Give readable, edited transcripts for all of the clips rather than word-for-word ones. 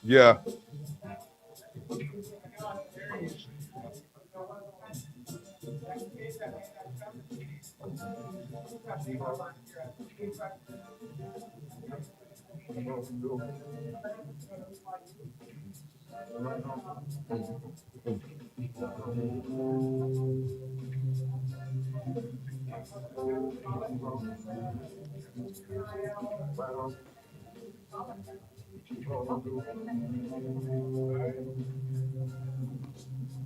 Yeah.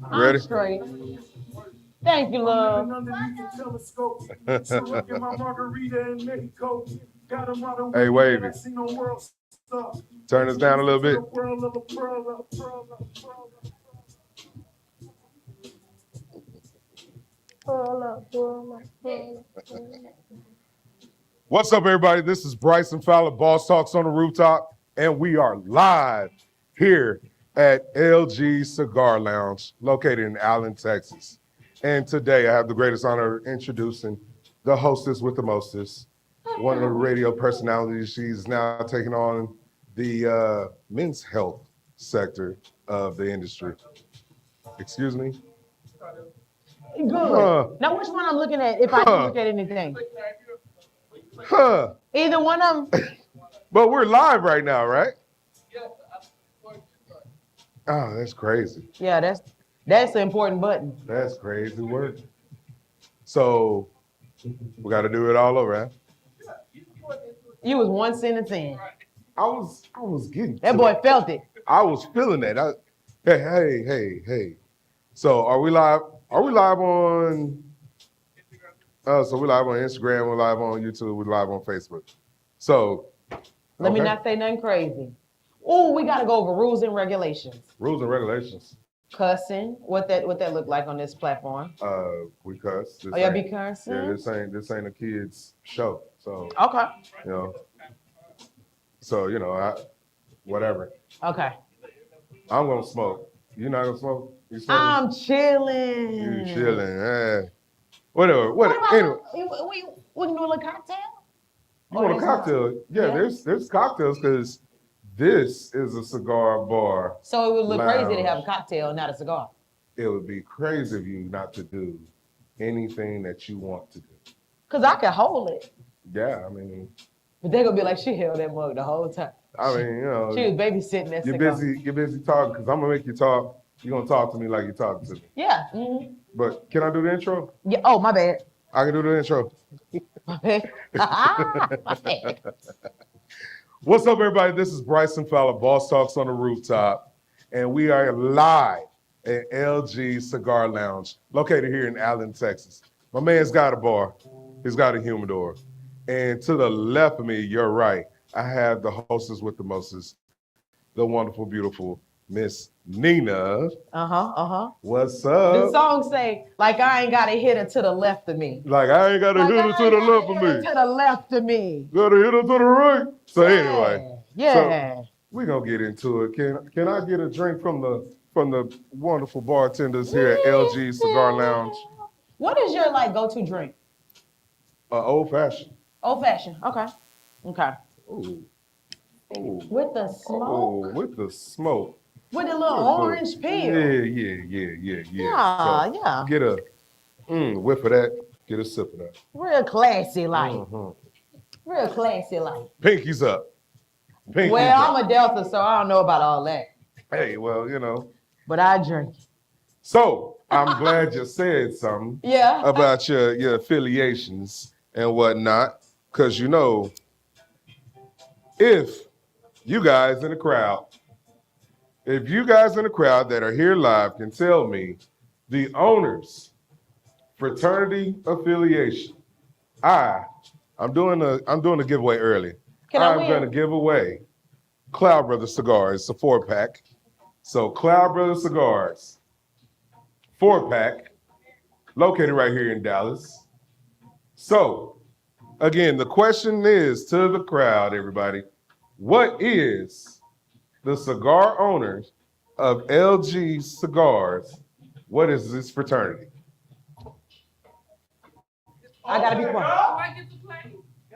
I'm Ready? straight. Thank you, love. Hey, Wavy. Turn this down a little bit. What's up, everybody? This is Bryson Fowler, Boss Talks on the Rooftop, and we are live here at LG Cigar Lounge, located in Allen, Texas. And today I have the greatest honor of introducing the hostess with the mostest, one of the radio personalities. She's now taking on the men's health sector of the industry. Excuse me? Good. Huh. Now, which one I'm looking at if I can look at anything? Huh. Either one of them? But we're live right now, right? Oh, that's crazy. Yeah, that's the important button. That's crazy work. So we got to do it all over, huh? You was one sentence in. I was getting That to boy it. felt it. I was feeling that. Hey. So are we live? Are we live on? So we're live on Instagram. We're live on YouTube. We're live on Facebook. So Let me okay. not say nothing crazy. Oh, we gotta go over rules and regulations. Rules and regulations. Cussing, what that look like on this platform? We cuss. This Oh, y'all ain't- be cussing? Yeah, this ain't a kids show. So Okay. you know, whatever. Okay. I'm gonna smoke. You not gonna smoke? You smoking? I'm chilling. You chilling? Whatever. What about Anyway, we can do a little cocktail? you want a there's not? cocktail? Yeah, Yeah. there's cocktails because this is a cigar bar. So it would look crazy to have a Lounge. cocktail, not a cigar. It would be crazy of you not to do anything that you want to do. Cause I can hold it. Yeah, I mean, But they're gonna be like, she held that mug the whole time. She was babysitting that you're cigar. busy talking because I'm gonna make you talk. You're gonna talk to me like you're talking to me. Yeah. Mm-hmm. But can I do the intro? Yeah. Oh, my bad. I can do the intro. My bad. My bad. What's up, everybody? This is Bryson Fowler, Boss Talks on the Rooftop, and we are live at LG Cigar Lounge, located here in Allen, Texas. My man's got a bar. He's got a humidor. And to the left of me, you're right, I have the hostess with the mostest, the wonderful, beautiful Miss Nina. What's The up? song say, like I ain't gotta hit her to the left of me. Like, I ain't got to Like hit I her ain't to the gotta left of hit her me. to the left of me. Gotta hit her to the right. So anyway. Yeah. So we're gonna get into it. Can I get a drink from the wonderful bartenders here at LG Cigar Lounge? What is your like go-to drink? Old fashioned. Old fashioned. Okay. Okay. Ooh. Ooh. With the smoke. Oh, with the smoke. With the little orange peel. Yeah. Yeah, So yeah. get a whiff of that. Get a sip of that. Real classy like. Mhm. Real classy like. Pinkies up. Pinkies Well, up. I'm a Delta, so I don't know about all that. Hey, well, But I drink. So I'm glad you said something Yeah. about your affiliations and whatnot, because if you guys in the crowd, that are here live can tell me the owners fraternity affiliation, I'm doing a giveaway early. Can I I'm win? going to give away Cloud Brothers Cigars. It's a 4-pack. So Cloud Brothers Cigars, 4-pack, located right here in Dallas. So, again, the question is to the crowd, everybody, what is the cigar owners of LG Cigars, what is this fraternity? I gotta be quiet.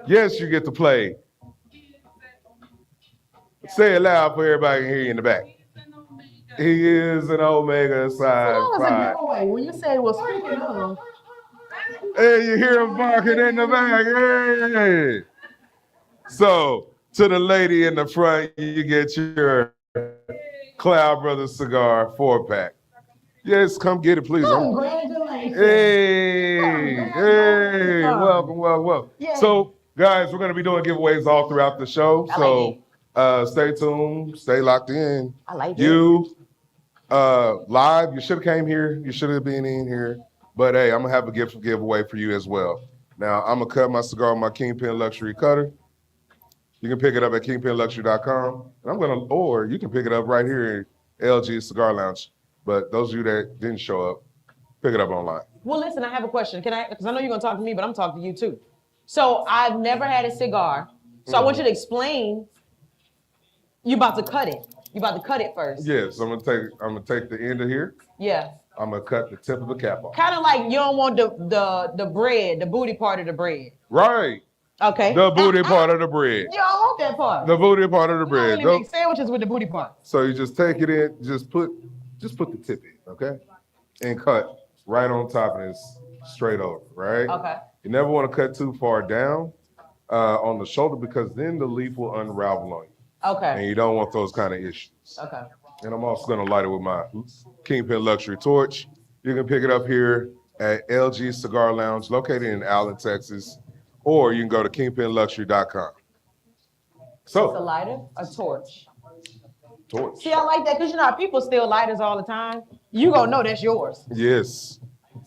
Yes, you get to play. Say it loud for everybody to hear you in the back. He is an Omega So that Psi was a Phi. giveaway. When you say, well, speaking of, Hey, you hear him barking in the back. Hey. So, to the lady in the front, you get your Cloud Brothers cigar 4-pack. Yes, come get it, please. congratulations. Hey, welcome. Yeah. So, guys, we're going to be doing giveaways all throughout the show. So, stay tuned, stay locked in. I like that. You, live, you should have came here. You should have been in here. But, hey, I'm going to have a giveaway for you as well. Now, I'm going to cut my cigar with my Kingpin Luxury Cutter. You can pick it up at kingpinluxury.com. And or you can pick it up right here at LG Cigar Lounge. But those of you that didn't show up, pick it up online. Well, listen, I have a question. Can I? Because I know you're gonna talk to me, but I'm talking to you too. So I've never had a cigar. So I want you to explain. You about to cut it. You about to cut it first. Yes, I'm gonna take the end of here. Yeah. I'm gonna cut the tip of the cap off. Kind of like you don't want the bread, the booty part of the bread. Right. Okay. The booty part of the bread. You don't want that part. The booty part of the bread. You don't really make sandwiches with the booty part. So you just take it in, just put the tip in, okay? And cut right on top of this, straight over, right? Okay. You never want to cut too far down on the shoulder because then the leaf will unravel on you. Okay. And you don't want those kind of issues. Okay. And I'm also gonna light it with my Kingpin Luxury Torch. You can pick it up here at LG Cigar Lounge, located in Allen, Texas, or you can go to kingpinluxury.com. So, it's a lighter, a torch. Torch. See, I like that because you know how people steal lighters all the time. You gonna know that's yours. Yes.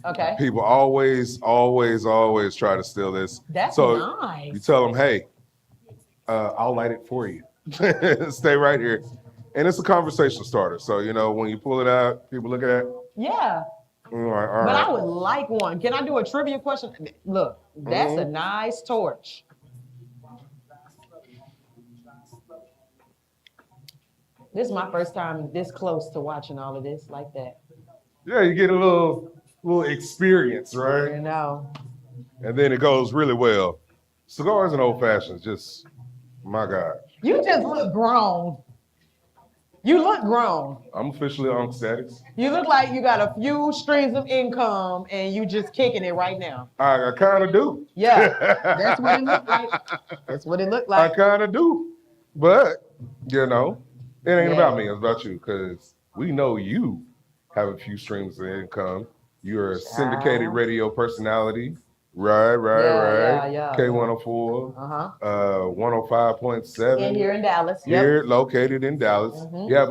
Okay. People always try to steal this. That's so nice. You tell them, hey, I'll light it for you. Stay right here. And it's a conversation starter. So, you know, when you pull it out, people look at it. Yeah. All right. But I would like one. Can I do a trivia question? Look, that's a nice torch. This is my first time this close to watching all of this like that. Yeah, you get a little experience, right? You know. And then it goes really well. Cigars and old fashions, just, my God. You just look grown. You look grown. I'm officially on status. You look like you got a few streams of income and you just kicking it right now. I kind of do. Yeah, that's what it looked like. That's what it looked like. I kind of do. But, you know, it ain't about me. It's about you because we know you have a few streams of income. You're a syndicated radio personality. Right. Yeah. K104, 105.7. In here in Dallas. Here, located in Dallas. You have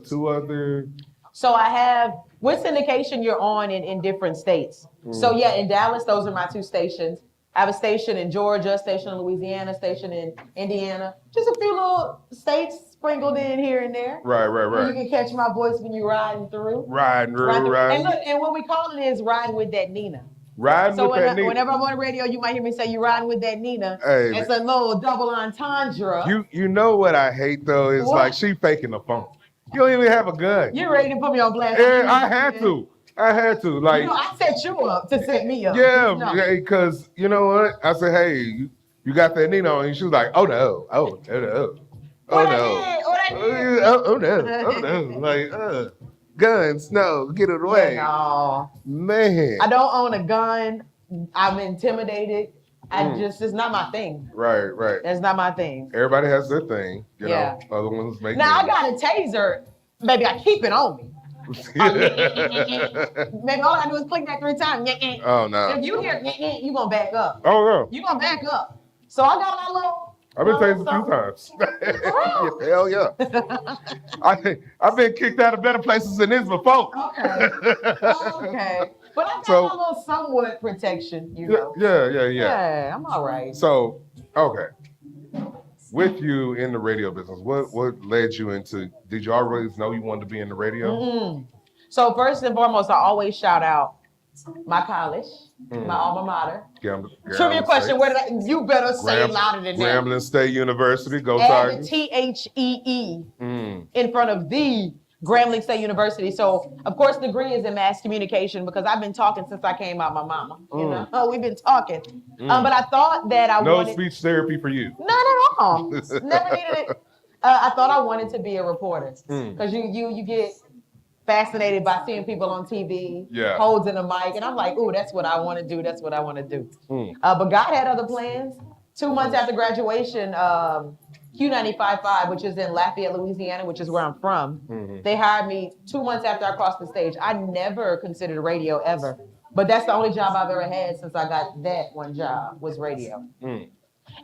two other? So I have, with syndication, you're on in different states. So yeah, in Dallas, those are my two stations. I have a station in Georgia, a station in Louisiana, a station in Indiana. Just a few little states sprinkled in here and there. Right. You can catch my voice when you're riding through. Riding through. And look, and what we call it is riding with that Nina. Whenever I'm on the radio, you might hear me say you riding with that Nina. Hey, it's a little double entendre. You know what I hate though is like she faking the phone. You don't even have a gun. You ready to put me on blast? Yeah, I had to. Like, you know, I set you up to set me up. Yeah, because you know what? I said, hey, you got that Nina on, and she was like, oh no. Like, guns, no, get it away. No. Man. I don't own a gun. I'm intimidated. It's not my thing. Right. That's not my thing. Everybody has their thing, you know. Other ones make Now, I got a taser. Baby, I keep it on me. Maybe all I do is click that 3 times. Oh, no. If you hear you gonna back up. Oh, no. You gonna back up. So I got my little... I've been tased a few times. Hell yeah. I've been kicked out of better places than this before. Okay. But I got my little somewhat protection, you know. Yeah. Yeah, I'm all right. So, okay. With you in the radio business, what led you into, did you always know you wanted to be in the radio? So first and foremost, I always shout out my college, my alma mater. Trivia question, you better say it louder than that. Grambling State University, go Tigers. Add the THEE in front of the Grambling State University. So, of course, the degree is in mass communication because I've been talking since I came out my mama. You know, we've been talking. But I thought that I wanted... No speech therapy for you. Not at all. Never needed it. I thought I wanted to be a reporter because you get fascinated by seeing people on TV, holding a mic, and I'm like, ooh, that's what I want to do. That's what I want to do. But God had other plans. 2 months after graduation, Q95.5, which is in Lafayette, Louisiana, which is where I'm from, they hired me 2 months after I crossed the stage. I never considered radio ever, but that's the only job I've ever had since I got that one job was radio. And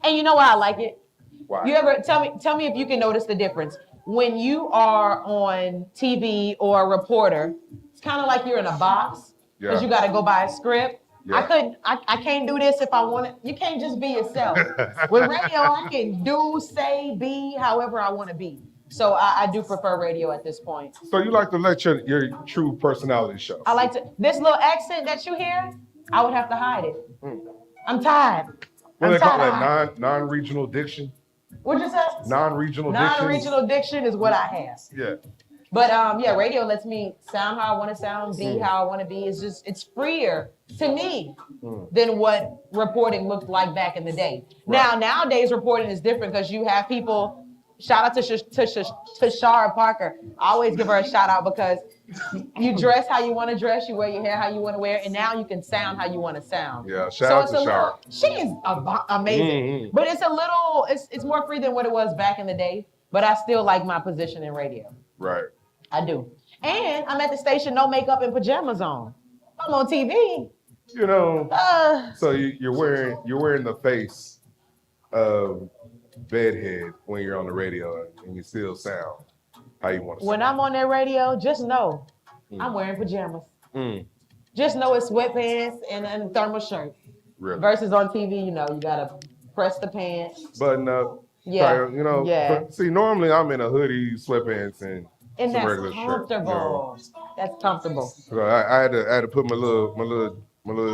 you know why I like it? Why? You ever tell me if you can notice the difference when you are on TV or a reporter? It's kind of like you're in a box because you got to go by a script. I can't do this if I want it. You can't just be yourself. With radio, I can do, say, be however I want to be. So I do prefer radio at this point. So you like to let your true personality show? I like to. This little accent that you hear, I would have to hide it. I'm tired. What do they call that? Non-regional diction? What'd you say? Non-regional diction? Non-regional diction is what I have. Yeah. But yeah, radio lets me sound how I want to sound, be how I want to be. It's freer to me than what reporting looked like back in the day. Right. Nowadays reporting is different because you have people. Shout out to Shara Parker. I always give her a shout out because you dress how you want to dress, you wear your hair how you want to wear, and now you can sound how you want to sound. Yeah, shout out to Shara. She is amazing, but it's more free than what it was back in the day. But I still like my position in radio. Right. I do. And I'm at the station, no makeup and pajamas on. I'm on TV. You know. So you're wearing the face of bedhead when you're on the radio, and you still sound how you want to. When I'm on that radio, just know I'm wearing pajamas. Just know it's sweatpants and a thermal shirt. Really? Versus on TV, you gotta press the pants. Button up. Yeah. See, normally I'm in a hoodie, sweatpants, and some that's regular comfortable. Shirt, That's comfortable. So I had to put my little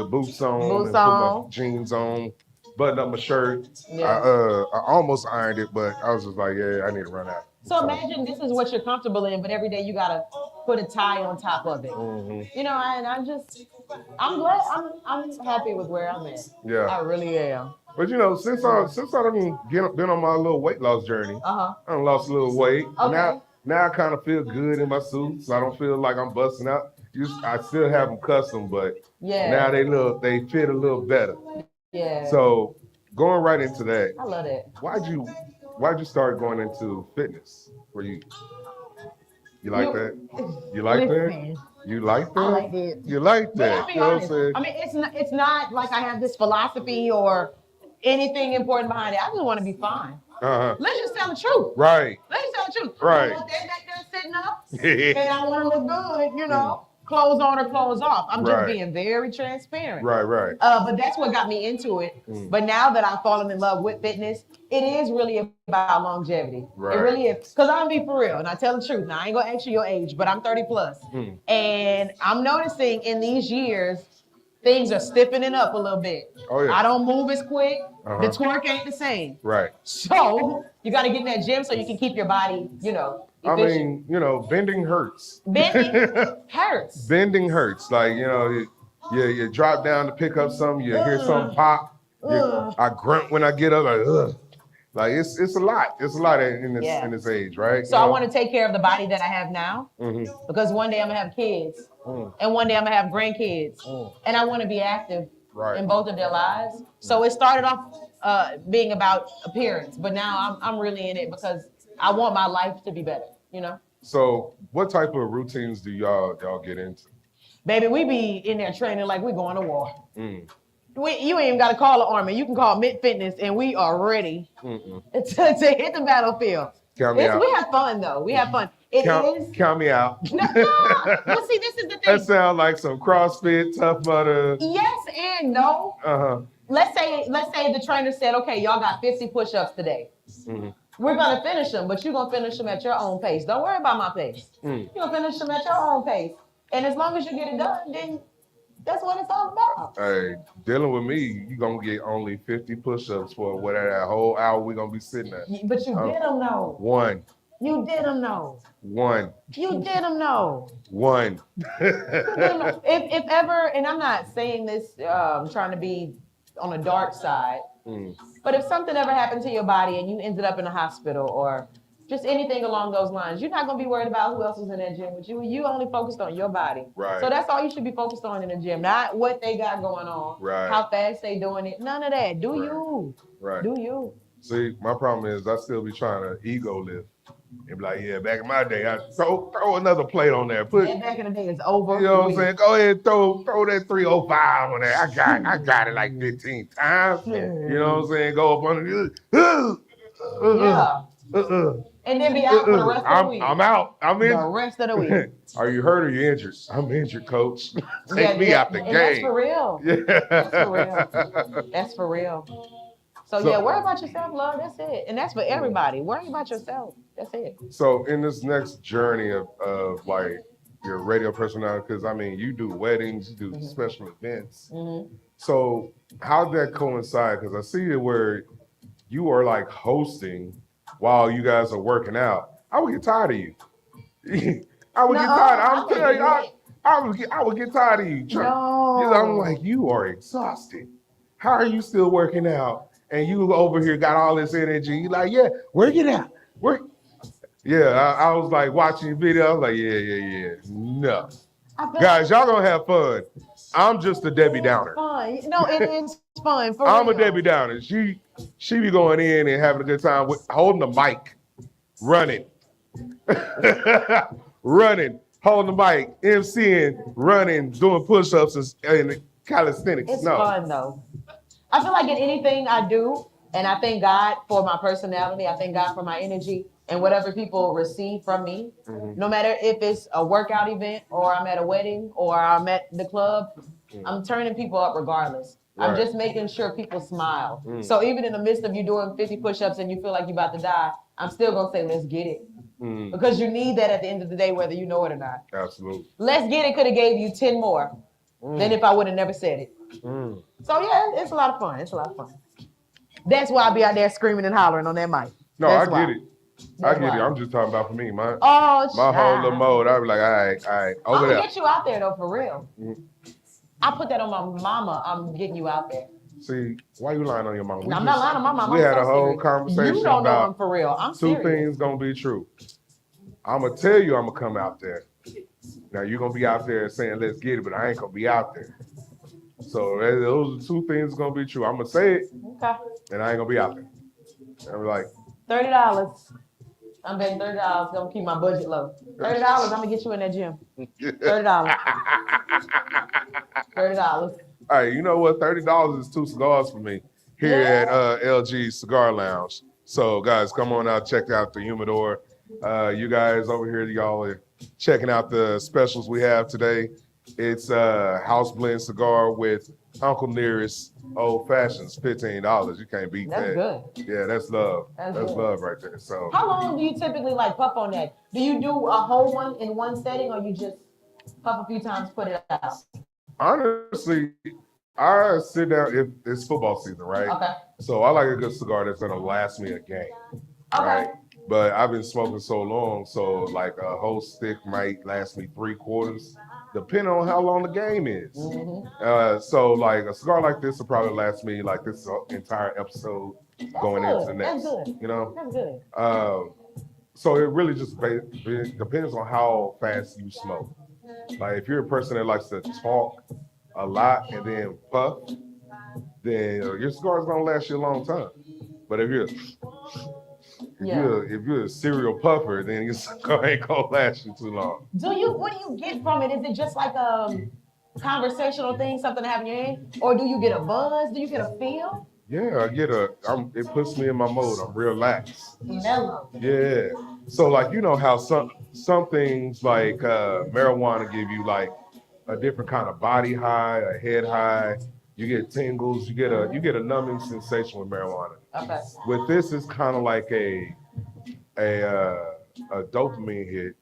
boots on, put my jeans on, button up my shirt. Yeah. I almost ironed it, but I was just like, yeah, I need to run out. So imagine this is what you're comfortable in, but every day you gotta put a tie on top of it. And I'm glad. I'm happy with where I'm at. Yeah, I really am. But since I been on my little weight loss journey, I done lost a little weight. Okay. Now I kind of feel good in my suits. I don't feel like I'm busting out. I still have them custom, but now they fit a little better. Yeah. So going right into that. I love that. Why'd you start going into fitness? You like that? You like that? You like that? I like it. You like that? But I'll be honest. I mean, it's not like I have this philosophy or anything important behind it. I just want to be fine. Let's just tell the truth. Right. Let's just tell the truth. Right. I want that back there sitting up, and I want to look good, clothes on or clothes off. I'm just being very transparent. Right. But that's what got me into it. But now that I've fallen in love with fitness, it is really about longevity. Right. It really is. Because I'm going to be for real, and I tell the truth. Now, I ain't going to ask you your age, but I'm 30 plus. And I'm noticing in these years, things are stiffening up a little bit. Oh, yeah. I don't move as quick. The twerk ain't the same. Right. So you got to get in that gym so you can keep your body, efficient. I mean, bending hurts. Bending hurts. Bending hurts. Like, you drop down to pick up something, you hear something pop. I grunt when I get up, like, ugh. Like, it's a lot. It's a lot in this age, right? So I want to take care of the body that I have now because one day I'm going to have kids and one day I'm going to have grandkids. And I want to be active in both of their lives. So it started off being about appearance, but now I'm really in it because I want my life to be better, So what type of routines do y'all get into? Baby, we be in there training like we going to war. You ain't even got to call the army. You can call Mint Fitness, and we are ready to hit the battlefield. Count me out. We have fun, though. We have fun. Count me out. No. Well, see, this is the thing. That sounds like some CrossFit, Tough Mudder. Yes and no. Let's say the trainer said, okay, y'all got 50 push-ups today. We're going to finish them, but you're going to finish them at your own pace. Don't worry about my pace. You're going to finish them at your own pace. And as long as you get it done, then that's what it's all about. Hey, dealing with me, you're going to get only 50 push-ups for whatever that whole hour we're going to be sitting there. But you did them, though. One. You did them, though. One. You did them, though. One. If ever, and I'm not saying this trying to be on the dark side, but if something ever happened to your body and you ended up in a hospital or Just anything along those lines. You're not gonna be worried about who else is in that gym with you. You only focused on your body. Right. So that's all you should be focused on in the gym, not what they got going on, Right. how fast they doing it. None of that. Do Right. you? Right. Do you? See, my problem is I still be trying to ego lift. And be like, yeah, back in my day, I throw another plate on there. Put, And back in the day, it's over. you know what I'm saying? Go ahead, throw that 305 on there. I got it like 15 times. You know what I'm saying? Go up on it. Yeah. And then be out for the rest of the week. I'm out. I'm in. The rest of the week. Are you hurt or you injured? I'm injured, coach. Take me out the game. That's for real. Yeah. That's for real. That's for real. So yeah, worry about yourself, love. That's it. And that's for everybody. Worry about yourself. That's it. So in this next journey of like your radio personality, because I mean, you do weddings, you do special events. So how did that coincide? Because I see it where you are like hosting while you guys are working out. I would get tired of you. I would get tired. I'm telling you, I would get tired of you. No. I'm like, you are exhausted. How are you still working out? And you over here got all this energy. You like, yeah, work it out. Work. Yeah, I was like watching your video. I was like, yeah. No. Guys, y'all gonna have fun. I'm just a Debbie Downer. Fun. No, it is fun. I'm a Debbie Downer. She be going in and having a good time with holding the mic, running, holding the mic, MCing, running, doing push-ups and calisthenics. It's fun though. I feel like in anything I do, and I thank God for my personality, I thank God for my energy, and whatever people receive from me, no matter if it's a workout event or I'm at a wedding or I'm at the club, I'm turning people up regardless. Right. I'm just making sure people smile. So even in the midst of you doing 50 push-ups and you feel like you're about to die, I'm still gonna say, let's get it. Because you need that at the end of the day, whether you know it or not. Absolutely. Let's get it could have gave you 10 more than if I would have never said it. So yeah, it's a lot of fun. It's a lot of fun. That's why I be out there screaming and hollering on that mic. No, I get it. I get it. I'm just talking about for me, my my whole little mode. I be like, all right, over I'm there. gonna get you out there though, for real. I put that on my mama. I'm getting you out there. See, why you lying on your mama? I'm not lying on my mama. We had a whole conversation you don't about know I'm for real. I'm two serious. things gonna be true. I'm gonna tell you I'm gonna come out there. Now you're gonna be out there saying let's get it, but I ain't gonna be out there. So those are two things gonna be true. I'm gonna say it, and I ain't gonna be out there. I'm like $30. I'm betting $30. Gonna keep my budget low. $30. I'm gonna get you in that gym. $30. $30. All right, you know what? $30 is 2 cigars for me here at LG Cigar Lounge. So guys, come on out, check out the humidor. You guys over here, y'all are checking out the specials we have today. It's a house blend cigar with Uncle Nearest Old Fashions, $15. You can't beat that. That's good. Yeah, that's love. That's love right there. So how long do you typically like puff on that? Do you do a whole one in one setting, or you just puff a few times, put it out? Honestly, I sit down if it's football season, right? Okay. So I like a good cigar that's gonna last me a game. Okay. Right? But I've been smoking so long, so like a whole stick might last me 3/4, depending on how long the game is. So like a cigar like this will probably last me like this entire episode going into the next. That's good. You know? That's good. So it really just depends on how fast you smoke. Like if you're a person that likes to talk a lot and then puff, then your cigar is gonna last you a long time. But if you're if you're a serial puffer, then your cigar ain't gonna last you too long. What do you get from it? Is it just like a conversational thing, something to have in your hand? Or do you get a buzz? Do you get a feel? Yeah, it puts me in my mode. I'm relaxed. Mellow. Yeah. So like, you know how some things like marijuana give you like a different kind of body high, a head high. You get tingles, you get a numbing sensation with marijuana. Okay. With this, it's kind of like a dopamine hit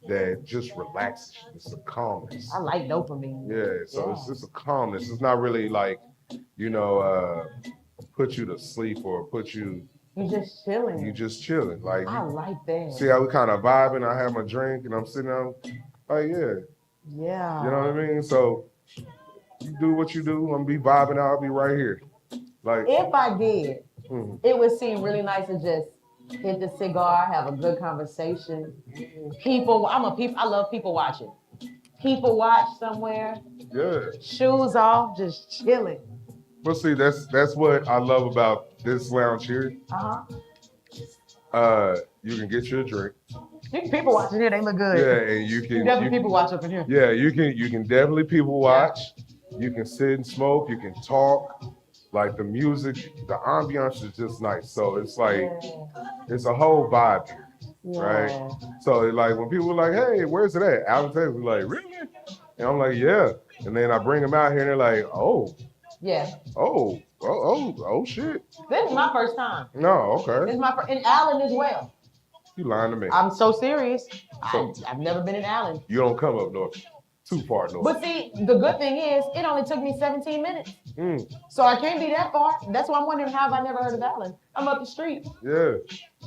that just relaxes you. It's a calmness. I like dopamine. Yeah, so it's just a calmness. It's not really like, put you to sleep or put you. You just chilling. You just chilling. Like I like that. See how we kind of vibing. I have my drink and I'm sitting down. Like yeah. You know what I mean? So you do what you do. I'm gonna be vibing out. I'll be right here. Like if I did, it would seem really nice to just hit the cigar, have a good conversation. I love people watching. People watch somewhere, Yeah. shoes off, just chilling. But see, that's what I love about this lounge here. Uh-huh. You can get you a drink. You can people watching here, they look good. Yeah, and you You can definitely people watch up in here. yeah, you can definitely people watch. You can sit and smoke, you can talk. Like the music, the ambiance is just nice. So it's like it's a whole vibe here. Right? Yeah. So like when people are like, hey, where's it at? Allen, Texas, we're like, really? And I'm like, yeah. And then I bring them out here and they're like, Yeah. oh shit. This is my first time. No, This okay. is my first, in Allen as well. You lying to me. I'm so serious. So- I've never been in Allen. You don't come up north. Too far north. But see, the good thing is, it only took me 17 minutes. Mm, So I can't be that far. That's why I'm wondering how have I never heard of Allen. I'm up the street. yeah,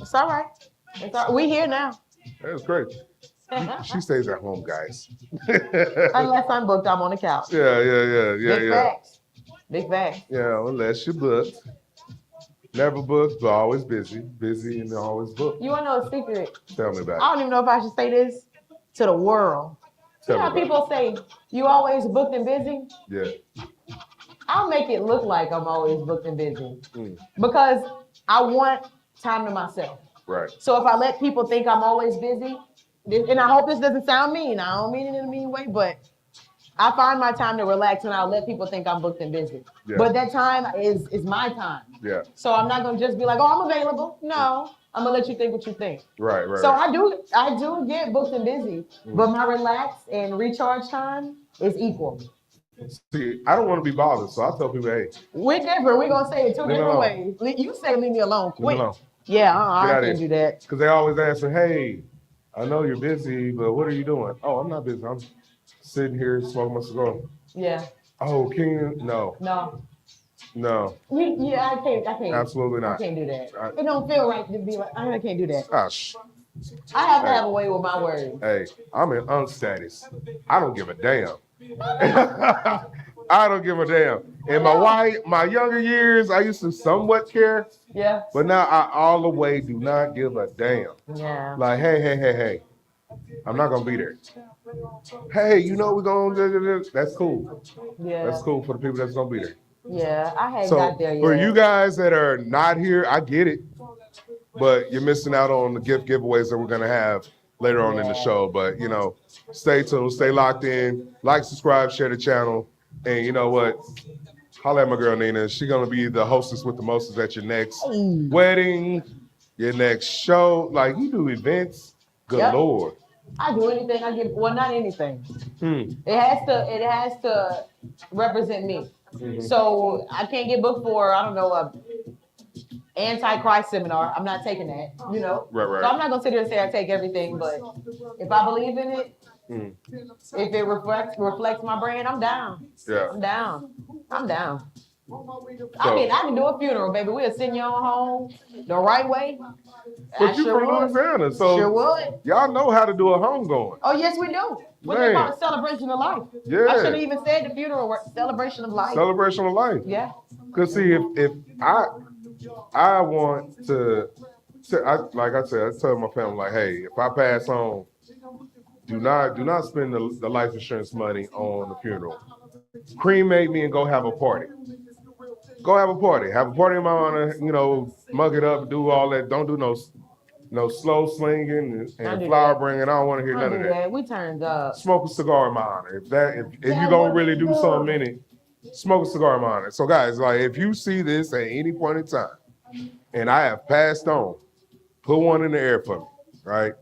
It's all right. It's all right. We here now. that's great. She stays at home, guys. Unless I'm booked, I'm on the couch. Yeah. Big facts. Big facts. Yeah, unless you're booked. Never booked, but always busy. Busy and always booked. You want to know a secret? Tell me about I don't even know if I should say this to the world. it. You Tell know me how about people say, you always booked and busy? it. Yeah. I'll make it look like I'm always booked and busy. Mm, Because I want time to myself. right. So if I let people think I'm always busy, and I hope this doesn't sound mean, I don't mean it in a mean way, but I find my time to relax and I'll let people think I'm booked and busy. Yeah. But that time is my time. Yeah. So I'm not gonna just be like, oh, I'm available. No, I'm gonna let you think what you think. Right. So right. I do get booked and busy, but my relax and recharge time is equal. See, I don't want to be bothered, so I tell people, hey, We're different. We're gonna say it two Leave me different alone. ways. You say leave me alone leave me quick. alone. Yeah, Get I out of can't here. do that. Because they always ask me, hey, I know you're busy, but what are you doing? Oh, I'm not busy. I'm sitting here smoking my cigar. Yeah. Oh, can you? No. No. I can't. Absolutely I not. can't do that. I- It don't feel right to be like, I can't do that. Gosh. I have to have a way with my words. Hey, I'm in status. I don't give a damn. I don't give a damn. In my younger years, I used to somewhat care, Yeah. but now I all the way do not give a damn. Yeah. Like, hey, I'm not gonna be there. Hey, you know we're gonna do. That's cool. Yeah. That's cool for the people that's gonna be there. Yeah. I hadn't So got there yet. for you guys that are not here, I get it, but you're missing out on the giveaways that we're gonna have later on in the show. But stay tuned, stay locked in, like, subscribe, share the channel, and you know what? Holla at my girl Nina. She's gonna be the hostess with the mostest at your next wedding, your next show. Like you do events, good Yep. Lord. I do anything I get. Well, not anything. Hmm. It has to represent me. Mhm. So I can't get booked for a anti-Christ seminar. I'm not taking that. Right. So I'm not gonna sit here and say I take everything, but if I believe in it, Mm. if it reflects my brand, I'm down. Yeah. I'm down. So- I can do a funeral, baby. We'll send you on home the right way. I But you sure from would. Louisiana, so Sure would. y'all know how to do a homegoing. Oh yes, we do. What Man. they call a celebration of life. Yeah. I shouldn't even said the funeral. Celebration of life. Celebration of life. Yeah. Cause see, if I want to, like I said, I tell my family like, hey, if I pass on, do not spend the life insurance money on the funeral. Cremate me and go have a party. Go have a party. Have a party in my honor. Mug it up, do all that. Don't do no slow slinging Don't and do flower that. bringing. I don't want to hear Don't none do of that. that. We turned up. Smoke a cigar in my honor. If you That gonna would really be do good. something in it, smoke a cigar in my honor. So guys, like if you see this at any point in time, and I have passed on, put one in the air for me, right?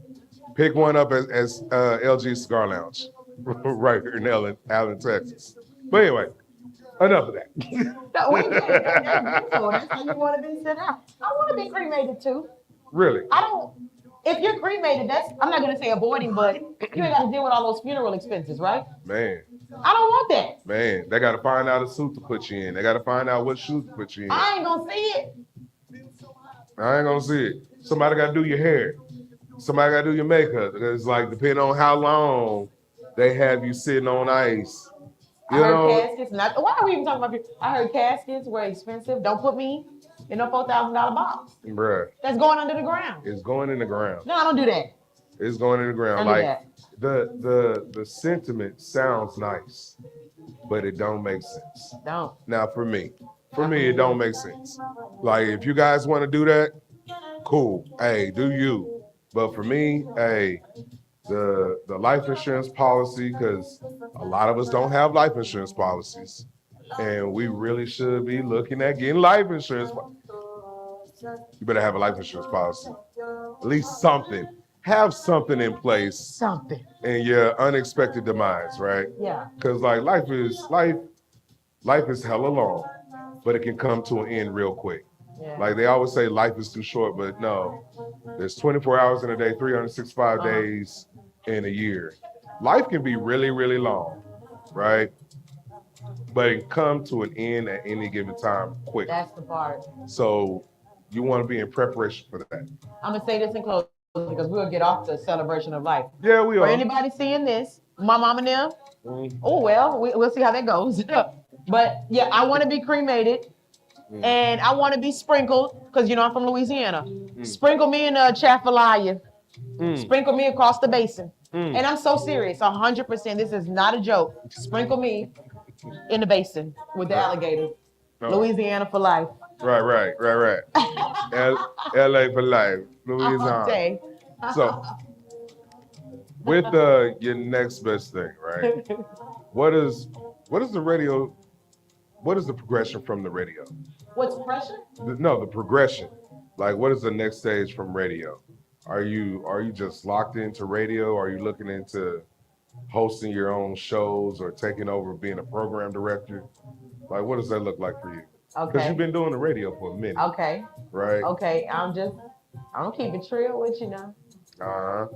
Pick one up as LG Cigar Lounge, right here in Allen, Texas. But anyway, enough of that. No, we did. That's beautiful. That's how you want to be sent out. I want to be cremated too. Really? I don't. If you're cremated, I'm not gonna say avoiding, but you ain't got to deal with all those funeral expenses, right? Man, I don't want that. they got to find out a suit to put you in. They got to find out what shoe to put you in. I ain't gonna see it. I ain't gonna see it. Somebody got to do your hair. Somebody got to do your makeup. It's like depending on how long they have you sitting on ice. I heard caskets. Why are we even talking about people? I heard caskets were expensive. Don't put me in a $4,000 box. Bruh, That's going under the ground. it's going in the ground. No, I don't do that. It's going in the ground. Don't do Like the sentiment sounds nice, but it don't make sense. Don't. Now for me, it don't make sense. Like if you guys want to do that, cool. Hey, do you. But for me, hey, the life insurance policy, because a lot of us don't have life insurance policies. And we really should be looking at getting life insurance. You better have a life insurance policy. At least something. Have something in place Something. in your unexpected demise, right? Yeah. Because like life is hella long, but it can come to an end real quick. Yeah. Like they always say life is too short, but no. There's 24 hours in a day, 365 days in a year. Life can be really, really long, right? But it can come to an end at any given time quick. That's the part. So you want to be in preparation for that. I'm gonna say this in closing because we'll get off the celebration of life. Yeah, we For are. anybody seeing this, my mom and them, Mm. oh well, we'll see how that goes. But yeah, I want to be cremated, and I want to be sprinkled because you know I'm from Louisiana. Sprinkle me in a Chaffalaya. Sprinkle me across the basin. And I'm so serious, 100%. This is not a joke. Sprinkle me in the basin with the alligators. No. Louisiana for life. Right. LA for life, Louisiana. Okay. So, with your next best thing, right? What is the radio? What is the progression from the radio? What's pressure? The progression. Like, what is the next stage from radio? Are you just locked into radio? Are you looking into hosting your own shows or taking over being a program director? Like, what does that look like for you? Because Okay. you've been doing the radio for a minute, Okay. right? Okay. I'm gonna keep it real with you now. Uh-huh.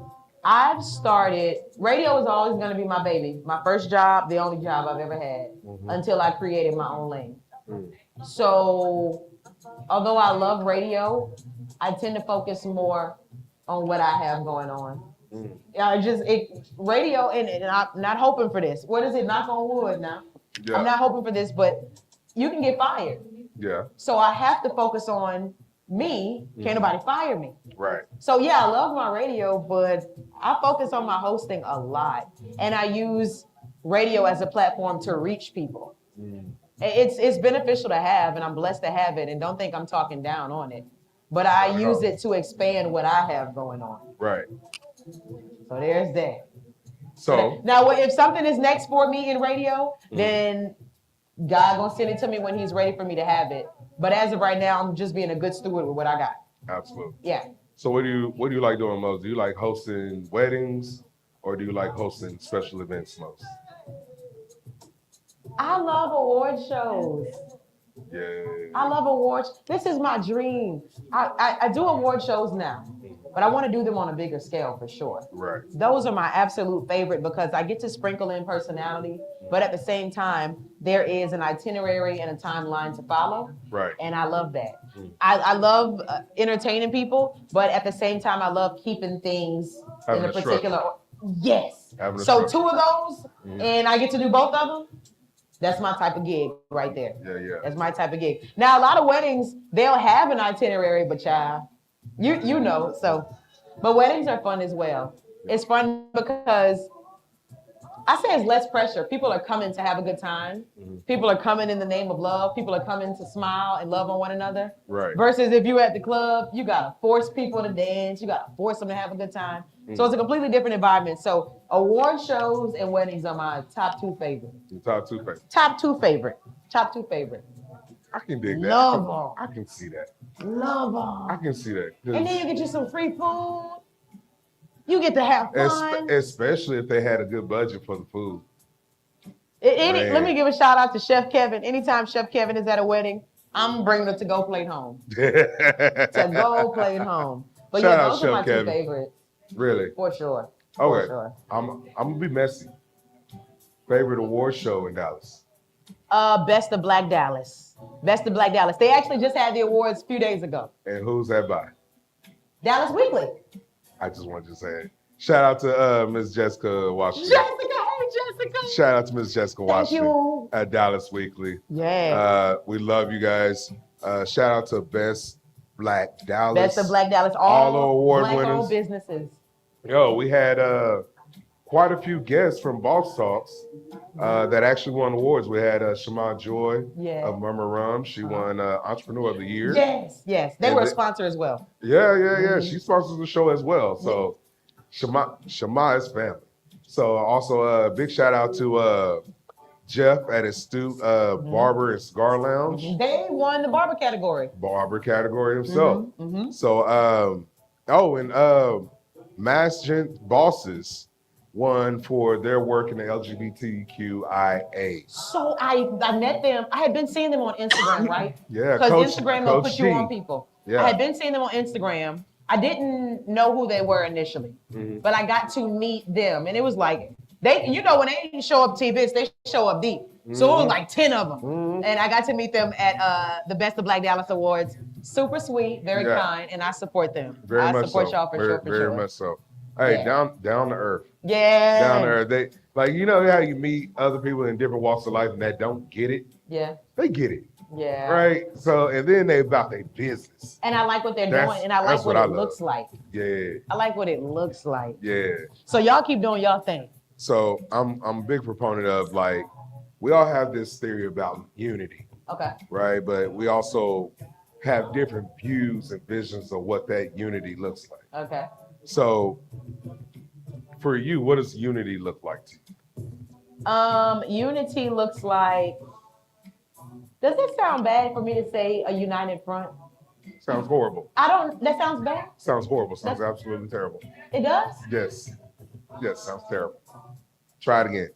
I've started, radio is always going to be my baby. My first job, the only job I've ever had until I created my own lane. So, although I love radio, I tend to focus more on what I have going on. Radio, and I'm not hoping for this. What is it? Knock on wood now. Yeah. I'm not hoping for this, but you can get fired. Yeah. So I have to focus on me. Can't nobody fire me. Right. So yeah, I love my radio, but I focus on my hosting a lot, and I use radio as a platform to reach people. It's beneficial to have, and I'm blessed to have it. And don't think I'm talking down on it, but I use it to expand what I have going on. Right. So there's that. So Now, if something is next for me in radio, then God gonna send it to me when He's ready for me to have it. But as of right now, I'm just being a good steward with what I got. absolutely. Yeah. So what do you like doing most? Do you like hosting weddings or do you like hosting special events most? I love award shows. Yeah. I love awards. This is my dream. I do award shows now, but I want to do them on a bigger scale for sure. Right. Those are my absolute favorite because I get to sprinkle in personality, but at the same time, there is an itinerary and a timeline to follow. Right. And I love that. I love entertaining people, but at the same time, I love keeping things Having in a a particular. Yes. Having a So structure. 2 of those, and I get to do both of them. That's my type of gig right there. Yeah. That's my type of gig. Now, a lot of weddings, they'll have an itinerary, but child, you know, so. But weddings are fun as well. It's fun because I say it's less pressure. People are coming to have a good time. People are coming in the name of love. People are coming to smile and love on one another. Right. Versus if you're at the club, you gotta force people to dance. You gotta force them to have a good time. So it's a completely different environment. So award shows and weddings are my top 2 favorite. Your top 2 favorites. Top 2 favorite. Top 2 favorite. I can dig that. Love 'em. I can see that. Love I them. can see that. 'Cause And then you get you some free food. You get to have fun. especially if they had a good budget for the food. Let me give a shout out to Chef Kevin. Anytime Chef Kevin is at a wedding, I'm bringing a to-go plate home. To-go plate home. But Shout yeah, out those Chef are my Kevin. 2 favorites. Really? For sure. For Okay. sure. I'm gonna be messy. Favorite award show in Dallas? Best of Black Dallas. Best of Black Dallas. They actually just had the awards a few days ago. And who's that by? Dallas Weekly. I just wanted to say it. Shout out to Miss Jessica Washington. Jessica, hey Jessica. Shout out to Miss Jessica Thank Washington you. at Dallas Weekly. Yeah. We love you guys. Shout out to Best Black Dallas. Best of Black Dallas, all the all award Black-owned winners. businesses. Yo, we had quite a few guests from Bosstalks that actually won awards. We had Shema Joy of Murmur Rum. She won Entrepreneur of the Year. Yes. They were a sponsor as well. Yeah. She sponsors the show as well. So Shema is family. So also a big shout out to Jeff at Astute Barber and Cigar Lounge. They won the barber category. Barber category himself. So Mass Gent Bosses won for their work in the LGBTQIA. So I met them. I had been seeing them on Instagram, right? Yeah, because Instagram will put you D. on people. Yeah. I had been seeing them on Instagram. I didn't know who they were initially, but I got to meet them, and it was like when they show up T-Biz, they show up deep. So it was like 10 of them, and I got to meet them at the Best of Black Dallas Awards. Super sweet, very kind, and I support them. Very much support so. y'all for sure. Very much so. Hey, down to earth. Yeah. Down to earth. They how you meet other people in different walks of life and that don't get it. Yeah. They get it. Yeah. Right. So and then they about their business. And I like what they're doing, and I like what it looks like. Yeah. I like what it looks like. Yeah. So y'all keep doing y'all thing. So I'm a big proponent of we all have this theory about unity. Okay. Right. But we also have different views and visions of what that unity looks like. Okay. So for you, what does unity look like to you? Unity looks like, does it sound bad for me to say a united front? Sounds horrible. That sounds bad? Sounds horrible. Sounds absolutely terrible. It does? Yes, sounds terrible. Try it again.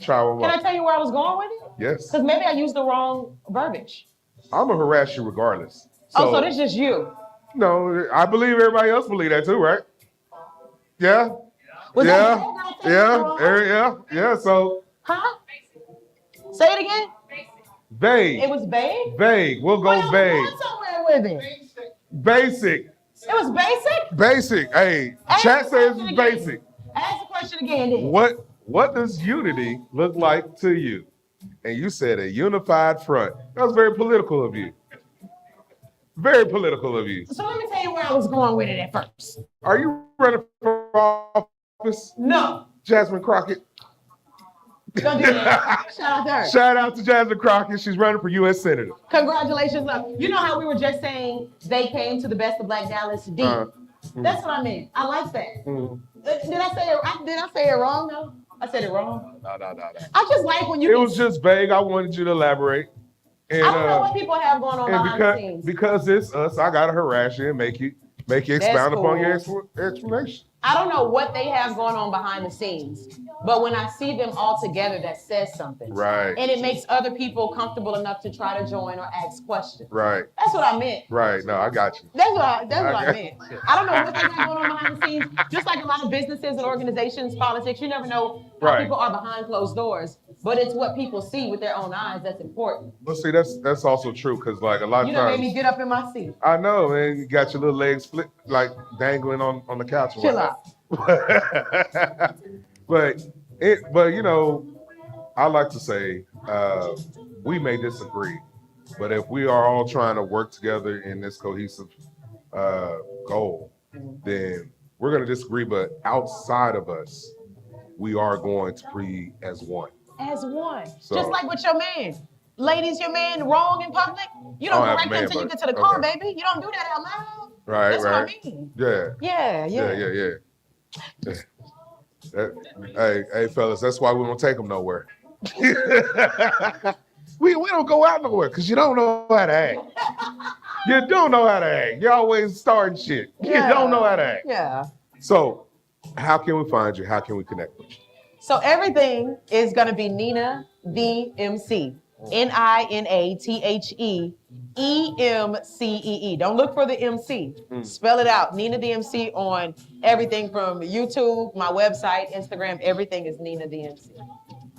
Try one more. Can I tell you where I was going with it? Yes. Because maybe I used the wrong verbiage. I'm going to harass you regardless. So this is just you? No, I believe everybody else believe that too, right? Yeah? Was Yeah, so. Huh? Say it again? Vague. It was vague? Vague. We'll go vague. Going somewhere with it. Basic. It was basic? Basic. Hey, chat says it's basic. Ask the question again then. What does unity look like to you? And you said a unified front. That was very political of you. Very political of you. So let me tell you where I was going with it at first. Are you running for office? No. Jasmine Crockett? Don't do that. Shout out to her. Shout out to Jasmine Crockett. She's running for U.S. Senator. Congratulations. You know how we were just saying they came to the Best of Black Dallas D? That's what I meant. I like that. Did I say it wrong though? I said it wrong? No. I just like when you... It was just vague. I wanted you to elaborate. And, I don't know what people have going on behind the scenes. Because it's us, I got to harass you and make you expound upon your explanation. I don't know what they have going on behind the scenes, but when I see them all together, that says something. Right. And it makes other people comfortable enough to try to join or ask questions. Right. That's what I meant. Right. No, I got you. That's what I meant. I don't know what they have going on behind the scenes. Just like a lot of businesses and organizations, politics, you never know how people are behind closed doors. But it's what people see with their own eyes that's important. Well, see, that's also true because a lot of times. You done made me get up in my seat. I know, man. You got your little legs dangling on the couch. Chill out. but I like to say we may disagree, but if we are all trying to work together in this cohesive goal, then we're going to disagree. But outside of us, we are going to be as one. As one. So, just like with your man. Ladies, your man wrong in public, you don't correct him until you get to the car, baby. You don't do that out loud. Right, That's what I mean. Yeah. Hey, fellas, that's why we don't take them nowhere. we don't go out nowhere because you don't know how to act. You don't know how to act. You're always starting shit. You don't know how to act. Yeah. So, how can we find you? How can we connect with you? So everything is gonna be Nina the MC. NINATHEEMCEE. Don't look for the MC. Spell it out. Nina the MC on everything from YouTube, my website, Instagram. Everything is Nina the MC.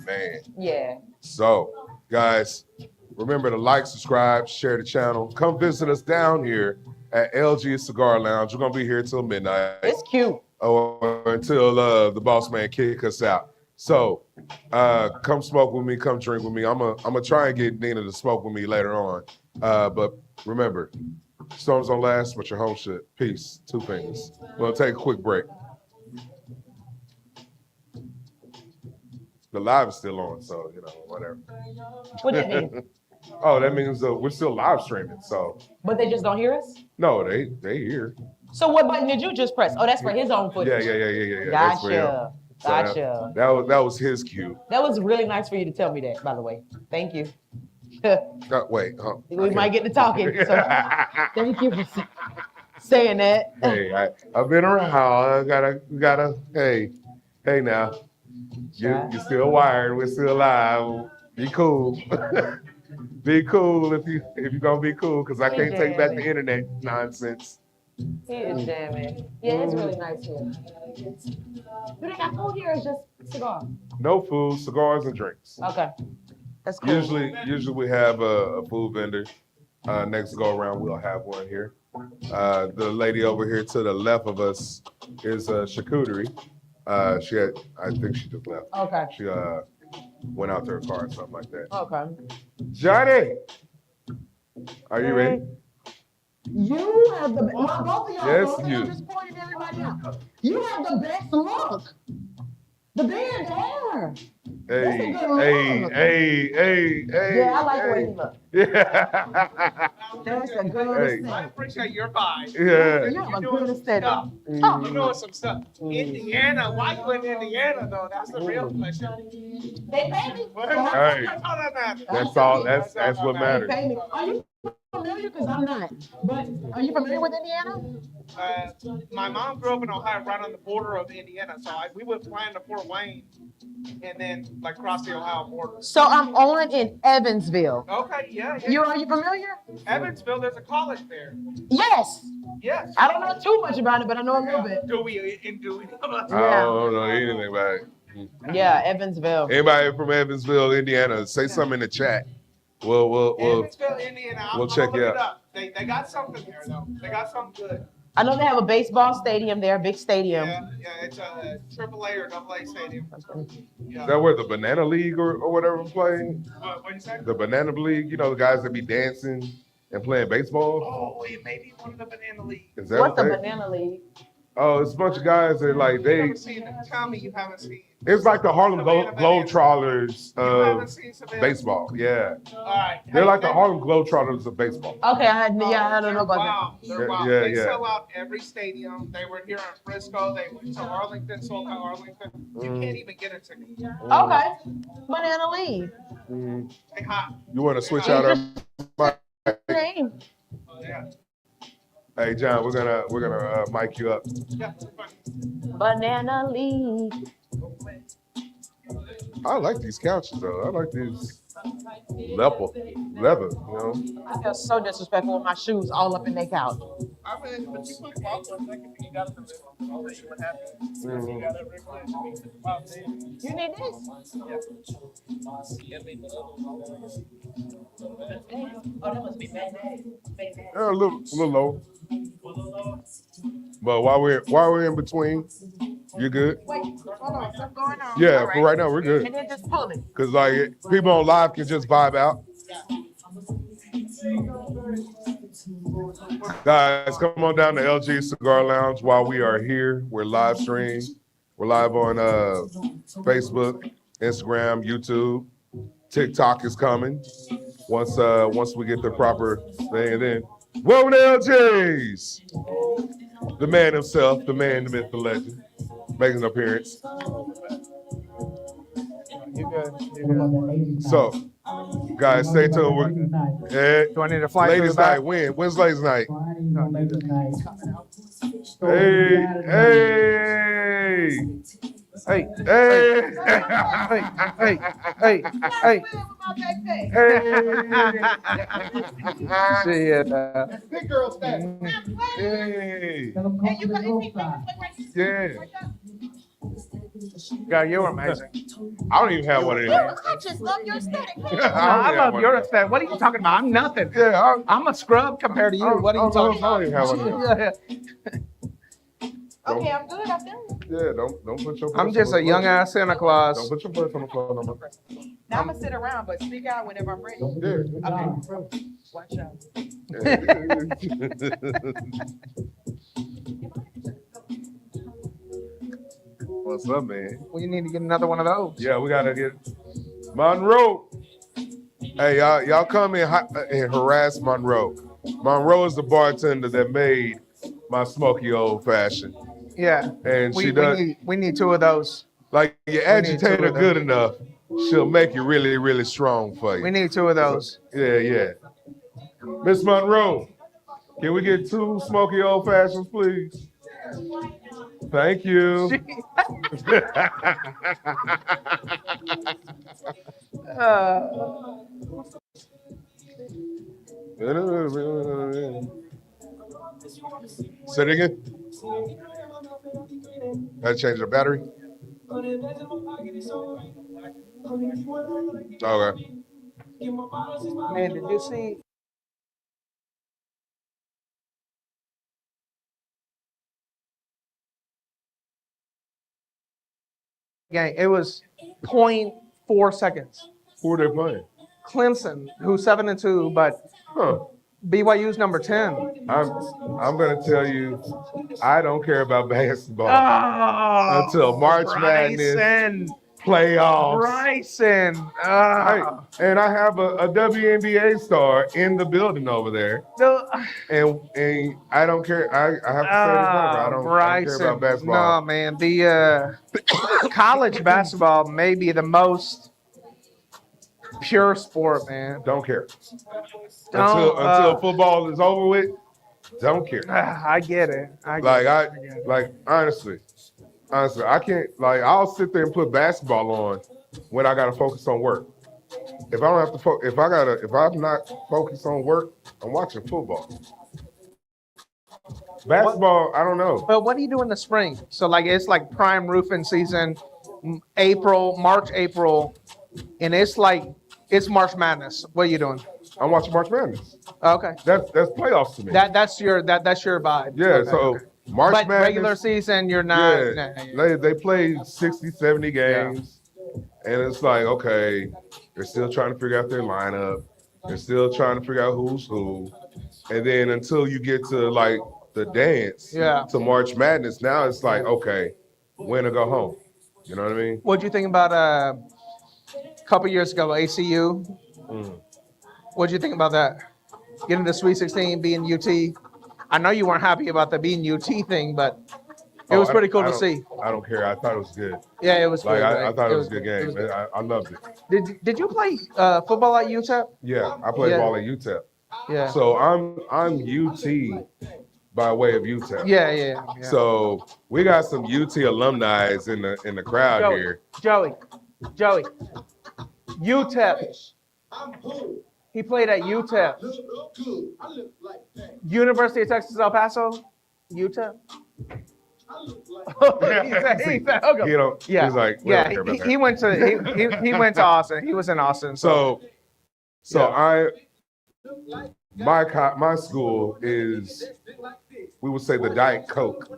Man. Yeah. So, guys, remember to like, subscribe, share the channel. Come visit us down here at LG Cigar Lounge. We're gonna be here till midnight. It's cute. Or until the boss man kick us out. So Come smoke with me. Come drink with me. I'm gonna try and get Nina to smoke with me later on. But remember, storms don't last, but your home should. Peace. Two fingers. We'll take a quick break. The live is still on, so whatever. What that mean? Oh, that means we're still live streaming. So But they just don't hear us? no, they here. So what button did you just press? Oh, that's for his own footage. Yeah. That's for him. Gotcha. So Gotcha. that was his cue. That was really nice for you to tell me that, by the way. Thank you. Wait, huh? We might get to talking. So thank you for saying that. Hey, I've been around. I gotta. Hey now. You still wired. We're still live. Be cool. Be cool if you're gonna be cool, because I can't take back the internet nonsense. He is jamming. Yeah, it's really nice here. Do they got food here or is just cigar? No food, cigars and drinks. Okay. That's cool. Usually we have a food vendor. Next go around, we'll have one here. The lady over here to the left of us is charcuterie. I think she just left. Okay. She went out to her car or something like that. Okay. Johnny, are you ready? You have the both of y'all. Yes, both of you. y'all just pointed everybody out. You have the best look. The band hair. Hey. Yeah, I like the way he looks. Yeah. That's a good Hey. aesthetic. I appreciate your vibe. Yeah. You have a You're good doing some aesthetic. stuff. Oh. You're doing some stuff. Indiana, why you in Indiana though? That's the real question. They pay me. Hey. That's all that matters. That's all. That's what They matters. pay me. Are you familiar? Because I'm not. But are you familiar with Indiana? My mom grew up in Ohio, right on the border of Indiana, so we would fly into Fort Wayne, and then like cross the Ohio border. So I'm on in Evansville. Okay, yeah. Are you familiar? Evansville, there's a college there. Yes. Yes. I don't know too much about it, but I know a little bit. Do we? I don't know anything about it. Yeah, Evansville. Anybody from Evansville, Indiana, say something in the chat. We'll Evansville, Indiana. we'll I'm check gonna you look it out. up. They got something there though. They got something good. I know they have a baseball stadium there, a big stadium. Yeah, it's a AAA or AA stadium. Yeah. Is that where the Banana League or whatever playing? What you say? The Banana League, the guys that be dancing and playing baseball? Oh, it may be one of the Banana League. Is that What's the what they? Banana League? Oh, it's a bunch of guys that like You they. haven't seen it. Tell me you haven't seen it. It's like the Harlem Globetrotters You of haven't seen Savannah? baseball. Yeah, All right. they're Hey, like the they- Harlem Globetrotters of baseball. Okay, I don't know about Wow, they're wow. Yeah, They yeah. sell out every stadium. They were here in Frisco. They went to Arlington, sold out Arlington. You can't even get a ticket. that. Okay. Banana League. They hot. You want to switch out our mic? Name. Yeah. Hey, John, we're gonna mic you up. Yeah. Banana League. I like these couches though. I like these leather. I feel so disrespectful with my shoes all up in their couch. I mean, but you put walk for a second, you got to I'll let you what happens. You got to You need this? Oh, that must be bad. Yeah, a little low. But while we're in between, you're good. Wait, hold on, something going on. Yeah, All for right now we're good. And then just pull it. Cause like people on live can just vibe out. Guys, come on down to LG Cigar Lounge while we are here. We're live streaming. We're live on Facebook, Instagram, YouTube. TikTok is coming. Once we get the proper thing, and then whoa, the LJs. The man himself, the man, the myth, the legend, making an appearance. You good. So, guys, stay tuned. Do I need to fly Ladies' night, when? When's ladies' night? Hey, hey, Hey, hey, hey, hey, hey. hey. Big girl stack. Hey. Yeah. God, you're amazing. I don't even have one of these. I just love your aesthetic. I love your aesthetic. What are you talking about? I'm nothing. Yeah, I'm a scrub compared to you. What are you talking I don't even have one of about? these. Okay, I'm good. I feel you. Yeah, don't put your. I'm voice just on a the young floor. ass Santa Claus. Don't put your voice on the floor no more. Now I'm gonna sit around, but speak out whenever I'm ready. Yeah. Okay. Watch out. What's up, man? We need to get another one of those. Yeah, we gotta get Monroe. Hey, y'all come and harass Monroe. Monroe is the bartender that made my smoky old fashioned, Yeah. and We, she we does need we need two of those. like you need two agitate her of good those. enough, she'll make you really, really strong for you. We need two of those. Yeah. Miss Monroe, can we get 2 smoky old fashions, please? Thank you. Say it again. Gotta change the battery. Okay. Man, did you see? Gang, it was 0.4 seconds. Who are they playing? Clemson, who's 7-2, but Huh. BYU's number 10. I'm gonna tell you, I don't care about basketball Oh, until March Madness Bryson. playoffs. Bryson. And I have a WNBA star in the building over there, and I don't care. I have to say this number. I don't care about basketball. No, man. The college basketball may be the most pure sport, man. Don't care Don't, until football is over with. Don't care. I get it. I get it. Honestly, I can't. Like, I'll sit there and put basketball on when I gotta focus on work. If I don't have to, if I'm not focused on work, I'm watching football. Basketball, I don't know. But what do you do in the spring? So like it's like prime roofing season, March, April, and it's March Madness. What are you doing? I'm watching March Madness. Okay. That's playoffs to me. That's your vibe. Yeah. Okay, So okay. March But Madness. regular season, you're not. Yeah. They play 60, 70 games, and it's like, okay, they're still trying to figure out their lineup. They're still trying to figure out who's who, and then until you get to like the dance to March Madness, now it's like, okay, win or go home. You know what I mean? What'd you think about a couple years ago, ACU? What'd you think about that? Getting the Sweet 16, being UT. I know you weren't happy about the being UT thing, but it was pretty cool to see. I don't care. I thought it was good. Yeah, it was like good. I thought it was a good game. I loved it. Did you play football at UTEP? Yeah, I played ball at UTEP. Yeah. So I'm UT by way of UTEP. Yeah. So we got some UT alumni in the crowd here. Joey, UTEP. He played at UTEP. University of Texas El Paso, UTEP. he said, okay. You know, Yeah, he's like, yeah. don't care about that. He went to he went to Austin. He was in Austin. My school is, we would say, the Diet Coke.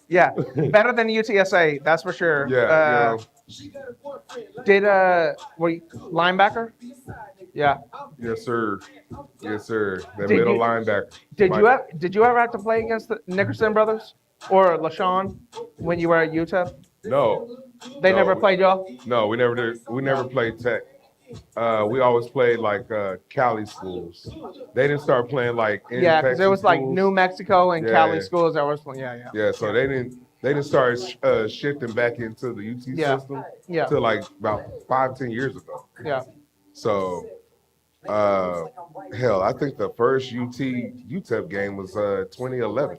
yeah, better than UTSA, that's for sure. Yeah. Were you linebacker? Yeah. Yes, sir. The Did middle you- linebacker. Did you ever have to play against the Nickerson brothers or LaShawn when you were at UTEP? No. They No. never played y'all? No, we never did. We never played Tech. We always played like Cali schools. They didn't start playing like in Yeah, because Texas there was like schools. New Mexico and Yeah. Cali schools that was playing. Yeah. Yeah, so they didn't start shifting back into the UT system Yeah. till like about 5-10 years ago. Yeah. So, hell, I think the first UTEP game was 2011.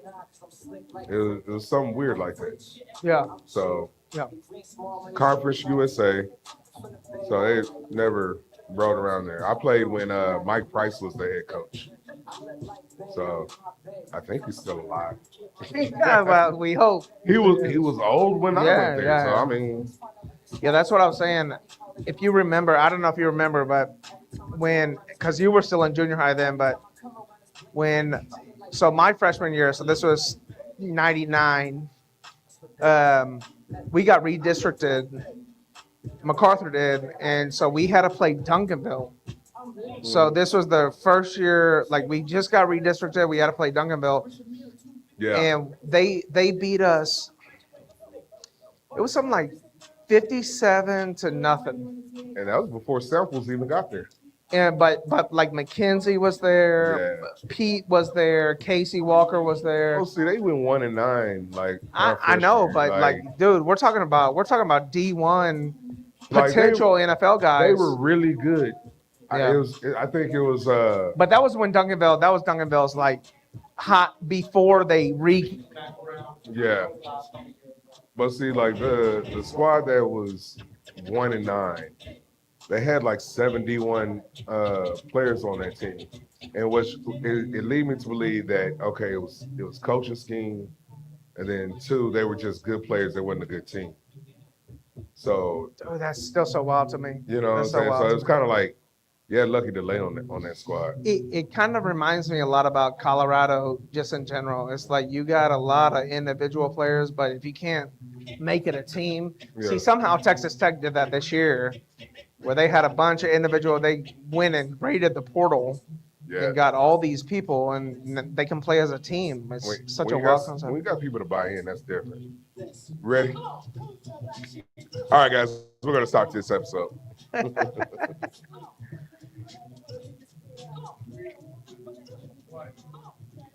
It was something weird like that. Yeah. So, Yeah. Conference USA. So they never rode around there. I played when Mike Price was the head coach. So I think he's still alive. Yeah, well, we hope. He was old when I went there. Yeah. So I mean, Yeah, that's what I was saying. If you remember, I don't know if you remember, but because you were still in junior high then, but so my freshman year, so this was '99, we got redistricted. MacArthur did, and so we had to play Duncanville. So this was the first year, like we just got redistricted. We had to play Duncanville, Yeah. and they beat us. It was something like 57-0. And that was before samples even got there. And but like Mackenzie was there, Pete was there, Casey Walker was there. Oh, see, they went 1-9. Like I know, but like, dude, we're talking about D1 potential NFL guys. They were really good. Yeah. I think it was. But that was when Duncanville's like hot before they Yeah. But see, like the squad that was 1-9, they had like 71 players on that team, and which it lead me to believe that okay, it was coaching scheme, and then 2, they were just good players. They wasn't a good team. So that's still so wild to me. you know what I'm That's saying. So wild it to was me. kind of like, yeah, lucky to lay on that squad. It kind of reminds me a lot about Colorado just in general. It's like you got a lot of individual players, but if you can't make it a team, see, somehow Texas Tech did that this year where they had a bunch of individual, they went and raided the portal and got all these people and they can play as a team. It's such a wild concept. When we got people to buy in, that's different. Ready? All right, guys, we're going to start this episode.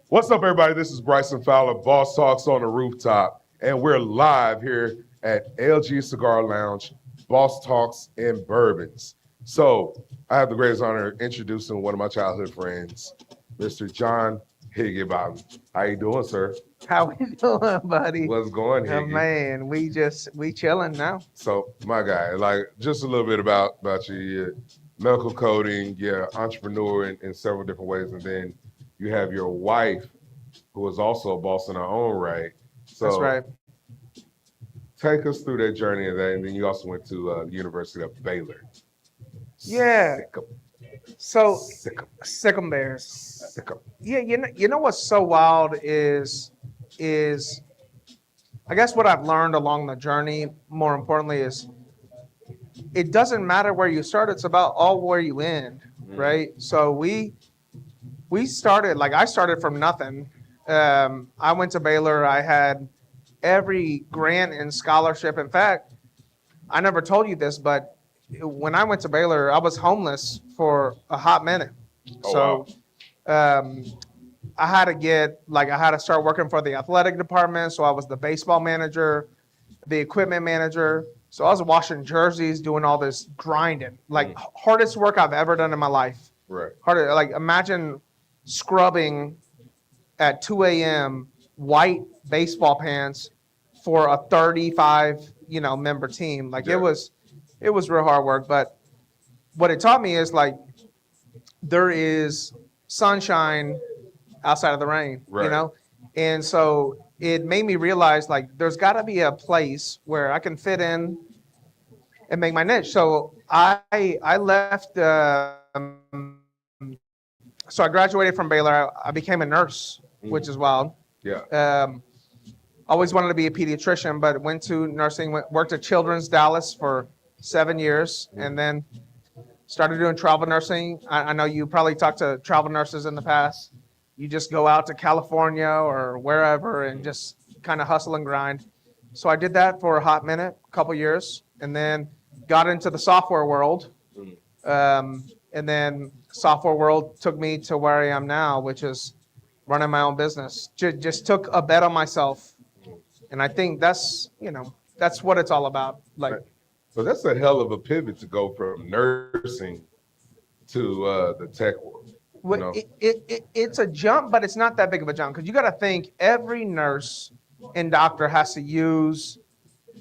What's up, everybody? This is Bryson Fowler, Boss Talks on the Rooftop, and we're live here at LG Cigar Lounge, Boss Talks and Bourbons. So I have the greatest honor of introducing one of my childhood friends, Mr. John Higginbottom. How you doing, sir? How we doing, buddy? What's going, Oh, Higgy? man, we chilling now. So, my guy, like just a little bit about you, your medical coding, your entrepreneur in several different ways, and then you have your wife, who is also a boss in her own right. So That's right. Take us through that journey of that, and then you also went to the University of Baylor. Yeah. So Sick 'em. Bears. Yeah, you know what's so wild is I guess what I've learned along the journey, more importantly, is it doesn't matter where you start, it's about all where you end, right? So we started, like I started from nothing. I went to Baylor, I had every grant and scholarship. In fact, I never told you this, but when I went to Baylor, I was homeless for a hot minute. I had to start working for the athletic department. So I was the baseball manager, the equipment manager. So I was washing jerseys, doing all this grinding, like hardest work I've ever done in my life. Right. Harder, like imagine scrubbing at 2 a.m. white baseball pants for a 35, member team. Like it was real hard work. But what it taught me is like there is sunshine outside of the rain, Right. And so it made me realize like there's got to be a place where I can fit in and make my niche. So I left. So I graduated from Baylor. I became a nurse, which is wild. Yeah. Always wanted to be a pediatrician, but went to nursing. Worked at Children's Dallas for 7 years, and then started doing travel nursing. I know you probably talked to travel nurses in the past. You just go out to California or wherever and just kind of hustle and grind. So I did that for a hot minute, a couple years, and then got into the software world. And then software world took me to where I am now, which is running my own business. Just took a bet on myself. And I think that's what it's all about. Like, So that's a hell of a pivot to go from nursing to the tech world. It's a jump, but it's not that big of a jump because you got to think every nurse and doctor has to use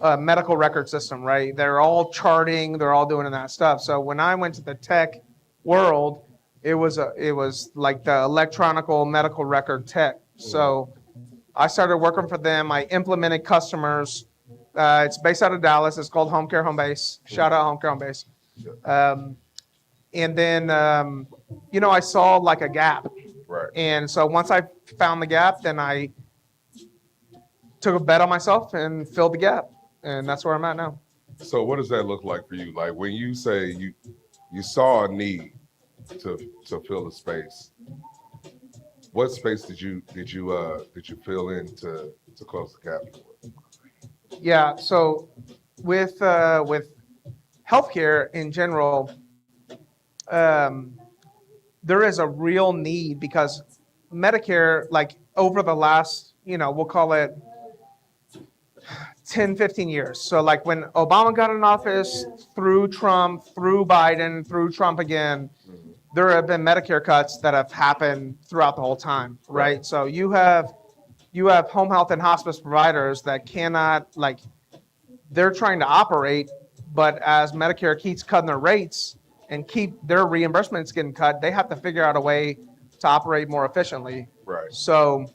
a medical record system, right? They're all charting, they're all doing that stuff. So when I went to the tech world, it was like the electronical medical record tech. So I started working for them. I implemented customers. It's based out of Dallas. It's called Home Care Home Base. Shout out Home Care Home Base. And then, I saw like a gap. Right. And so once I found the gap, then I took a bet on myself and filled the gap, and that's where I'm at now. So what does that look like for you? Like when you say you saw a need to fill a space, what space did you fill in to close the gap for? Yeah. So with healthcare in general, um, there is a real need because Medicare, like over the last, we'll call it 10, 15 years. So like when Obama got in office, through Trump, through Biden, through Trump again, there have been Medicare cuts that have happened throughout the whole time, right? Right. So you have home health and hospice providers that cannot, like, they're trying to operate, but as Medicare keeps cutting their rates and keep their reimbursements getting cut, they have to figure out a way to operate more efficiently. Right. So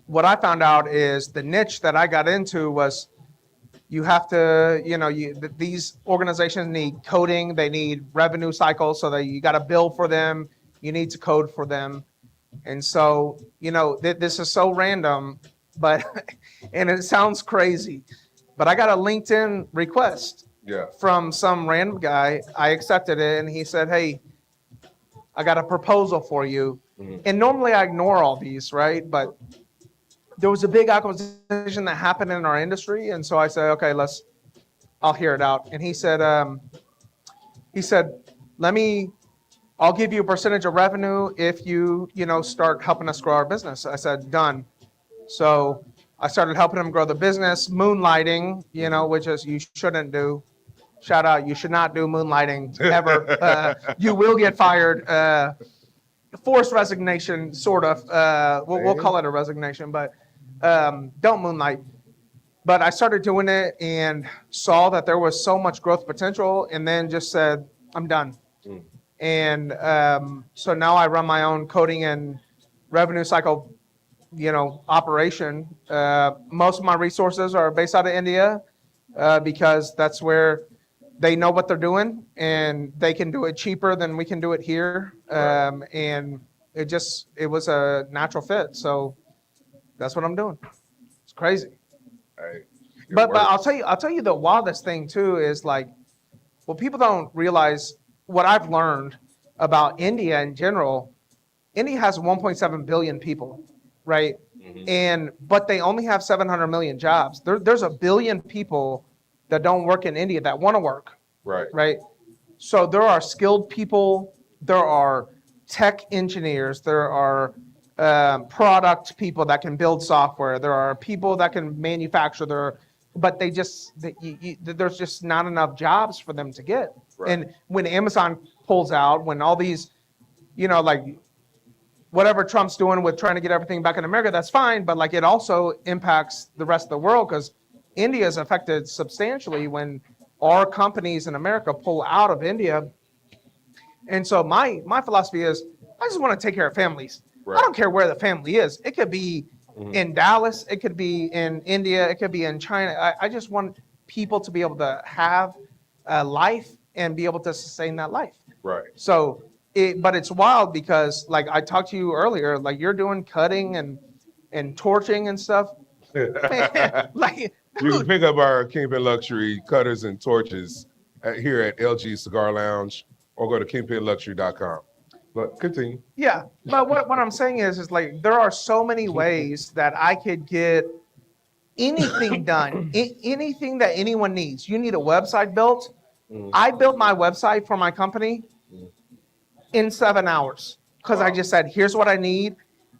what I found out is the niche that I got into was you have to, these organizations need coding, they need revenue cycles so that you got to bill for them, you need to code for them. And so, this is so random, but, and it sounds crazy, but I got a LinkedIn request Yeah. from some random guy. I accepted it and he said, hey, I got a proposal for you. And normally I ignore all these, right? But there was a big acquisition that happened in our industry. And so I said, okay, I'll hear it out. And he said, I'll give you a percentage of revenue if you start helping us grow our business. I said, done. So I started helping him grow the business, moonlighting, which is you shouldn't do. Shout out, you should not do moonlighting ever. You will get fired. Forced resignation, sort of. We'll call it a resignation, but don't moonlight. But I started doing it and saw that there was so much growth potential, and then just said, I'm done. And so now I run my own coding and revenue cycle, operation. Most of my resources are based out of India because that's where they know what they're doing and they can do it cheaper than we can do it here. And it was a natural fit. So that's what I'm doing. It's crazy. Hey, But I'll tell you the wildest thing too is like, what people don't realize, what I've learned about India in general. India has 1.7 billion people, right? But they only have 700 million jobs. There's a billion people that don't work in India that want to work, right? So there are skilled people, there are tech engineers, there are product people that can build software, there are people that can manufacture, but there's just not enough jobs for them to get. And when Amazon pulls out, when all these, like whatever Trump's doing with trying to get everything back in America, that's fine, but like it also impacts the rest of the world because India is affected substantially when our companies in America pull out of India. And so my philosophy is I just want to take care of families. I don't care where the family is. It could be in Dallas, it could be in India, it could be in China. I just want people to be able to have a life and be able to sustain that life. Right. So, but it's wild because like I talked to you earlier, like you're doing cutting and torching and stuff. Man, like You can pick up our Kingpin Luxury cutters and torches here at LG Cigar Lounge or go to kingpinluxury.com. But continue. Yeah, but what I'm saying is like there are so many ways that I could get anything done, anything that anyone needs. You need a website built. I built my website for my company in 7 hours because I just said, here's what I need.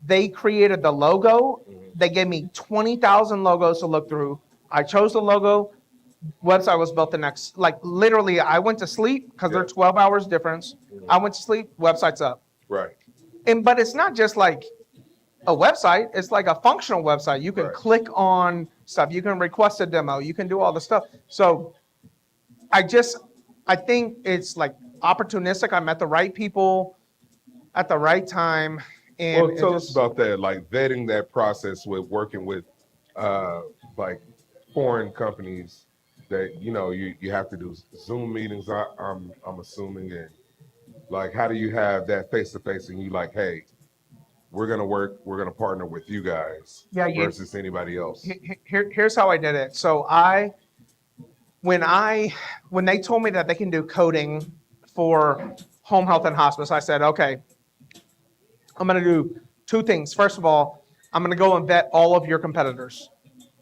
They created the logo. They gave me 20,000 logos to look through. I chose the logo. Website was built the next, like literally I went to sleep because they're 12 hours difference. I went to sleep, website's up. Right. But it's not just like a website, it's like a functional website. You can click on stuff, you can request a demo, you can do all the stuff. So I think it's like opportunistic. I met the right people at the right time. And well, tell us about that, like vetting that process with working with like foreign companies that you have to do Zoom meetings. I'm assuming, and like how do you have that face to face and you like, hey, we're gonna partner with you guys Yeah, versus anybody else. here's how I did it. So when they told me that they can do coding for home health and hospice, I said, okay, I'm going to do two things. First of all, I'm going to go and vet all of your competitors.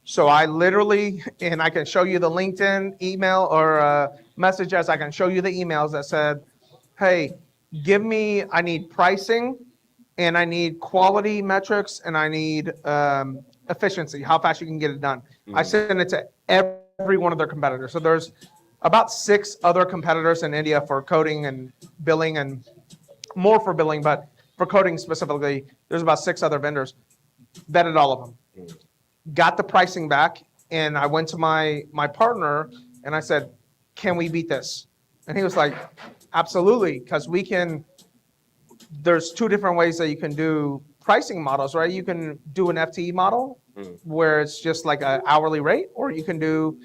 So I literally, and I can show you the LinkedIn email or messages. I can show you the emails that said, hey, I need pricing and I need quality metrics and I need efficiency, how fast you can get it done. I sent it to every one of their competitors. So there's about 6 other competitors in India for coding and billing, and more for billing, but for coding specifically, there's about 6 other vendors. Vetted all of them. Got the pricing back, and I went to my partner and I said, can we beat this? And he was like, absolutely, because there's 2 different ways that you can do pricing models, right? You can do an FTE model where it's just like an hourly rate, or you can do,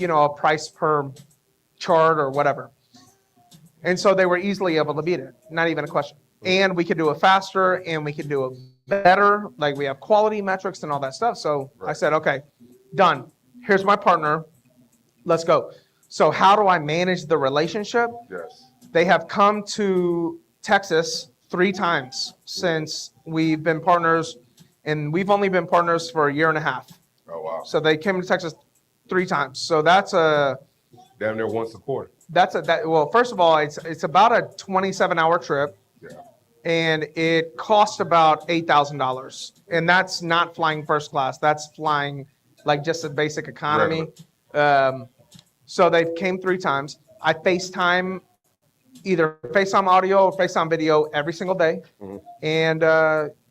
a price per chart or whatever. And so they were easily able to beat it, not even a question. And we could do it faster and we could do it better. Like we have quality metrics and all that stuff. So I said, okay, done. Here's my partner. Let's go. So how do I manage the relationship? Yes. They have come to Texas 3 times since we've been partners, and we've only been partners for a year and a half. Oh wow. So they came to Texas 3 times. So that's Damn near once a quarter. well, first of all, it's about a 27-hour trip. Yeah. And it cost about $8,000, and that's not flying first class. That's flying like just a basic economy. So they came 3 times. I FaceTime, either FaceTime audio or FaceTime video every single day. And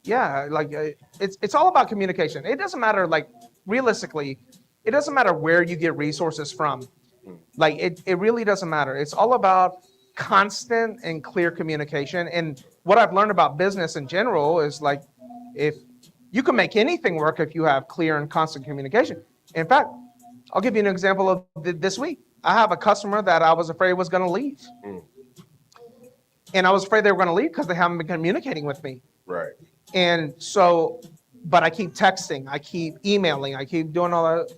it's all about communication. It doesn't matter, like realistically, it doesn't matter where you get resources from. Like it really doesn't matter. It's all about constant and clear communication. And what I've learned about business in general is like, if you can make anything work if you have clear and constant communication. In fact, I'll give you an example of this week. I have a customer that I was afraid was going to leave. And I was afraid they were going to leave because they haven't been communicating with me. Right. And so, but I keep texting, I keep emailing, I keep doing all that.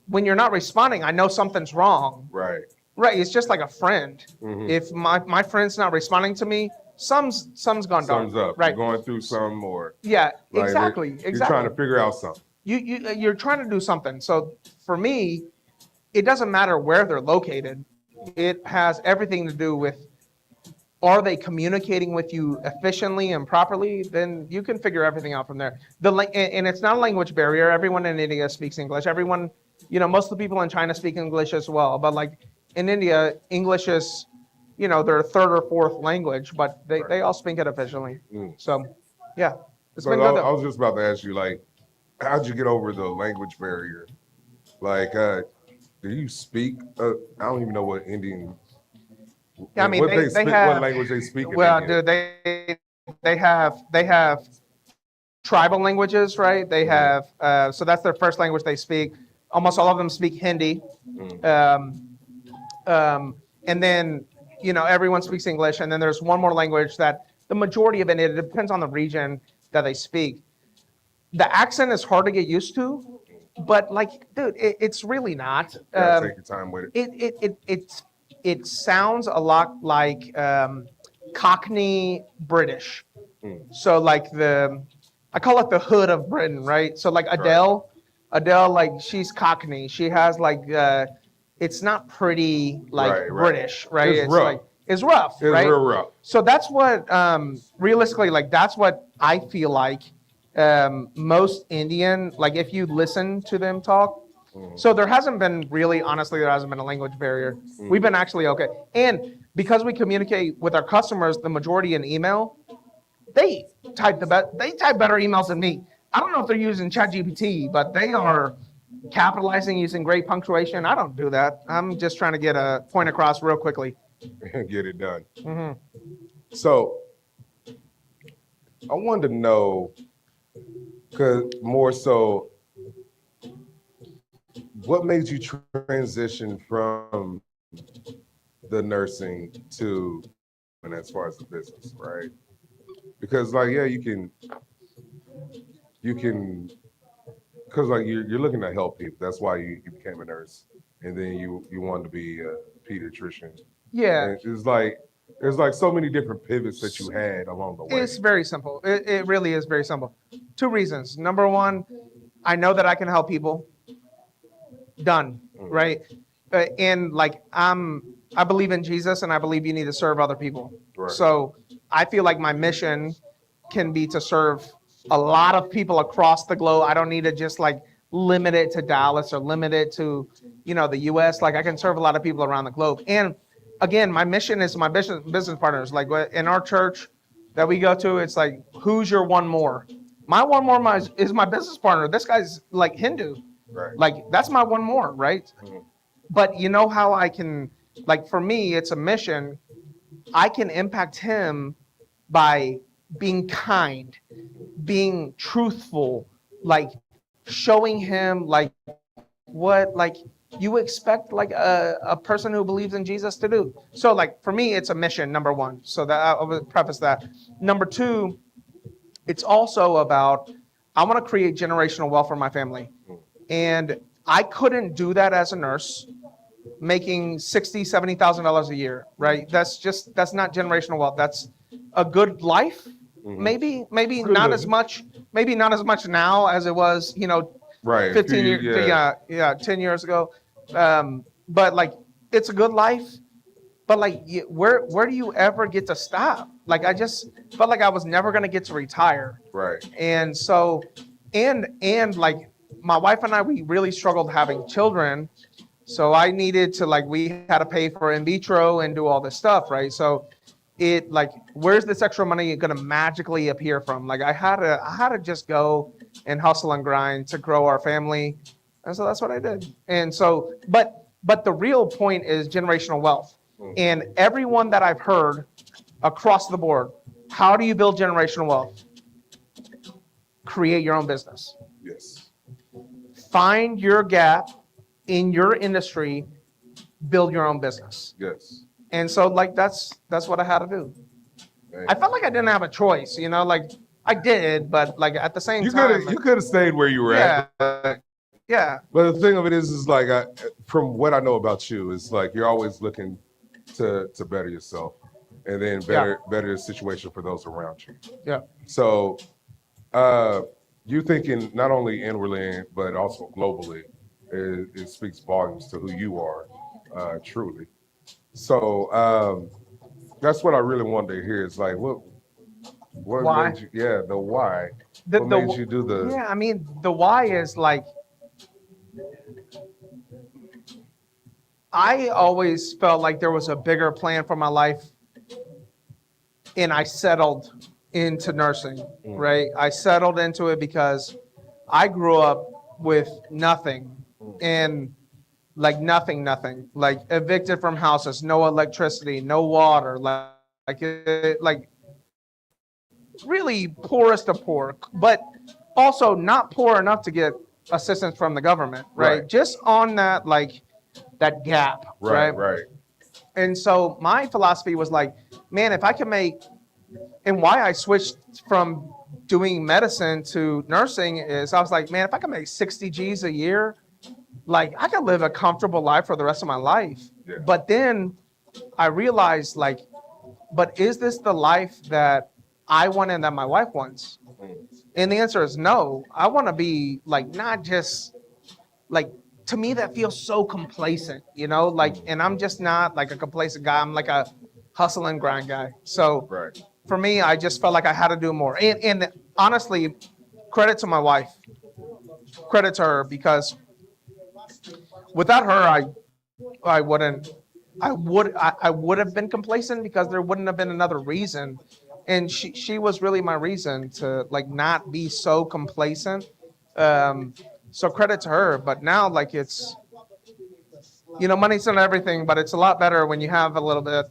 When you're not responding, I know something's wrong. Right. Right. It's just like a friend. If my friend's not responding to me, something's gone dark. Thumbs up. Right. You're going through some, or Yeah, like, exactly. You're trying to figure out something. You're trying to do something. So for me, it doesn't matter where they're located. It has everything to do with, are they communicating with you efficiently and properly? Then you can figure everything out from there. And it's not a language barrier. Everyone in India speaks English. Everyone, most of the people in China speak English as well. But like in India, English is, their 3rd or 4th language, but they all speak it efficiently. So, yeah, it's been good. I was just about to ask you, like, how'd you get over the language barrier? Like, do you speak? I don't even know what Indian. Yeah, I mean, what they speak, have, what language they speak. Well, in India? dude, they have tribal languages, right? They have so that's their first language they speak. Almost all of them speak Hindi, and then everyone speaks English, and then there's one more language that the majority of it depends on the region that they speak. The accent is hard to get used to, but like, dude, it's really not. Take your time with it. It sounds a lot like Cockney British. So like I call it the hood of Britain, right? So like Adele, like she's Cockney. She has like it's not pretty like British, right? It's rough. Like it's rough, It's right? real rough. So that's what realistically, like that's what I feel like most Indian, like if you listen to them talk. So there hasn't been a language barrier. We've been actually okay. And because we communicate with our customers, the majority in email, they type better emails than me. I don't know if they're using ChatGPT, but they are capitalizing, using great punctuation. I don't do that. I'm just trying to get a point across real quickly. Get it done. So I wanted to know, because more so, what made you transition from the nursing to, and as far as the business, right? Because like, yeah, you can, because like you're looking to help people. That's why you became a nurse, and then you wanted to be a pediatrician. Yeah, And it's like there's like so many different pivots that you had along the way. it's very simple. It really is very simple. Two reasons. Number one, I know that I can help people. Done, right? And like I believe in Jesus, and I believe you need to serve other people. Right. So I feel like my mission can be to serve a lot of people across the globe. I don't need to just like limit it to Dallas or limit it to, the US. Like I can serve a lot of people around the globe. And again, my mission is my business partners. Like in our church that we go to, it's like, who's your one more? My one more is my business partner. This guy's like Hindu. Right. Like that's my one more, right? Mhm. But you know how I can, like for me, it's a mission. I can impact him by being kind, being truthful, like showing him like what like you expect like a person who believes in Jesus to do. So like for me, it's a mission, number one. So that I would preface that. Number two, it's also about I want to create generational wealth for my family. And I couldn't do that as a nurse making $60,000-$70,000 a year, right? That's not generational wealth. That's a good life. Maybe Good not living. as much, maybe not as much now as it was, Right. 15 years, Yeah. 10 years ago. But like, it's a good life. But like, where do you ever get to stop? Like, I just felt like I was never gonna get to retire. Right. And so, and like, my wife and I, we really struggled having children. So I needed to like, we had to pay for in vitro and do all this stuff, right? So it like, where's this extra money gonna magically appear from? Like I had to just go and hustle and grind to grow our family. And so that's what I did. And so, but the real point is generational wealth. And everyone that I've heard across the board, how do you build generational wealth? Create your own business. Yes. Find your gap in your industry, build your own business. Yes. And so like that's what I had to do. I felt like I didn't have a choice, like I did, but like at the same time. You could have stayed where you were Yeah. at. Yeah. But the thing of it is like from what I know about you, it's like you're always looking to better yourself, and then better the situation for those around you. Yeah. So, you thinking not only inwardly but also globally, it speaks volumes to who you are, truly. So that's what I really wanted to hear. Is like what Why? made you? Yeah, the why. The, What the, made you do the? yeah, I mean, the why is like, I always felt like there was a bigger plan for my life, and I settled into nursing, right? I settled into it because I grew up with nothing, and like nothing, like evicted from houses, no electricity, no water, like really poorest of poor, but also not poor enough to get assistance from the government, right? Just on that like that gap, Right. And so my philosophy was like, man, if I can make, and why I switched from doing medicine to nursing is I was like, man, if I can make 60 G's a year, like I could live a comfortable life for the rest of my life. Yeah. But then I realized like, but is this the life that I want and that my wife wants? And the answer is no. I want to be like, not just like, to me, that feels so complacent, like, and I'm just not like a complacent guy. I'm like a hustle and grind guy. So Right. for me, I just felt like I had to do more. And honestly, credit to my wife, credit to her, because without her, I would have been complacent because there wouldn't have been another reason. And she was really my reason to like not be so complacent. So credit to her, but now like it's, money's not everything, but it's a lot better when you have a little bit.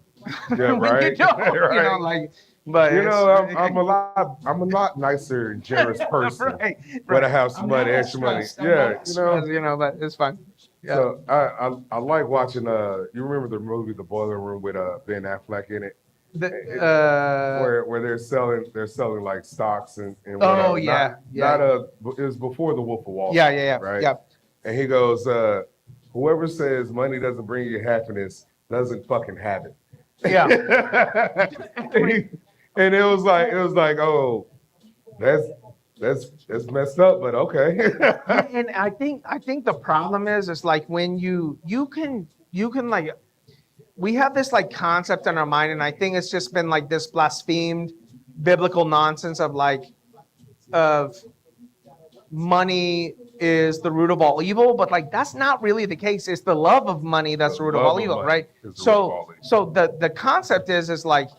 Yeah, when right. you don't, Right. like, but I'm a lot nicer and generous person right, when I have some money, extra money. Yeah, but it's fine. Yeah. So I like watching. You remember the movie The Boiler Room with Ben Affleck in it? where they're selling like stocks and whatever. Oh, yeah, Not yeah. it was before the Wolf of Wall Yeah, Street, yeah, yeah, right? yeah. And he goes, whoever says money doesn't bring you happiness doesn't fucking have it. Yeah. And it was like, oh, that's messed up, but okay. Yeah, and I think the problem is like when you can like we have this like concept in our mind, and I think it's just been like this blasphemed biblical nonsense of like of money is the root of all evil, but like that's not really the case. It's the love of money that's the root of love all of evil, money right? is the root of all So evil. the concept is like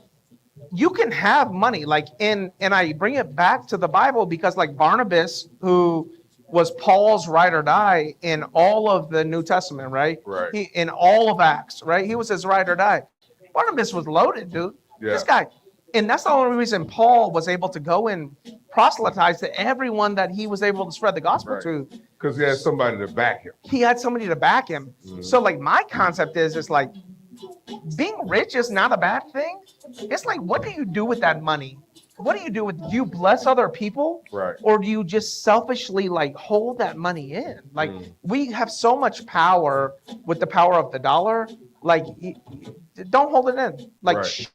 you can have money, like and I bring it back to the Bible because like Barnabas, who was Paul's ride or die in all of the New Testament, right? Right. He in all of Acts, right? He was his ride or die. Barnabas was loaded, dude. Yeah. This guy, and that's the only reason Paul was able to go and proselytize to everyone that he was able to spread the gospel Right. to. Because he had somebody to back him. He had somebody to back him. So like my concept is like being rich is not a bad thing. It's like, what do you do with that money? What do you do with? Do you bless other people, Right. or do you just selfishly like hold that money in? Like we have so much power with the power of the dollar. Like, don't hold it in. Like, Right.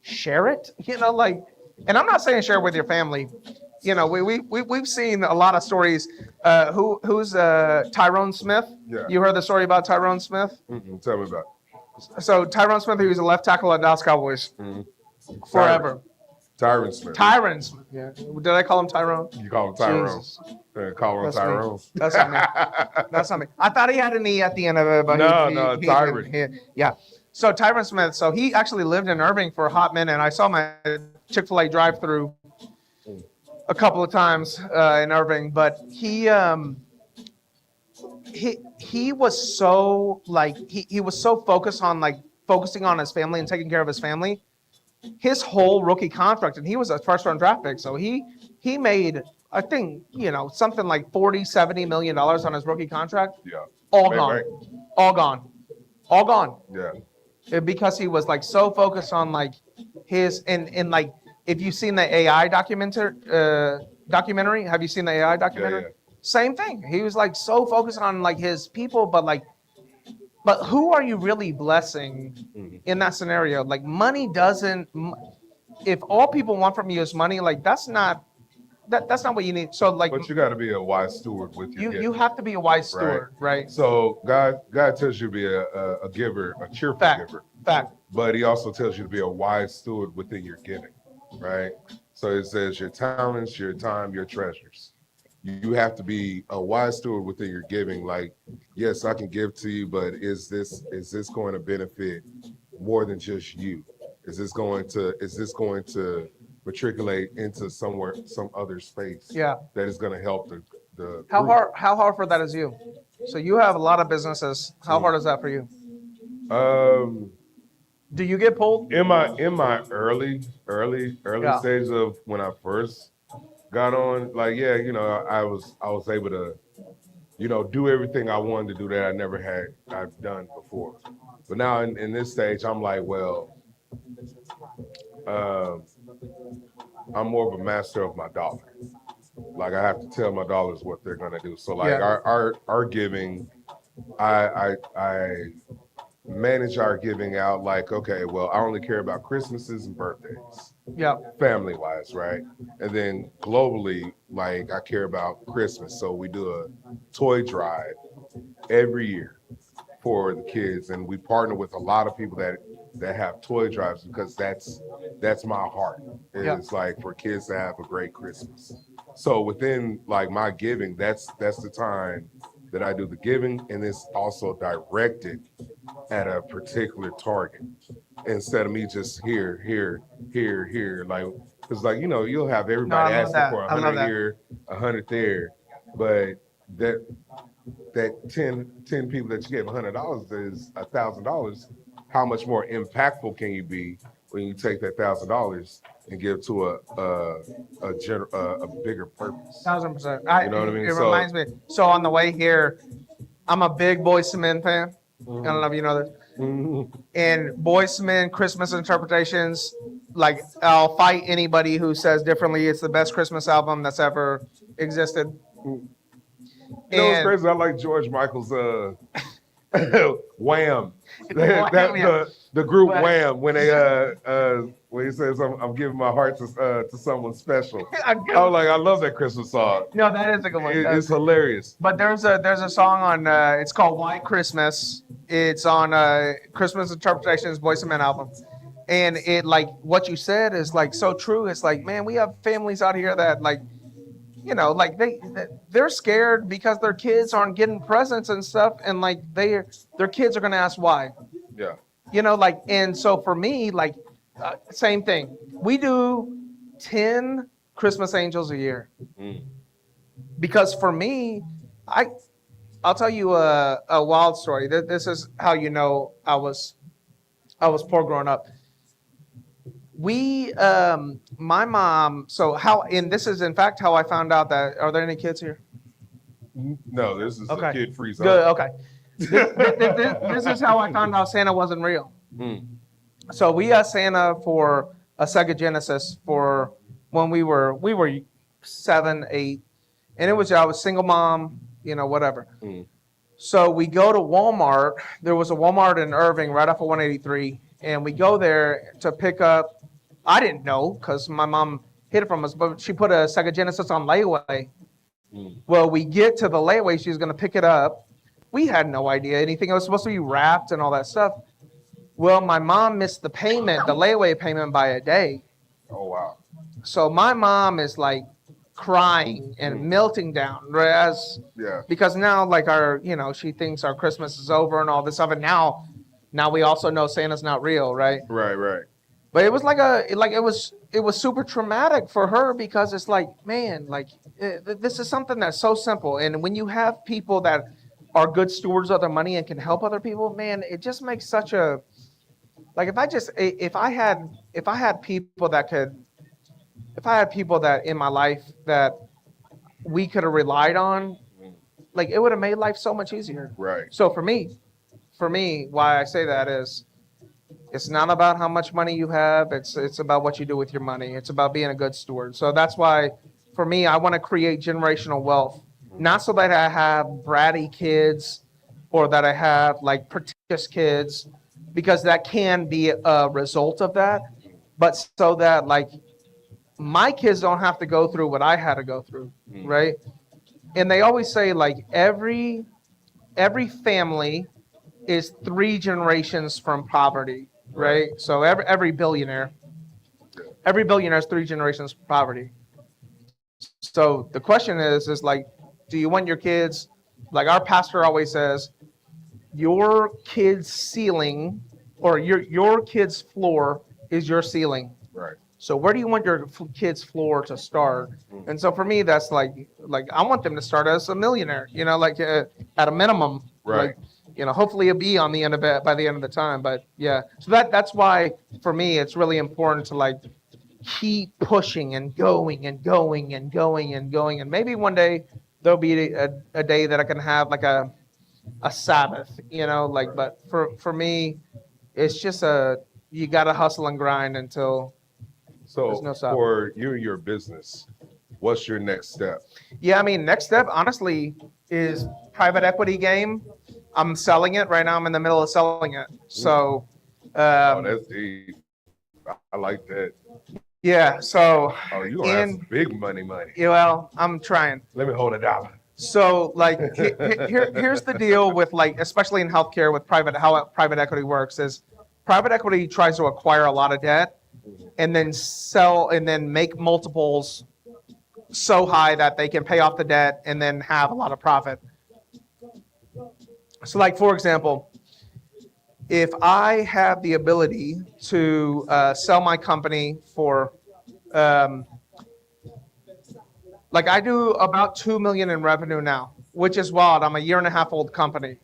share it. You know, like, and I'm not saying share it with your family. You know, we've seen a lot of stories. Who's Tyrone Smith? Yeah. You heard the story about Tyrone Smith? Tell me about it. So Tyrone Smith, he was a left tackle at Dallas Cowboys forever. Tyron Smith. Tyrone Smith. Yeah. Did I call him Tyrone? You call him Tyrone. Jesus. Call him That's Tyrone. me. That's not me. That's not me. I thought he had an E at the end of it, but No, he Tyron. yeah. So Tyrone Smith. So he actually lived in Irving for a hot minute. I saw my Chick-fil-A drive-through a couple of times in Irving, but he was so like he was so focused on like focusing on his family and taking care of his family. His whole rookie contract, and he was a first-round draft pick, so he made, I think, you know, something like $40-70 million on his rookie contract. Yeah. All Man, gone, right. all gone, all gone. Yeah. Because he was like so focused on like his and like if you've seen the AI documentary, have you seen the AI documentary? Yeah. Same thing. He was like so focused on like his people, but who are you really blessing in that scenario? Like money doesn't. If all people want from you is money, like that's not what you need. So like But you got to be a wise steward with your you have to be a wise steward, right? So God tells you to be a giver, a cheerful giver. Fact. But he also tells you to be a wise steward within your giving, right? So it says your talents, your time, your treasures. You have to be a wise steward within your giving. Like, yes, I can give to you, but is this going to benefit more than just you? Is this going to matriculate into some other space? Yeah. That is going to help the How group? hard for that is you? So you have a lot of businesses. How hard is that for you? Do you get pulled? In my early Yeah. stages of when I first got on, like, yeah, you know, I was able to, you know, do everything I wanted to do that I've done before. But now in this stage, I'm like, well, I'm more of a master of my dollar. Like I have to tell my dollars what they're gonna do. So like Yeah. our giving, I manage our giving out like, okay, well, I only care about Christmases and birthdays, Yeah. family wise, right? And then globally, like I care about Christmas. So we do a toy drive every year for the kids. And we partner with a lot of people that have toy drives because that's my heart. It's like for kids to have a great Christmas. So within like my giving, that's the time that I do the giving, and it's also directed at a particular target instead of me just here, like, because like, you know, you'll have everybody I love asking that. for I love 100 that. here, 100 there, but that 10 people that you gave $100 is $1,000. How much more impactful can you be when you take that $1,000 and give to a bigger purpose? 1,000%. You know what I mean? It So- reminds me. So on the way here, I'm a big Boyz II Men fan. I don't know if you know that. Mhm. And Boys to Men Christmas Interpretations, like I'll fight anybody who says differently. It's the best Christmas album that's ever existed. You know what's And crazy? I like George Michael's Wham. Wham, yeah. The group But- Wham when they when he says I'm giving my heart to someone special. I was like, I love that Christmas song. No, that is a good one. It's hilarious. But there's a song on it's called White Christmas. It's on Christmas Interpretations Boys to Men album. And it like what you said is like so true. It's like, man, we have families out here that like, you know, like they're scared because their kids aren't getting presents and stuff, and like their kids are gonna ask why. Yeah. You know, like, and so for me, like, same thing. We do 10 Christmas angels a year. Mm. Because for me, I'll tell you a wild story. This is how you know I was poor growing up. My mom. So how? And this is in fact how I found out that. Are there any kids here? No, this is Okay. a kid-free zone. Good. Okay. This is how I found out Santa wasn't real. Mm. So we asked Santa for a Sega Genesis for when we were 7, 8, and it was I was single mom, you know, whatever. Mm. So we go to Walmart. There was a Walmart in Irving right off of 183, and we go there to pick up. I didn't know because my mom hid it from us, but she put a Sega Genesis on layaway. Mm. Well, we get to the layaway. She's going to pick it up. We had no idea anything. It was supposed to be wrapped and all that stuff. Well, my mom missed the payment, the layaway payment by a day. Oh wow. So my mom is like crying and melting down, right? Yeah. Because now like she thinks our Christmas is over and all this stuff. And now we also know Santa's not real, right? Right. But it was it was super traumatic for her because it's like, man, like this is something that's so simple. And when you have people that are good stewards of their money and can help other people, man, it just makes such a, like if I had people that in my life that we could have relied on, like it would have made life so much easier. Right. So for me, why I say that is, it's not about how much money you have. It's about what you do with your money. It's about being a good steward. So that's why, for me, I want to create generational wealth, not so that I have bratty kids or that I have like pretentious kids, because that can be a result of that, but so that like my kids don't have to go through what I had to go through, right? And they always say like every family is 3 generations from poverty, right? So every billionaire is 3 generations from poverty. So the question is like, do you want your kids, like our pastor always says, your kid's ceiling or your kid's floor is your ceiling. Right. So where do you want your kid's floor to start? And so for me, that's like I want them to start as a millionaire, you know, like at a minimum, Right. Like, you know, hopefully a B on the end of it by the end of the time. But yeah, so that's why for me, it's really important to like keep pushing and going and going and going and going. And maybe one day there'll be a day that I can have like a Sabbath, you know, like, but for me, it's just you got to hustle and grind until So there's no stop. for you and your business, what's your next step? Yeah, I mean, next step, honestly, is private equity game. I'm selling it right now. I'm in the middle of selling it. So, Oh, that's deep. I like that. yeah. So, Oh, you gonna have some big money. yeah, well, I'm trying. Let me hold $1. So, like, here's the deal with like, especially in healthcare, with how private equity works is, private equity tries to acquire a lot of debt, and then sell and then make multiples so high that they can pay off the debt and then have a lot of profit. So like, for example, if I have the ability to sell my company for, like I do about 2 million in revenue now, which is wild. I'm a 1.5 year old company.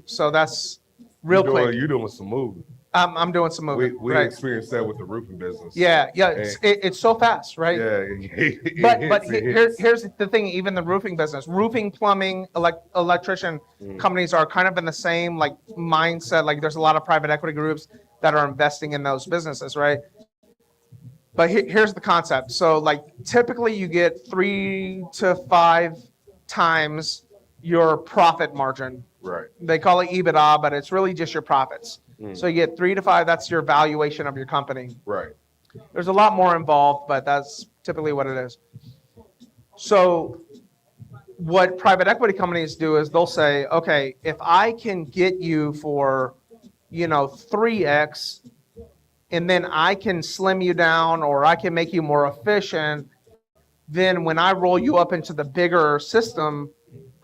So that's real quick. You're doing some moving. I'm doing some moving. We right. experienced that with the roofing business. Yeah, And- it's so fast, right? Yeah, But here's the thing. Even the roofing business, roofing, plumbing, electrician companies are kind of in the same like mindset. Like there's a lot of private equity groups that are investing in those businesses, right? But here's the concept. So like typically you get 3 to 5 times your profit margin. right. They call it EBITDA, but it's really just your profits. So you get 3 to 5. That's your valuation of your company. Right. There's a lot more involved, but that's typically what it is. So what private equity companies do is they'll say, okay, if I can get you for, 3x, and then I can slim you down or I can make you more efficient, then when I roll you up into the bigger system,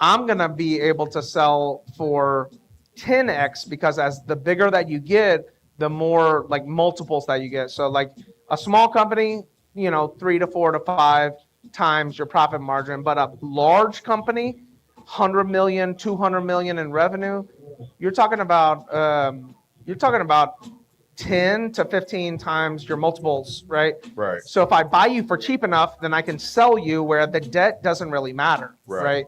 I'm going to be able to sell for 10x, because as the bigger that you get, the more like multiples that you get. So like a small company, 3 to 4 to 5 times your profit margin, but a large company, 100 million, 200 million in revenue, you're talking about 10 to 15 times your multiples, right? Right. So if I buy you for cheap enough, then I can sell you where the debt doesn't really matter, right?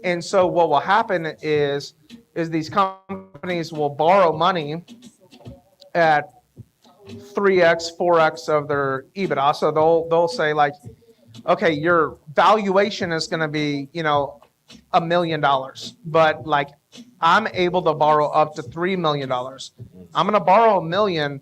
And so what will happen is these companies will borrow money at 3x, 4x of their EBITDA. So they'll say like, okay, your valuation is going to be, $1 million, but like I'm able to borrow up to $3 million. I'm going to borrow $1 million,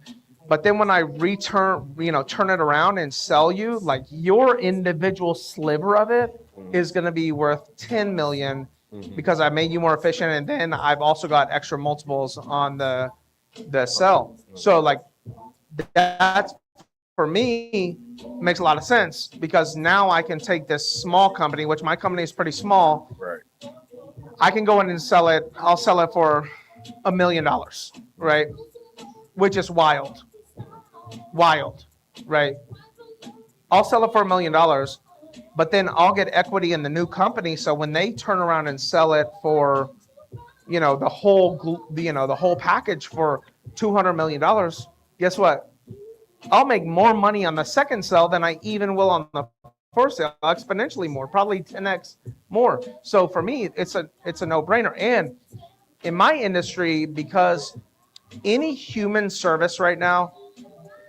but then when I turn it around and sell you, like your individual sliver of it is going to be worth 10 million because I made you more efficient, and then I've also got extra multiples on the sell. So like that's, for me, makes a lot of sense, because now I can take this small company, which my company is pretty small. Right. I can go in and sell it. I'll sell it for $1 million, right? Which is wild, right? I'll sell it for $1 million, but then I'll get equity in the new company. So when they turn around and sell it for, the whole package for $200 million, guess what? I'll make more money on the second sell than I even will on the first sale, exponentially more, probably 10x more. So for me, it's a no-brainer. And in my industry, because any human service right now,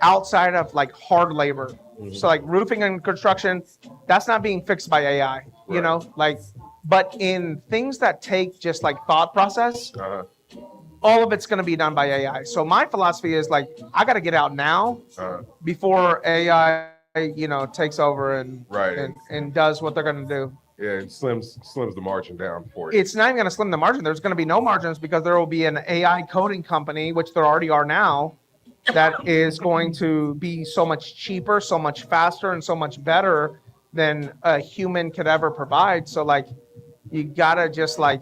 outside of like hard labor, so like roofing and construction, that's not being fixed by AI, but in things that take just like thought process, all of it's going to be done by AI. So my philosophy is like, I got to get out now before AI, takes over and does what they're going to do. Yeah, it slims the margin down for you. It's not even going to slim the margin. There's going to be no margins, because there will be an AI coding company, which there already are now, that is going to be so much cheaper, so much faster, and so much better than a human could ever provide. So like, you gotta just like,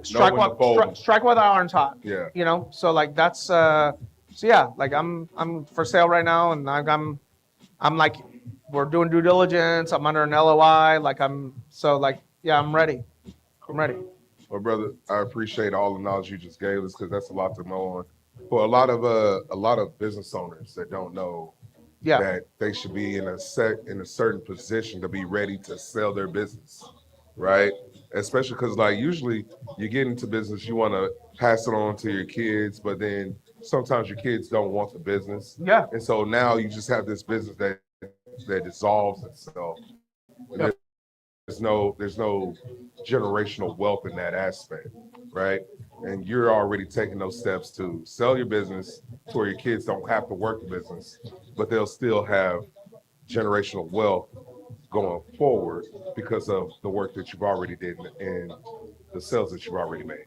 strike while the iron's hot. Yeah. So like that's so yeah, like I'm for sale right now, and I'm like, we're doing due diligence. I'm under an LOI. Like I'm ready. I'm ready. Well, brother, I appreciate all the knowledge you just gave us, because that's a lot to know on. For a lot of business owners that don't know that they should be in a certain position to be ready to sell their business, right? Especially because like usually you get into business, you want to pass it on to your kids, but then sometimes your kids don't want the business. Yeah. And so now you just have this business that dissolves itself. Yep. There's no generational wealth in that aspect, right? And you're already taking those steps to sell your business to where your kids don't have to work the business, but they'll still have generational wealth going forward because of the work that you've already did and the sales that you've already made.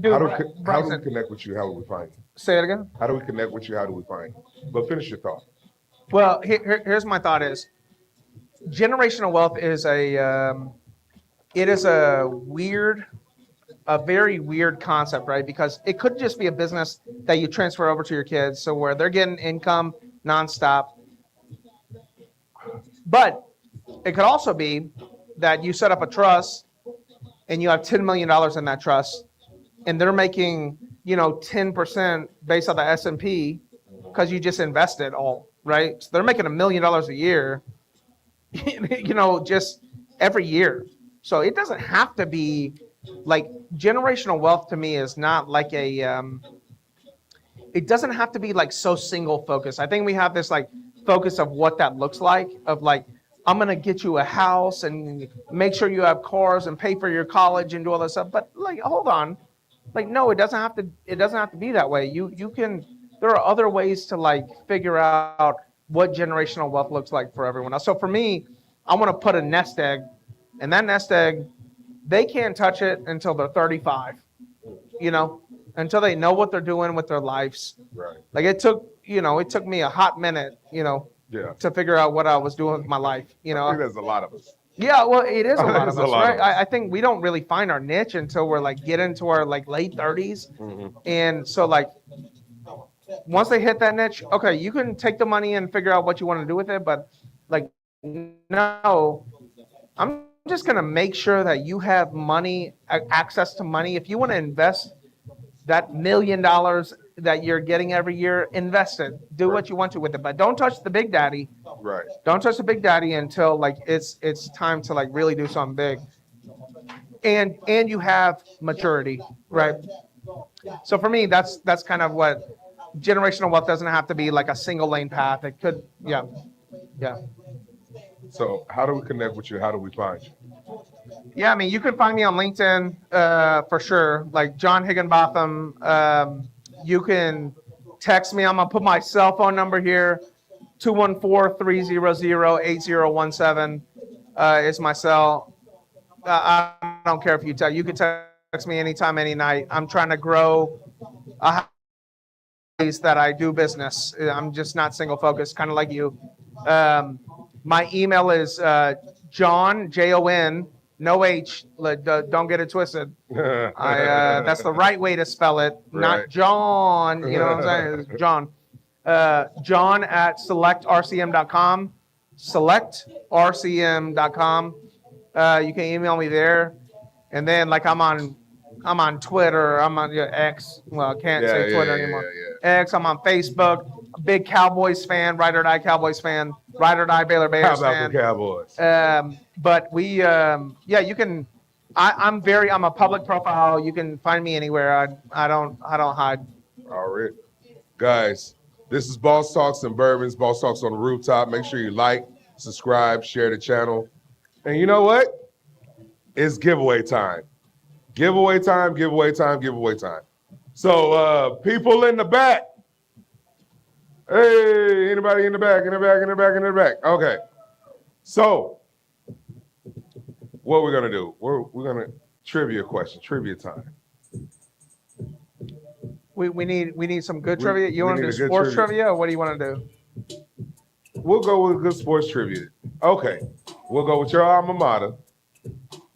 Dude, How do we Bryson, connect with you? How do we find you? say it again. How do we connect with you? How do we find you? But finish your thought. Well, here's my thought is, generational wealth is a very weird concept, right? Because it could just be a business that you transfer over to your kids, so where they're getting income nonstop. But it could also be that you set up a trust and you have $10 million in that trust, and they're making 10% based on the S&P because you just invested all, right? So they're making $1 million a year, just every year. So it doesn't have to be like generational wealth to me is not like it doesn't have to be like so single focused. I think we have this like focus of what that looks like of like, I'm going to get you a house and make sure you have cars and pay for your college and do all this stuff. But like, hold on. Like, no, it doesn't have to be that way. There are other ways to like figure out what generational wealth looks like for everyone else. So for me, I want to put a nest egg, and that nest egg, they can't touch it until they're 35, until they know what they're doing with their lives. Right. Like it took me a hot minute, Yeah. to figure out what I was doing with my life, I think there's a lot of us. Yeah, well, it is a lot It's of a us, lot right? of us. I think we don't really find our niche until we're like get into our like late 30s. And so like once they hit that niche, okay, you can take the money and figure out what you want to do with it. But like, no, I'm just going to make sure that you have money, access to money. If you want to invest that $1 million that you're getting every year, invest it. Do what you want to with it, but don't touch the big daddy. Right. Don't touch the big daddy until like it's time to like really do something big. And you have maturity, right? So for me, that's kind of what generational wealth doesn't have to be like a single lane path. It could, yeah. So how do we connect with you? How do we find you? Yeah, I mean, you can find me on LinkedIn for sure, like John Higginbotham. You can text me. I'm going to put my cell phone number here, 214-300-8017 is my cell. I don't care if you you can text me anytime, any night. I'm trying to grow a ways that I do business. I'm just not single focused, kind of like you. My email is John, Jon, no H, don't get it twisted. That's the right way to spell it, not Right. John. You know what I'm saying? It's John. John at selectrcm.com. Selectrcm.com. You can email me there. And then like I'm on Twitter. I'm on X. Well, I can't say Twitter anymore. X. I'm on Facebook. A big Cowboys fan, ride or die Cowboys fan, ride or die Baylor Bears How about fan. the Cowboys? But we, you can. I'm a public profile. You can find me anywhere. I don't hide. All right. Guys, this is Boss Talks and Bourbons, Boss Talks on the Rooftop. Make sure you like, subscribe, share the channel. And you know what? It's giveaway time. Giveaway time, giveaway time, giveaway time. So people in the back. Hey, anybody in the back, in the back, in the back, in the back. Okay. So what we're gonna do? We're gonna trivia time. We need some good We- trivia. You we want to need do a good sports trivia. trivia, or what do you want to do? We'll go with good sports trivia. Okay. We'll go with your alma mater.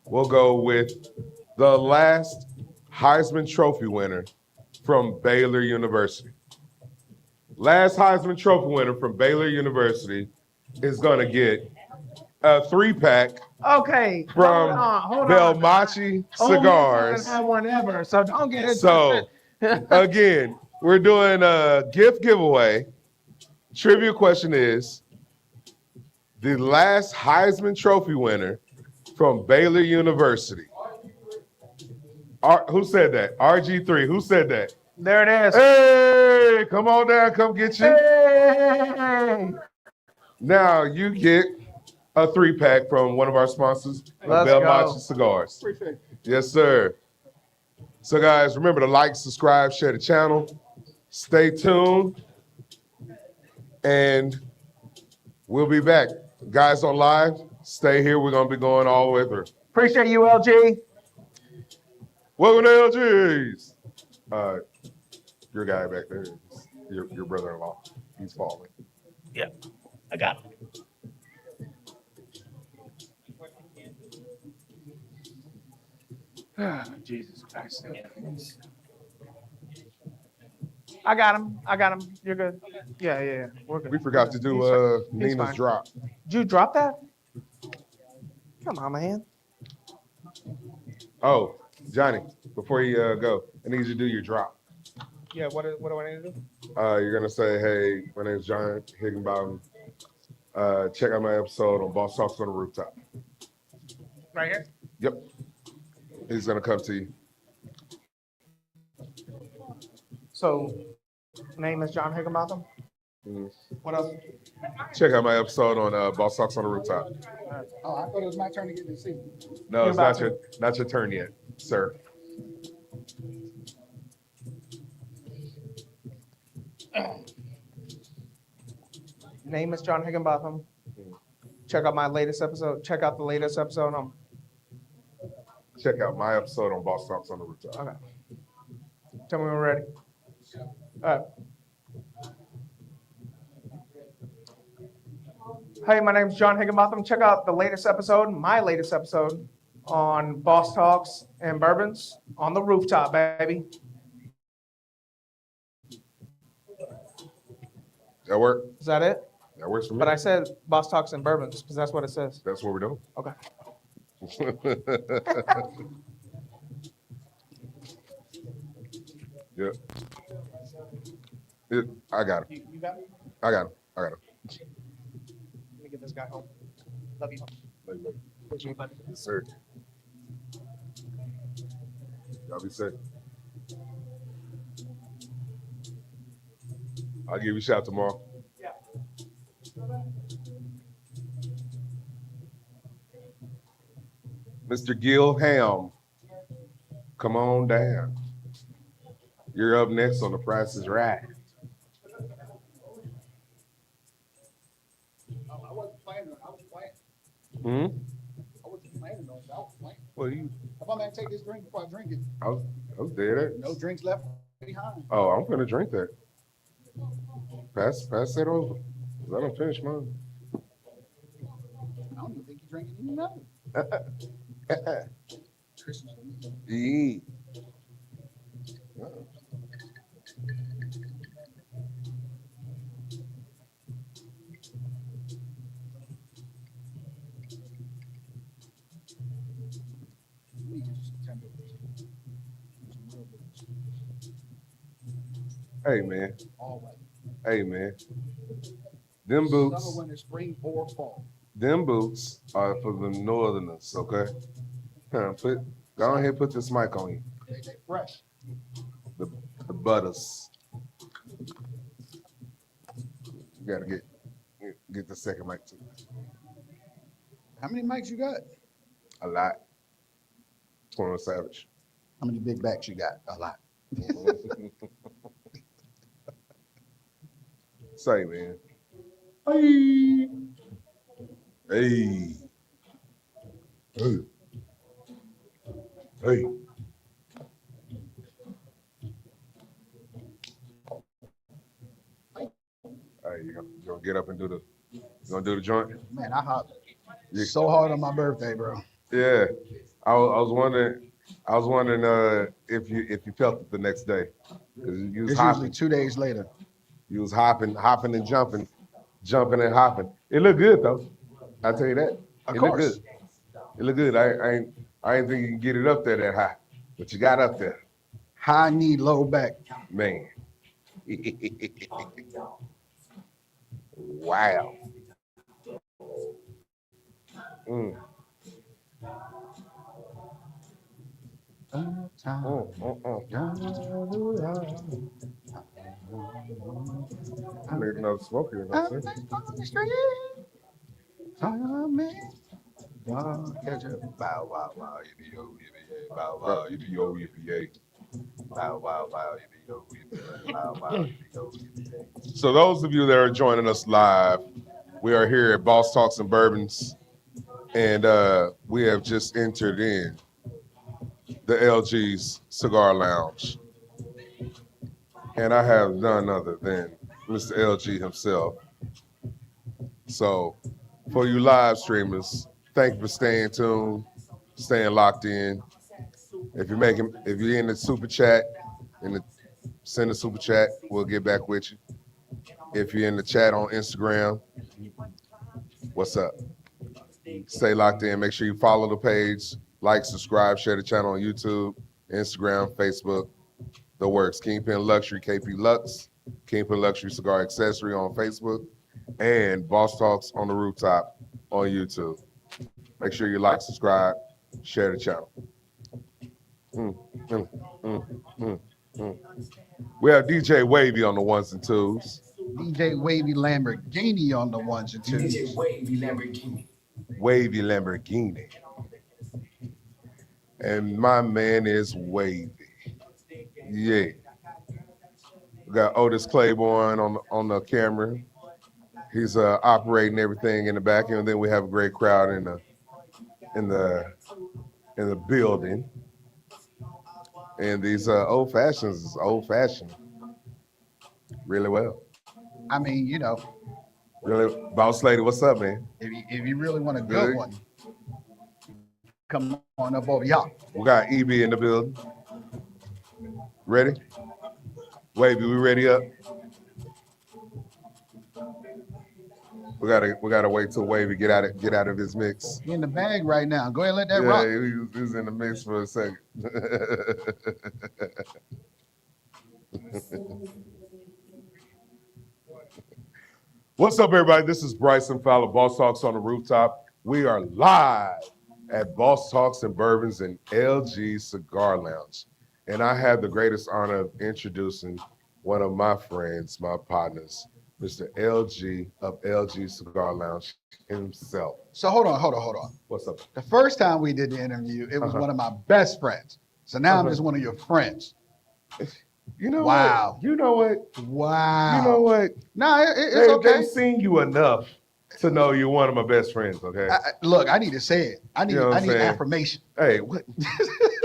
We'll go with the last Heisman Trophy winner from Baylor University. Last Heisman Trophy winner from Baylor University is going to get a 3-pack Okay. from hold on. Belmachi Cigars. I haven't had one ever, so don't get it. So, again, we're doing a gift giveaway. Trivia question is, the last Heisman Trophy winner from Baylor University. Who said that? RG3. Who said that? There it is. Hey, come on down. Come get you. Hey. Now you get a 3-pack from one of our sponsors, Let's Belmachi go. Cigars. Yes, sir. So, guys, remember to like, subscribe, share the channel. Stay tuned. And we'll be back. Guys on live, stay here. We're going to be going all the way through. Appreciate you, LG. Welcome to LG's. Your guy back there, your brother-in-law. He's falling. Yeah, I got him. Jesus Christ. I got him. You're good. Yeah. We're good. We forgot to do He's Nina's fine. drop. Did you drop that? Come on, man. Oh, Johnny, before you go, I need you to do your drop. Yeah, what do I need to do? You're gonna say, "Hey, my name is John Higginbottom. Check out my episode on Boss Talks on the Rooftop." Right here? Yep. He's gonna come to you. So, name is John Higginbotham. Mhm. What else? Check out my episode on Boss Talks on the Rooftop. Oh, I thought it was my turn to get to see. No, You're it's about not your turn yet, sir. Name is John Higginbotham. Check out my latest episode. Check out the latest episode on. Check out my episode on Boss Talks on the Rooftop. Okay. Tell me when we're ready. All right. Hey, my name's John Higginbotham. Check out the latest episode, my latest episode, on Boss Talks and Bourbons on the Rooftop, baby. That work? Is that it? That works for me. But I said Boss Talks and Bourbons because that's what it says. That's what we're doing. Okay. Yeah. I got it. You got it? I got it. Let me get this guy home. Love you. Appreciate you, buddy. Yes, sir. Y'all be safe. I'll give you a shout tomorrow. Yeah. Mr. Gil Ham, come on down. You're up next on The Price is Right. I wasn't planning on it. I was playing. Hmm? I wasn't planning on it. I was playing. Well, you, How about I take this drink before I drink it? I was dead. No drinks left behind. Oh, I'm gonna drink that. Pass that over. 'Cause I don't finish mine. I don't even think you drink it even now. Christmas for me. Eat. We need just some tender boots. Some real boots. Hey man, All white. hey man. Them boots. Summer, winter, spring, or fall. Them boots are for the northerners, okay? Go ahead and put this mic on you. They fresh. The butters. You gotta get the second mic too. How many mics you got? A lot. 21 Savage. How many big backs you got? A lot. Say, man. Hey. Hey. Hey. Hey. Hey, you gonna get up and do the joint? Man, I hopped Yeah. so hard on my birthday, bro. Yeah. I was wondering if you felt it the next day. 'Cause you was It's hopping. usually 2 days later. You was hopping and jumping and hopping. It looked good though. I tell you that. Of It course. looked good. It looked good. I ain't think you can get it up there that high, but you got up there, High knee, low back. man. Wow. Mm. Mm, mm, mm. I need another smoke here. Bow, wow, wow, yippee-yo, yippee-yay, bow, wow, yippee-yo, yippee-yay. Bow, wow, wow, yippee-yo, yippee-yay, bow, wow, yippee-yo, yippee-yay. So those of you that are joining us live, we are here at Boss Talks and Bourbons, and we have just entered in the LG's Cigar Lounge. And I have none other than Mr. LG himself. So for you live streamers, thank you for staying tuned, staying locked in. If you're in the super chat, send a super chat, we'll get back with you. If you're in the chat on Instagram, what's up? Stay locked in. Make sure you follow the page, like, subscribe, share the channel on YouTube. Instagram, Facebook, the works. Kingpin Luxury, KP Lux, Kingpin Luxury Cigar Accessory on Facebook, and Boss Talks on the Rooftop on YouTube. Make sure you like, subscribe, share the channel. Mm, mm, mm, mm, mm. We have DJ Wavy on the ones and twos. DJ Wavy Lamborghini on the ones and twos. DJ Wavy Lamborghini. Wavy Lamborghini. And my man is Wavy. Yeah. We got Otis Claiborne on the camera. He's operating everything in the back end. And then we have a great crowd in the building. And these old fashions is old fashioned. Really well. I mean, you know, Really, Boss Lady, what's up, man? if you really want a good Really? one, come on up over y'all. We got EB in the building. Ready? Wavy, we ready up? We gotta wait till Wavy get out of his mix. He in the bag right now. Go ahead and let that Yeah, rock. he was in the mix for a second. What's up, everybody? This is Bryson Fowler, Boss Talks on the Rooftop. We are live at Boss Talks and Bourbons in LG Cigar Lounge. And I have the greatest honor of introducing one of my friends, my partners, Mr. LG of LG Cigar Lounge himself. So hold on. What's up? The first time we did the interview, it was Uh-huh. one of my best friends. So now I'm Uh-huh. just one of your friends. You know Wow. what? You know what? Wow. You know what? No, it's okay. They've seen you enough to know you're one of my best friends, okay? Look, I need to say it. I need You know what I I'm need saying? affirmation. Hey, what?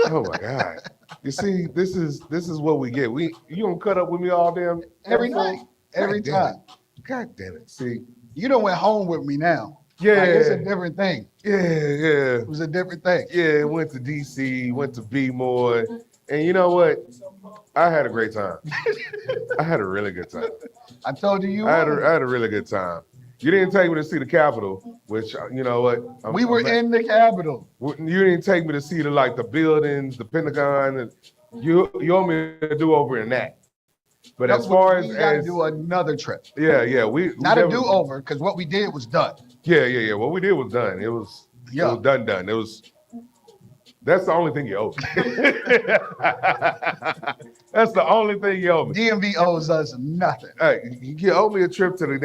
Oh my God! You see, this is what we get. You gonna cut up with me all damn Every episode? night. Every God damn time. it. God damn it! See, You done went home with me now. yeah, Like, it's a different thing. yeah. It was a different thing. Yeah, went to DC, went to B-More, and you know what? I had a great time. I had a really good time. I told you I had would. a really good time. You didn't take me to see the Capitol, which you know what? We were in the Capitol. You didn't take me to see the buildings, the Pentagon, and you want me to do over in that. But as far we got to as do another trip. yeah, we Not a never- do over, because what we did was done. Yeah. What we did was done. It was done. It was. That's the only thing you owe me. That's the only thing you owe me. DMV owes us nothing. Hey, you owe me a trip to the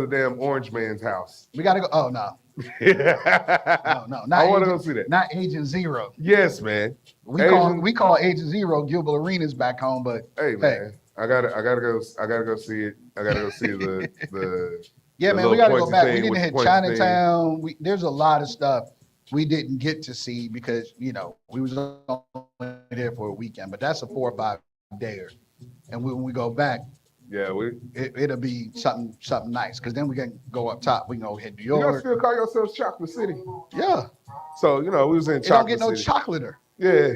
damn Orange Man's house. We got to go. Oh, no. No, No. I Not want to go Agent- see that. Not Agent Zero. Yes, man. We call Agent Zero Gilbert Arenas back home, but Hey, man. I gotta go see it. I gotta go see the yeah, the man, we little got to go pointy back. thing We didn't with hit the pointy thing. Chinatown. There's a lot of stuff we didn't get to see because, we was only there for a weekend, but that's a 4 or 5 dayer. And when we go back, Yeah, it'll be something nice because then we can go up top. We can go hit New you guys York. still call yourselves Chocolate City. Yeah, So, we was in it don't Chocolate get no City. chocolater. Yeah.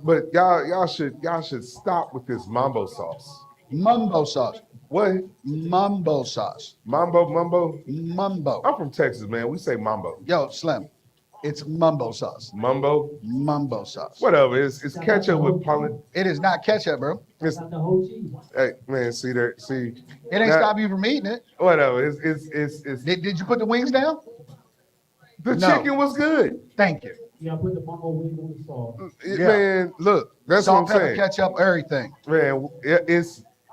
But y'all should stop with this mambo sauce. Mumbo sauce. What? Mumbo sauce. Mambo? Mumbo. I'm from Texas, man. We say mambo. Yo, Slim, it's mumbo sauce. Mumbo? Mumbo sauce. Whatever. It's ketchup with pollen. It is not ketchup, bro. It's, hey, man, see there. See. It ain't Now- stop you from eating it. Whatever. It's Did you put the wings down? the No. chicken was good. Thank you. Yeah, I put the mumbo wings on the sauce. Yeah. Man, look, that's Salt, what I'm pepper, saying. ketchup, everything. Man,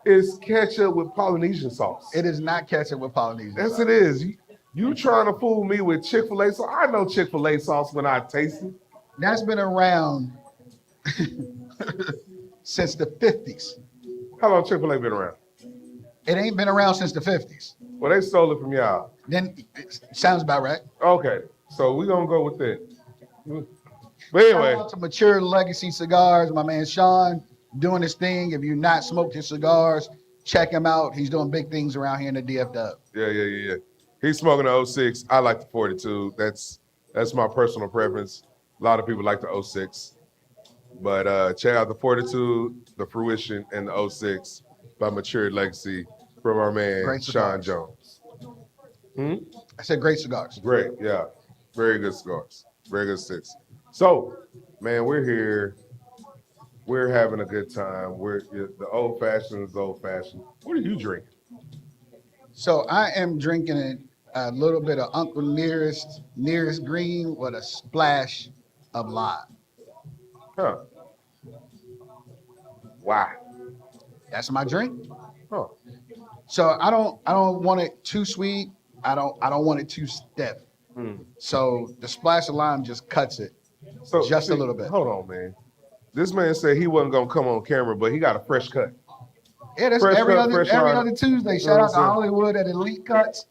it's ketchup with Polynesian sauce. It is not ketchup with Polynesian Yes, sauce. it is. You trying to fool me with Chick-fil-A sauce? I know Chick-fil-A sauce when I taste it. That's been around since the 50s. How long Chick-fil-A been around? It ain't been around since the 50s. Well, they stole it from y'all. Then it sounds about right. Okay, so we're gonna go with that. But anyway, Shout out to Mature Legacy Cigars, my man Sean doing his thing. If you've not smoked his cigars, check him out. He's doing big things around here in the DFW. yeah. He's smoking the 06. I like the 42. That's my personal preference. A lot of people like the 06. But check out the 42, the Fruition, and the 06 by Mature Legacy from our man Great Sean cigars. Jones. I said great cigars. Great, yeah. Very good cigars. Very good sticks. So, man, we're here. We're having a good time. The old fashioned is old fashioned. What are you drinking? So I am drinking a little bit of Uncle Nearest Green with a splash of lime. Huh? Wow. That's my drink. Huh? So I don't want it too sweet. I don't want it too stiff. Mm. So the splash of lime just cuts it So just a see, little bit. Hold on, man. This man said he wasn't gonna come on camera, but he got a fresh cut. Yeah, that's Fresh every cut, other fresh every line. other Tuesday. You know Shout what out I'm to saying? Hollywood at Elite Cuts,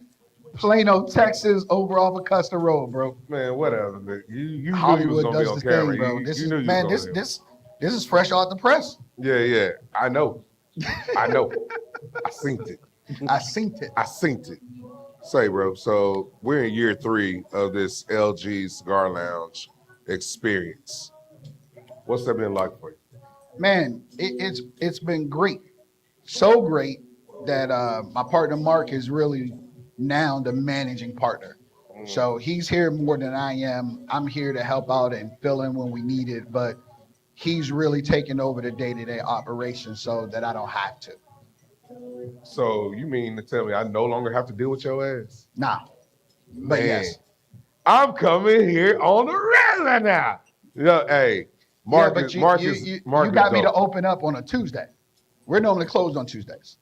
Plano, Texas, over off of Custer Road, bro. Man, whatever. Man. You knew you was Hollywood gonna be does on the camera. thing, bro. This You is knew you man. was This on this is fresh off the press. here. Yeah. I know. I know. I synced it. I synced it. I synced it. Say, bro. So we're in year 3 of this LG Cigar Lounge experience. What's that been like for you? Man, it's been great, so great that my partner Mark is really now the managing partner. So he's here more than I am. I'm here to help out and fill in when we need it, but he's really taking over the day-to-day operation so that I don't have to. So you mean to tell me I no longer have to deal with your ass? Nah, but Man, yes. I'm coming here on the regular now. Hey, Yeah, but you got me to dope. open up on a Tuesday. We're normally closed on Tuesdays.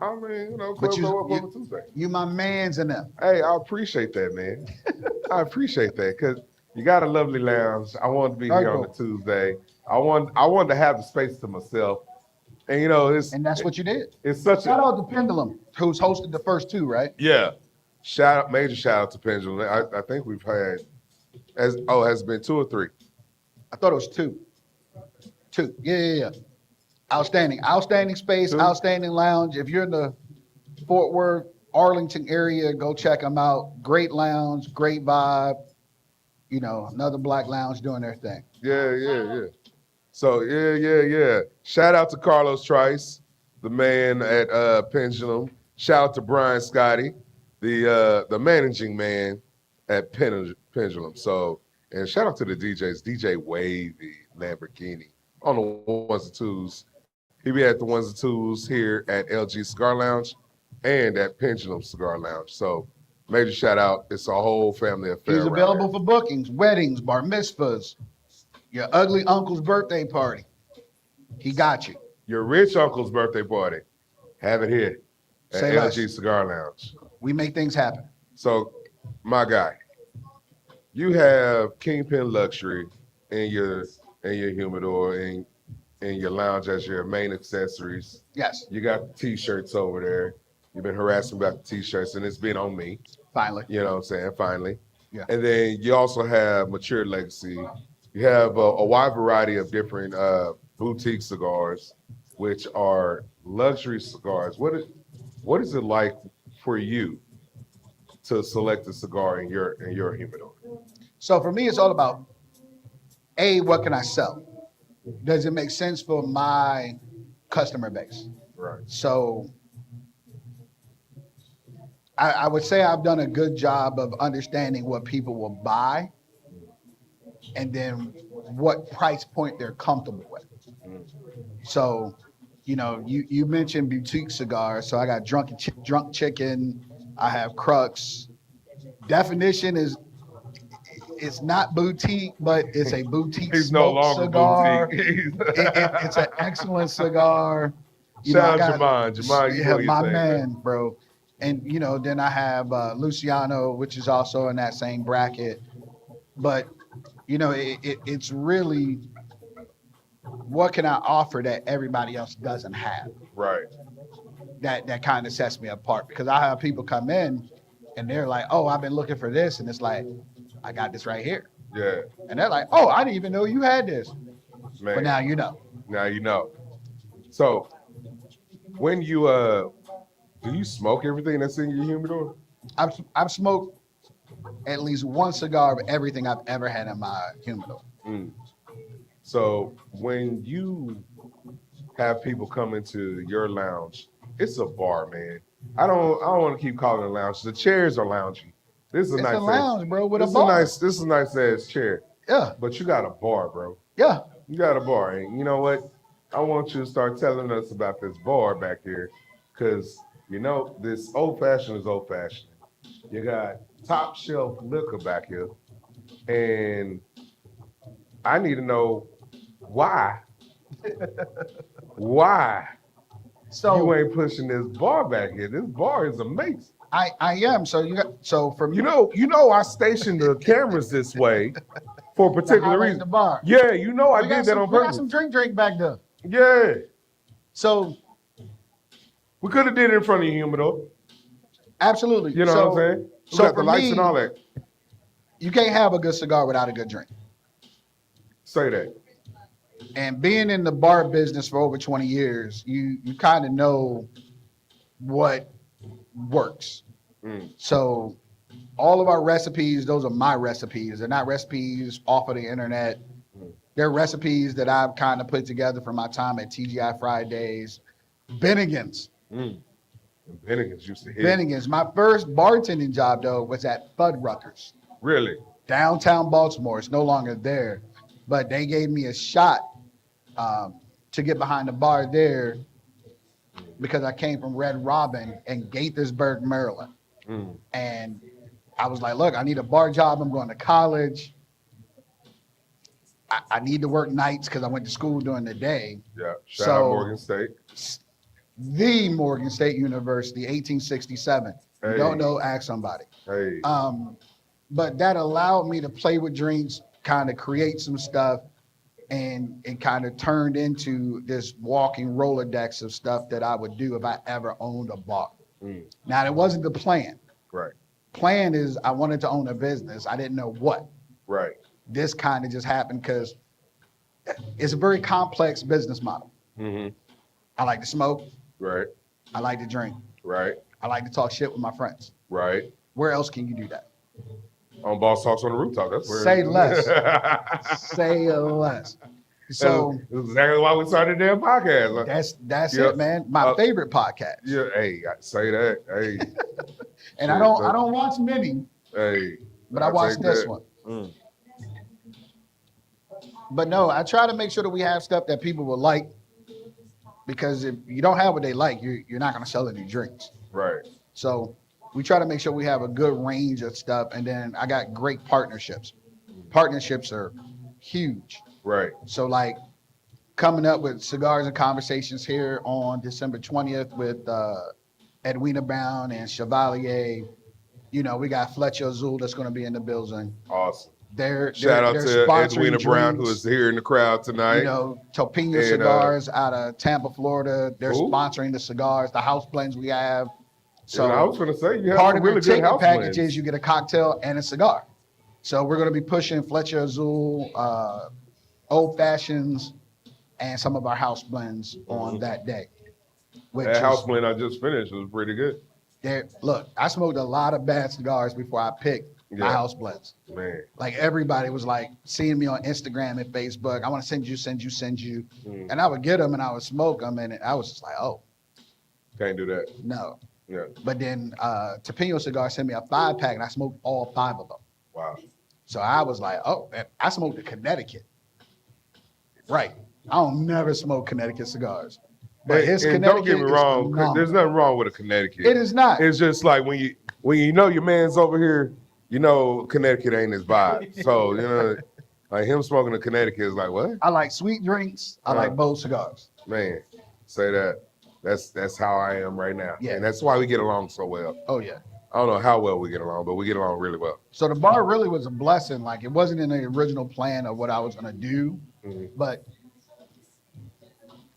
I mean, But close up on a Tuesday. you my mans in them. Hey, I appreciate that, man. I appreciate that because you got a lovely lounge. I wanted to be Very here on cool. a Tuesday. I wanted to have the space to myself, and And that's what you did. it's such Shout a out to Pendulum, who's hosted the first two, right? yeah. Major shout out to Pendulum. I think we've had has it been 2 or 3? I thought it was two. Two. Yeah. Outstanding space, Two. outstanding lounge. If you're in the Fort Worth, Arlington area, go check them out. Great lounge, great vibe. Another black lounge doing their thing. Yeah. So yeah. Shout out to Carlos Trice, the man at Pendulum. Shout out to Brian Scotty, the managing man at Pendulum. So and shout out to the DJs, DJ Wavy, Lamborghini on the ones and twos. He be at the ones and twos here at LG Cigar Lounge and at Pendulum Cigar Lounge. So major shout out. It's a whole family affair. He's around available here. for bookings, weddings, bar mitzvahs, your ugly uncle's birthday party. He got you. Your rich uncle's birthday party. Have it here at Say LG less. Cigar Lounge. We make things happen. So, my guy, you have Kingpin Luxury in your humidor and in your lounge as your main accessories. Yes, You got the t-shirts over there. You've been harassing about the t-shirts, and it's been on me. finally. You know what I'm saying? Finally. Yeah. And then you also have Mature Legacy. You have a wide variety of different boutique cigars, which are luxury cigars. What is it like for you to select a cigar in your humidor? So for me, it's all about what can I sell? Does it make sense for my customer base? Right. So I would say I've done a good job of understanding what people will buy and then what price point they're comfortable with. So, you mentioned boutique cigars. So I got drunk chicken. I have Crux. Definition is it's not boutique, but it's a boutique He's no smoked longer cigar. boutique. It's an excellent cigar. Shout I out got- Jaman. You know yeah, what my you're saying, man, bro. And then I have Luciano, which is also in that same bracket. But it's really what can I offer that everybody else doesn't have? Right. That kind of sets me apart because I have people come in and they're like, "Oh, I've been looking for this," and it's like, "I got this right here," Yeah. and they're like, "Oh, I didn't even know you had this," Man. but now you know. Now you know. So when you do you smoke everything that's in your humidor? I've smoked at least one cigar of everything I've ever had in my humidor. Mm. So when you have people come into your lounge, it's a bar, man. I don't want to keep calling it a lounge. The chairs are loungy. This is a It's nice a lounge, bro, with a this bar. This is a nice ass chair. Yeah, But you got a bar, bro. yeah. You got a bar. And you know what? I want you to start telling us about this bar back here. Because, you know, this old fashioned is old fashioned. You got top shelf liquor back here. And I need to know why. Why you So ain't pushing this bar back here? This bar is amazing. I am. So for me, You know, I stationed the cameras this way for a to particular highlight reason. the bar. Yeah, you know, I We got did that some, on we got purpose. some drink back there. Yeah, So we could have did it in front of you, humidor. absolutely. You know so, what I'm saying? We So got for the lights me, and all that. you can't have a good cigar without a good drink. Say that. And being in the bar business for over 20 years, you kind of know what works. Mm. So all of our recipes, those are my recipes. They're not recipes off of the internet. They're recipes that I've kind of put together from my time at TGI Fridays. Bennigan's. Mm. Bennigan's used to hit. Bennigan's. My first bartending job, though, was at Fuddruckers, Really? downtown Baltimore. It's no longer there. But they gave me a shot to get behind the bar there because I came from Red Robin in Gaithersburg, Maryland. Mm. And I was like, look, I need a bar job. I'm going to college. I need to work nights because I went to school during the day. Yeah. Shout out So- Morgan State. The Morgan State University, 1867. You Hey. don't know, ask somebody. Hey. But that allowed me to play with drinks, kind of create some stuff, and it kind of turned into this walking Rolodex of stuff that I would do if I ever owned a bar. Mm. Now, it wasn't the plan. Right. Plan is I wanted to own a business. I didn't know what. Right. This kind of just happened because it's a very complex business model. Mm-hmm. I like to smoke. Right. I like to drink. Right. I like to talk shit with my friends. Right. Where else can you do that? On Bosstalks on the Rooftop. That's where. Say less. Say less. So That's exactly why we started the damn podcast. that's Yeah. it, man. My favorite podcast. Yeah. Hey, I say that. Hey. And I don't watch many, Hey. but I I'll watched take this that. one. Mm. But no, I try to make sure that we have stuff that people will like, because if you don't have what they like, you're not going to sell any drinks. Right. So we try to make sure we have a good range of stuff, and then I got great partnerships. Partnerships are huge. Right. So like coming up with Cigars and Conversations here on December 20th with Edwina Brown and Chevalier. You know, we got Fletcher Azul that's going to be in the building. Awesome. They're Shout out they're to sponsoring Edwina Brown, who drinks. is here in the crowd tonight. You know, Topino And, Cigars out of Tampa, Florida. They're Who? sponsoring the cigars, the house blends we have. So I was going to say, you have part some of really your good ticket house package blends. is you get a cocktail and a cigar. So we're going to be pushing Fletcher Azul, Old Fashions, and some of our house blends on that day. Which That is- house blend I just finished was pretty good. look, I smoked a lot of bad cigars before I picked my Yeah. house blends. Man. Like everybody was like seeing me on Instagram and Facebook. I want to send you. Mm. And I would get them and I would smoke them. And I was just like, oh, Can't do that. no. Yeah. But then Topino Cigar sent me a 5-pack and I smoked all 5 of them. Wow. So I was like, oh, and I smoked the Connecticut. Right. I don't never smoke Connecticut cigars. But his And Connecticut don't get me is wrong, phenomenal. there's nothing wrong with a Connecticut. It is not. It's just like when you know your man's over here, you know Connecticut ain't his vibe. So, you know, like him smoking a Connecticut is like, what? I like sweet drinks. I like bold cigars. Man, say that. That's how I am right now. Yeah. And that's why we get along so well. Oh, yeah. I don't know how well we get along, but we get along really well. So the bar really was a blessing. Like it wasn't in the original plan of what I was going to do, Mhm. but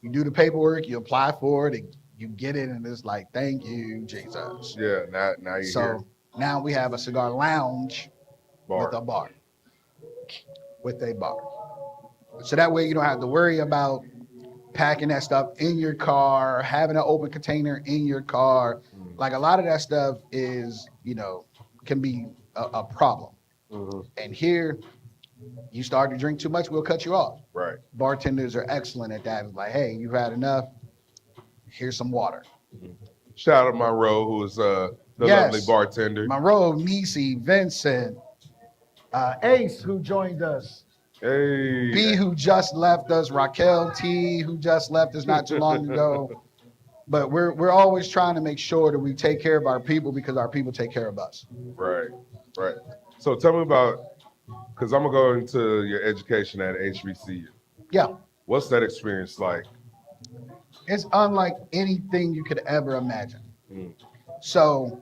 you do the paperwork, you apply for it, and you get it, and it's like, thank you, Jesus. Yeah, now you're here. So now we have a cigar lounge with a bar. With a bar. So that way you don't have to worry about packing that stuff in your car, having an open container in your car. Like a lot of that stuff is, you know, can be a problem. Mhm. And here, you start to drink too much, we'll cut you off. Right. Bartenders are excellent at that. It's like, hey, you've had enough. Here's some water. Shout out Monroe, who is the Yes. lovely bartender. Monroe, Nisi, Vincent, Ace, who joined us. Hey. B, who just left us. Raquel T, who just left us not too long ago. But we're always trying to make sure that we take care of our people because our people take care of us. Right, right. So tell me about, because I'm gonna go into your education at HBCU. Yeah, What's that experience like? it's unlike anything you could ever imagine. Mm. So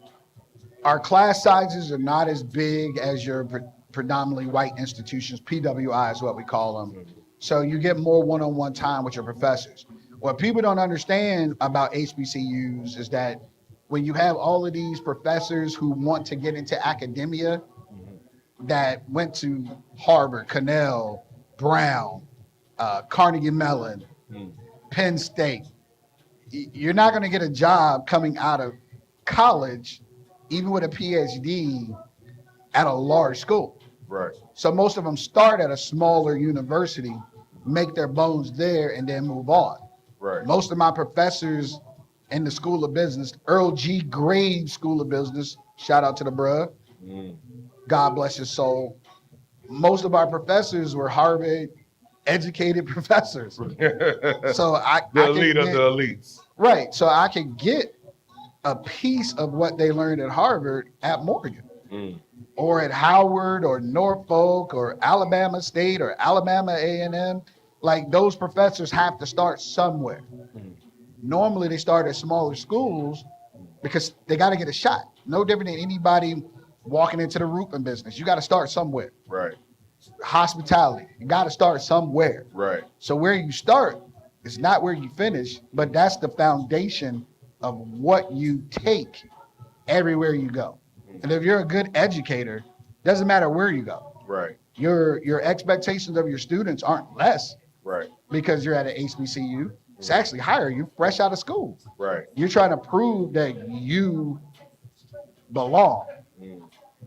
our class sizes are not as big as your predominantly white institutions. PWI is what we call them. So you get more one-on-one time with your professors. What people don't understand about HBCUs is that when you have all of these professors who want to get into academia that went to Harvard, Cornell, Brown, Carnegie Mellon, Penn State, you're not going to get a job coming out of college, even with a PhD, at a large school. Right. So most of them start at a smaller university, make their bones there, and then move on. Right. Most of my professors in the School of Business, Earl G. Graves School of Business, shout out to the bruh, God bless his soul. Most of our professors were Harvard educated professors. So I The can elite of get- the elites. Right. So I could get a piece of what they learned at Harvard at Morgan or at Howard or Norfolk or Alabama State or Alabama A&M. Like those professors have to start somewhere. Normally they start at smaller schools because they got to get a shot. No different than anybody walking into the roofing business. You got to start somewhere. Right. Hospitality, you got to start somewhere. Right. So where you start is not where you finish, but that's the foundation of what you take everywhere you go. And if you're a good educator, doesn't matter where you go. Right. Your expectations of your students aren't less Right. because you're at an HBCU. It's actually higher. You fresh out of school. Right. You're trying to prove that you belong.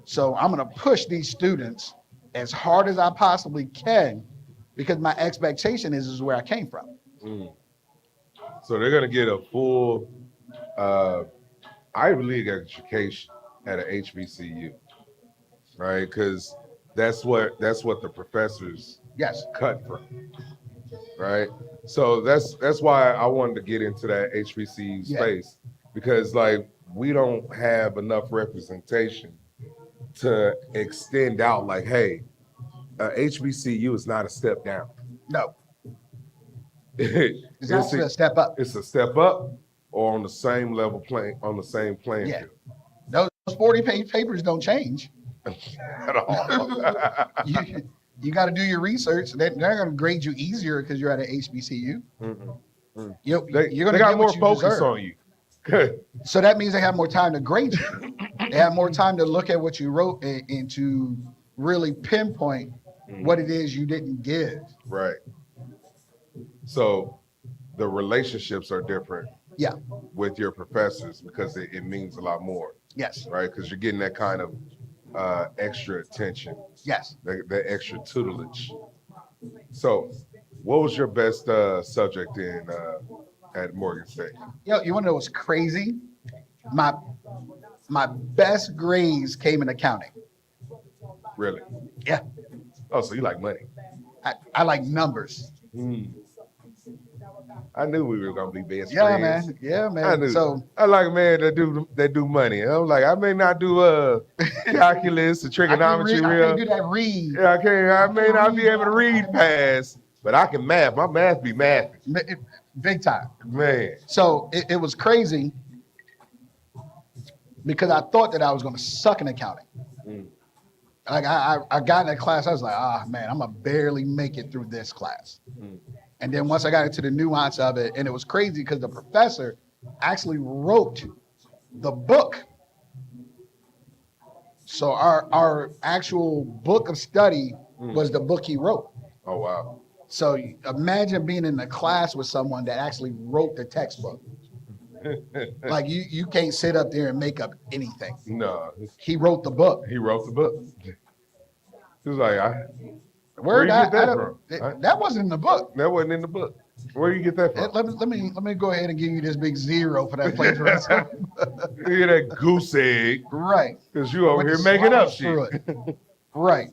So I'm going to push these students as hard as I possibly can because my expectation is where I came from. So they're gonna get a full Ivy League education at an HBCU, right? Because that's what the professors Yes. cut from, right? So that's why I wanted to get into that HBCU Yeah. space because like we don't have enough representation to extend out like, hey, HBCU is not a step down. No. it's, It's actually a step up. it's a step up or on the same playing Yeah. field Those 40-page papers don't change. at all. You got to do your research. They're going to grade you easier because you're at an HBCU. You're They going to got get more what you focus deserve. on you. So that means they have more time to grade you. They have more time to look at what you wrote and to really pinpoint what it is you didn't give. Right. So the relationships are different Yeah. with your professors because it means a lot more, Yes. right? Because you're getting that kind of extra attention, Yes. that extra tutelage. So what was your best subject in at Morgan State? Yo, you want to know what's crazy? My best grades came in accounting. Really? Yeah. Oh, so you like money. I like numbers. I knew we were gonna be best Yeah, friends. man. Yeah, I man. knew. So I like a man that do money. And I'm like, I may not do calculus or I trigonometry can real. do that read. Yeah, I may not be able to read fast, but I can math. My math be math. Big time. Man. So it was crazy because I thought that I was going to suck in accounting. Like I got in that class, I was like, man, I'm going to barely make it through this class. And then once I got into the nuance of it, and it was crazy because the professor actually wrote the book. So our actual book of study was the book he wrote. Oh, wow. So imagine being in a class with someone that actually wrote the textbook. Like you can't sit up there and make up anything. No, He wrote the book. he wrote the book. He was like, Where you get that from? That wasn't in the book. that wasn't in the book. Where do you get that from? Let me go ahead and give you this big 0 for that plagiarism. You get that goose egg Right. because you over Went here to making up slide through shit. it. Right.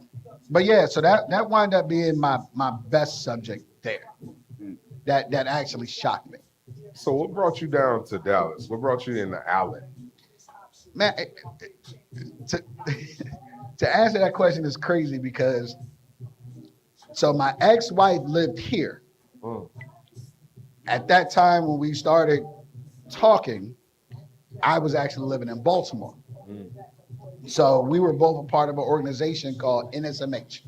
but yeah, so that wound up being my best subject there. That actually shocked me. So what brought you down to Dallas? What brought you into Allen? Man, to to answer that question is crazy because so my ex-wife lived here. Mm. At that time when we started talking, I was actually living in Baltimore. Mm. So we were both a part of an organization called NSMH,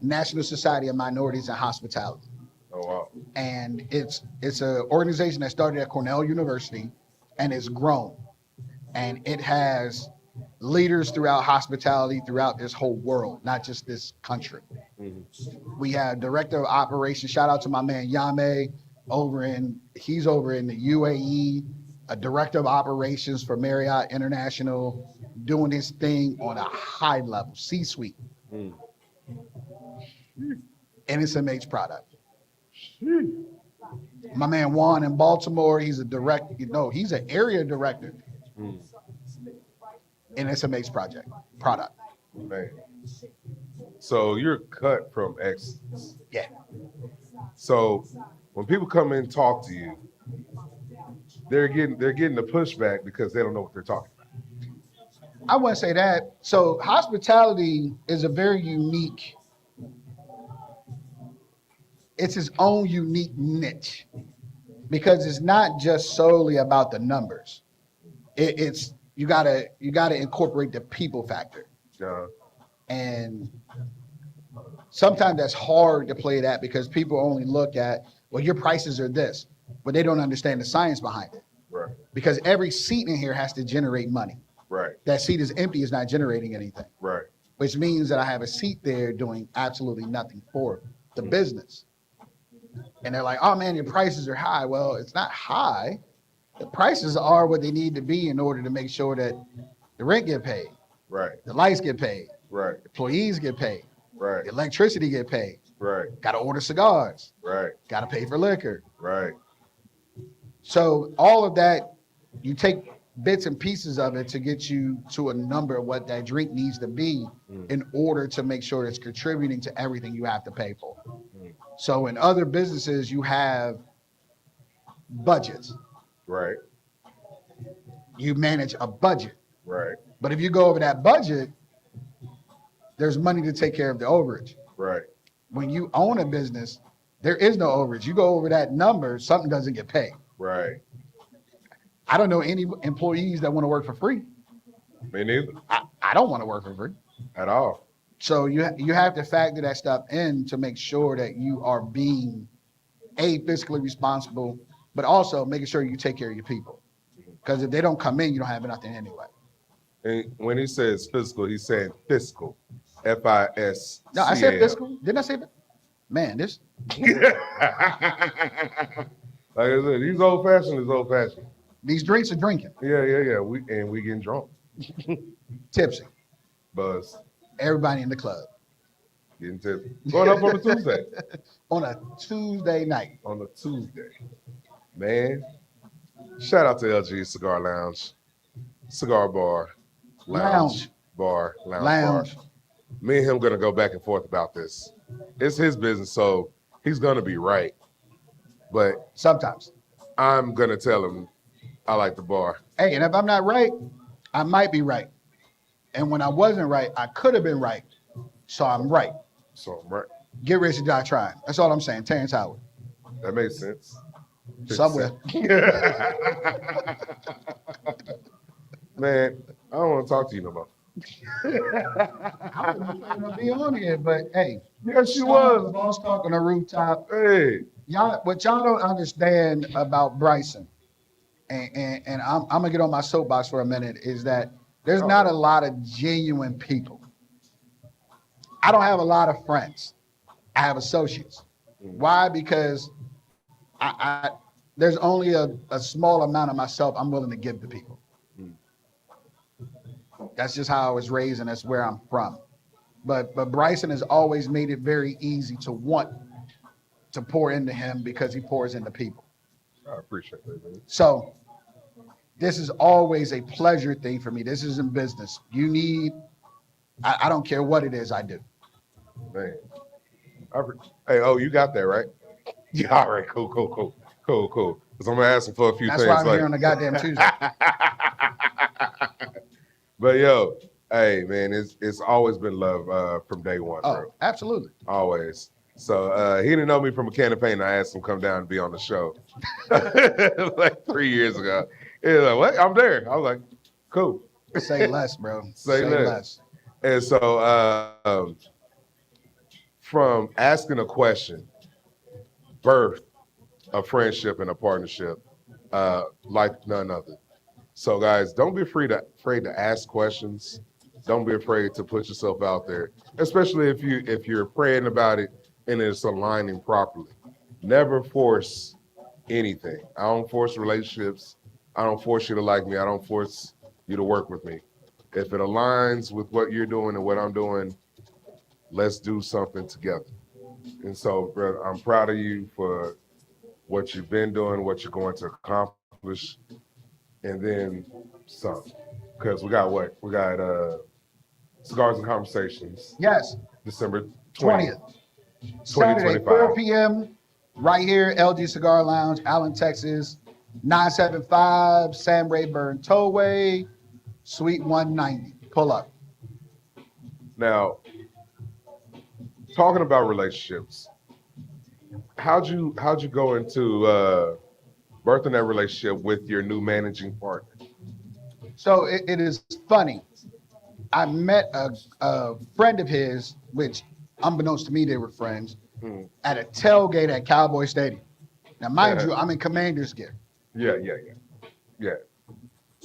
National Society of Minorities in Hospitality. Oh wow. And it's an organization that started at Cornell University and it's grown. And it has leaders throughout hospitality throughout this whole world, not just this country. Mhm. We have director of operations. Shout out to my man Yame he's over in the UAE, a director of operations for Marriott International, doing his thing on a high level, C-suite, Mm. NSMH product. My man Juan in Baltimore, he's he's an area director Mm. in SMH product. Man. So you're cut from excellence. Yeah. So when people come in and talk to you, they're getting the pushback because they don't know what they're talking about. I wouldn't say that. So hospitality is a very unique, it's its own unique niche because it's not just solely about the numbers. It's you gotta incorporate the people factor. Uh, And sometimes that's hard to play that because people only look at, well, your prices are this, but they don't understand the science behind it. right, Because every seat in here has to generate money. right, That seat is empty, is not generating anything, right. which means that I have a seat there doing absolutely nothing for the business. And they're like, oh man, your prices are high. Well, it's not high. The prices are what they need to be in order to make sure that the rent get paid, Right, the lights get paid, right, employees get paid, right, the electricity get paid. right, Got to order cigars, right, got to pay for liquor. right. So all of that, you take bits and pieces of it to get you to a number of what that drink needs to be in order to make sure it's contributing to everything you have to pay for. So in other businesses, you have budgets. Right, You manage a budget. right, But if you go over that budget, there's money to take care of the overage. right, When you own a business, there is no overage. You go over that number, something doesn't get paid. right. I don't know any employees that want to work for free. Me neither, I don't want to work for free. at all. So you have to factor that stuff in to make sure that you are being fiscally responsible, but also making sure you take care of your people. Because if they don't come in, you don't have nothing anyway. And when he says physical, he's saying fiscal, FIS. No, I said fiscal. Didn't I say that? Man, this Like I said, he's old fashioned. Is old fashioned. these drinks are drinking, Yeah. We getting drunk, tipsy. buzz, Everybody in the club getting tipsy. Going up on a Tuesday. on a Tuesday night. On a Tuesday, man. Shout out to LG Cigar Lounge, cigar bar, lounge. Bar, lounge. Bar. Me and him gonna go back and forth about this. It's his business, so he's gonna be right. But Sometimes. I'm gonna tell him I like the bar. Hey, and if I'm not right, I might be right. And when I wasn't right, I could have been right. So I'm right. So I'm right. Get rich or die trying. That's all I'm saying. Terrence Howard. That makes sense. 50 Somewhere. Man, I don't want to talk to you no more. I'm gonna be on here, but hey, Yes, you was. Bosstalks on the rooftop. Hey, Y'all, what y'all don't understand about Bryson, and I'm gonna get on my soapbox for a minute, is that there's not a lot of genuine people. I don't have a lot of friends. I have associates. Why? Because I there's only a small amount of myself I'm willing to give to people. That's just how I was raised, and that's where I'm from. But Bryson has always made it very easy to want to pour into him because he pours into people. I appreciate that, man. So this is always a pleasure thing for me. This isn't business. You need, I don't care what it is I do. Man. Hey, oh, you got that, right? Yeah, all right, cool. Because I'm going to ask him for a few That's why things I'm here later. on a goddamn Tuesday. But yo, hey, man, it's always been love from day one, bro. Oh, absolutely. Always. So he didn't know me from a can of paint. I asked him to come down and be on the show like 3 years ago. He was like, what? I'm there. I was like, cool. Say less, bro. Say less. And so from asking a question, birth a friendship and a partnership like none other. So guys, don't be afraid to ask questions. Don't be afraid to put yourself out there, especially if you're praying about it and it's aligning properly. Never force anything. I don't force relationships. I don't force you to like me. I don't force you to work with me. If it aligns with what you're doing and what I'm doing, let's do something together. And so, brother, I'm proud of you for what you've been doing, what you're going to accomplish, and then some. Because we got what? We got Cigars and Conversations, Yes, December 20th. 20th, Saturday, 2025. 4 p.m. right here, LG Cigar Lounge, Allen, Texas. 975 Sam Rayburn Tollway, Suite 190. Pull up. Now, talking about relationships, how'd you go into birthing that relationship with your new managing partner? So it is funny. I met a friend of his, which unbeknownst to me, they were friends, at a tailgate at Cowboy Stadium. Now, mind you, I'm in commander's gear. Yeah.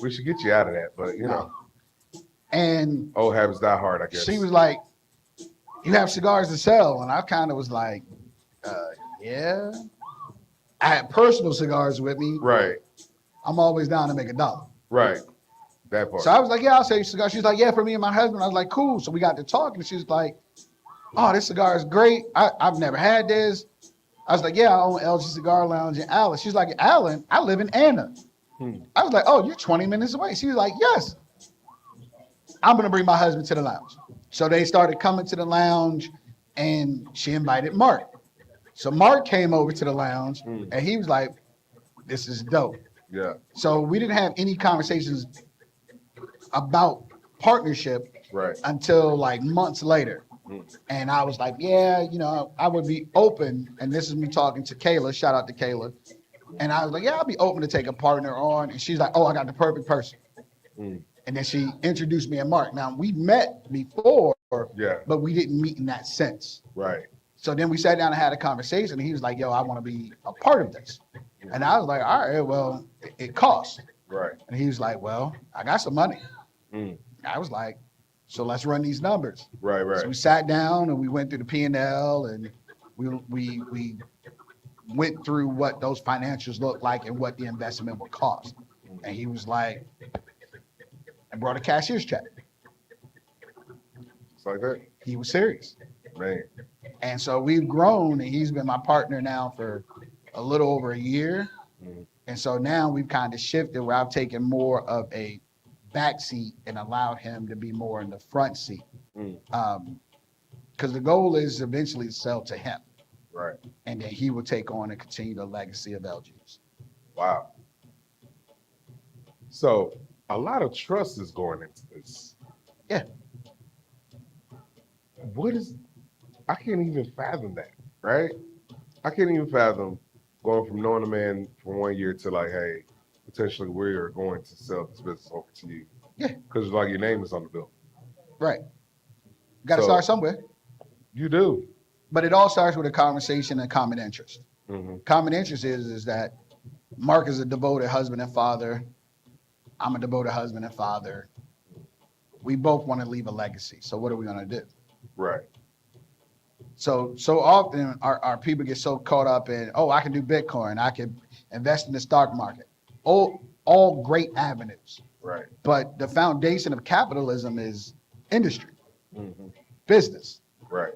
We should get you out of that, but you know, And old habits die hard, I guess. she was like, "You have cigars to sell?" And I kind of was like, "Yeah." I had personal cigars with me. Right, I'm always down to make $1. right. That part. So I was like, "Yeah, I'll sell you cigars." She's like, "Yeah, for me and my husband." I was like, "Cool." So we got to talking. She was like, "Oh, this cigar is great. I've never had this." I was like, "Yeah, I own LG Cigar Lounge in Allen." She's like, "Allen? I live in Anna." I was like, "Oh, you're 20 minutes away." She was like, "Yes." I'm gonna bring my husband to the lounge. So they started coming to the lounge, and she invited Mark. So Mark came over to the lounge, and he was like, "This is dope." Yeah. So we didn't have any conversations about partnership Right. until like months later. And I was like, "Yeah, you know, I would be open." And this is me talking to Kayla. Shout out to Kayla. And I was like, "Yeah, I'll be open to take a partner on." And she's like, "Oh, I got the perfect person." And then she introduced me and Mark. Now we met before, Yeah. but we didn't meet in that sense. Right. So then we sat down and had a conversation. And he was like, "Yo, I want to be a part of this." And I was like, "All right, well, it costs." Right. And he was like, "Well, I got some money." Mm. I was like, "So let's run these numbers." Right. So we Right. sat down and we went through the P&L and we went through what those financials looked like and what the investment would cost. And he was like, and brought a cashier's check. It's like that. He was serious. Man. And so we've grown, and he's been my partner now for a little over a year. And so now we've kind of shifted where I've taken more of a back seat and allowed him to be more in the front seat. Because the goal is eventually to sell to him. Right. And then he will take on and continue the legacy of LG's. Wow. So a lot of trust is going into this. Yeah. I can't even fathom that, right? I can't even fathom going from knowing a man for 1 year to like, hey, potentially we are going to sell this business over to you. Yeah. Because like your name is on the bill. Right. Got to So- start somewhere. You do. But it all starts with a conversation and common interest. Mm-hmm. Common interest is that Mark is a devoted husband and father. I'm a devoted husband and father. We both want to leave a legacy. So what are we going to do? Right. So often our people get so caught up in, oh, I can do Bitcoin. I can invest in the stock market. All great avenues. Right. But the foundation of capitalism is industry, Mm-hmm. business. Right.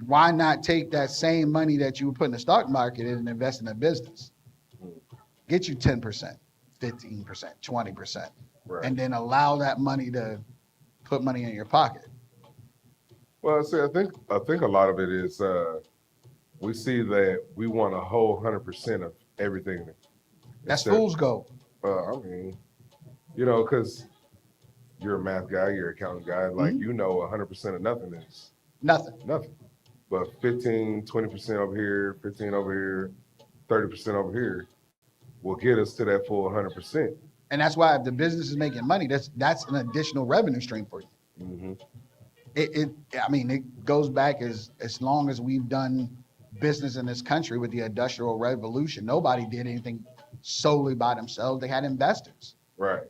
Why not take that same money that you would put in the stock market and invest in a business? Get you 10%, 15%, 20%, Right. and then allow that money to put money in your pocket. Well, see, I think a lot of it is we see that we want a whole 100% of everything. That's Instead- fool's gold. I mean, because you're a math guy, you're an accountant guy, like Mhm. you know 100% of nothing is Nothing. nothing. But 15, 20% over here, 15 over here, 30% over here will get us to that full 100%. And that's why if the business is making money, that's an additional revenue stream for you. Mm-hmm. It goes back as long as we've done business in this country with the Industrial Revolution. Nobody did anything solely by themselves. They had investors. Right.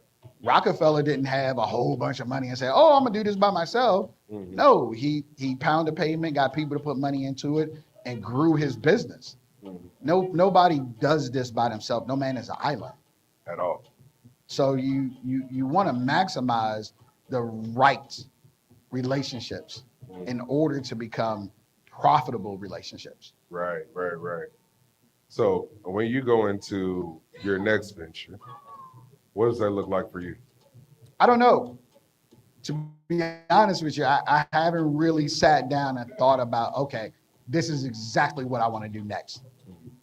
Rockefeller didn't have a whole bunch of money and say, "Oh, I'm gonna do this by myself." Mhm. No, he pounded pavement, got people to put money into it, and grew his business. Mhm. Nobody does this by themselves. No man is an island. At all. So you want to maximize the right relationships in order to become profitable relationships. Right. So when you go into your next venture, what does that look like for you? I don't know. To be honest with you, I haven't really sat down and thought about, okay, this is exactly what I want to do next,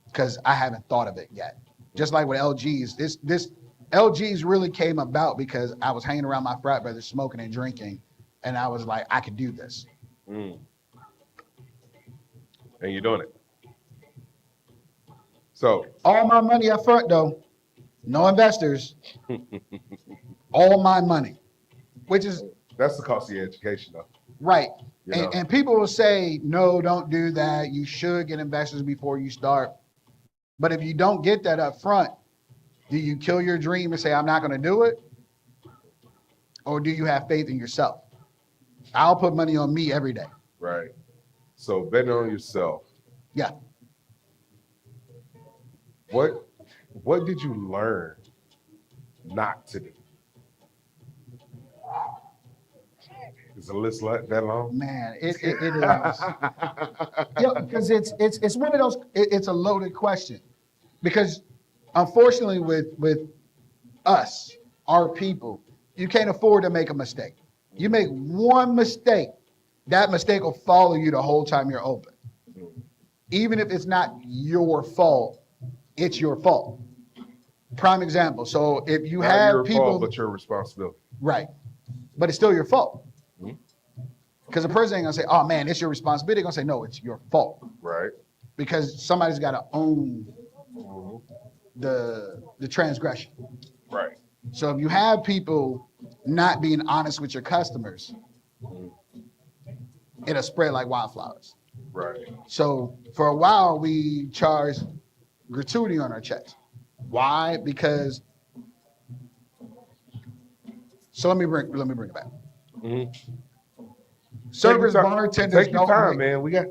because I haven't thought of it yet. Just like with LGs, this LGs really came about because I was hanging around my frat brothers smoking and drinking, and I was like, I could do this. Mm. And you're doing it. So All my money up front, though, no investors, all my money, which is that's the cost of your education, though. right. You know? And people will say, no, don't do that. You should get investors before you start. But if you don't get that up front, do you kill your dream and say, I'm not going to do it? Or do you have faith in yourself? I'll put money on me every day. Right. So betting on yourself. Yeah. What did you learn not to do? Is the list that long? Man, it is. Yeah, because it's one of those, it's a loaded question. Because unfortunately with us, our people, you can't afford to make a mistake. You make one mistake, that mistake will follow you the whole time you're open. Even if it's not your fault, it's your fault. Prime example. So if you Not have your people, fault, but your responsibility. right, but it's still your fault. Mhm. Because the person ain't gonna say, "Oh man, it's your responsibility." They're gonna say, "No, it's your fault," Right. because somebody's got to own Mhm. the transgression. Right. So if you have people not being honest with your customers, it'll spread like wildflowers. Right. So for a while, we charged gratuity on our checks. Why? Because. So let me bring it back. Mhm. Servers, Take your time. bartenders Take your don't time, make, man. We got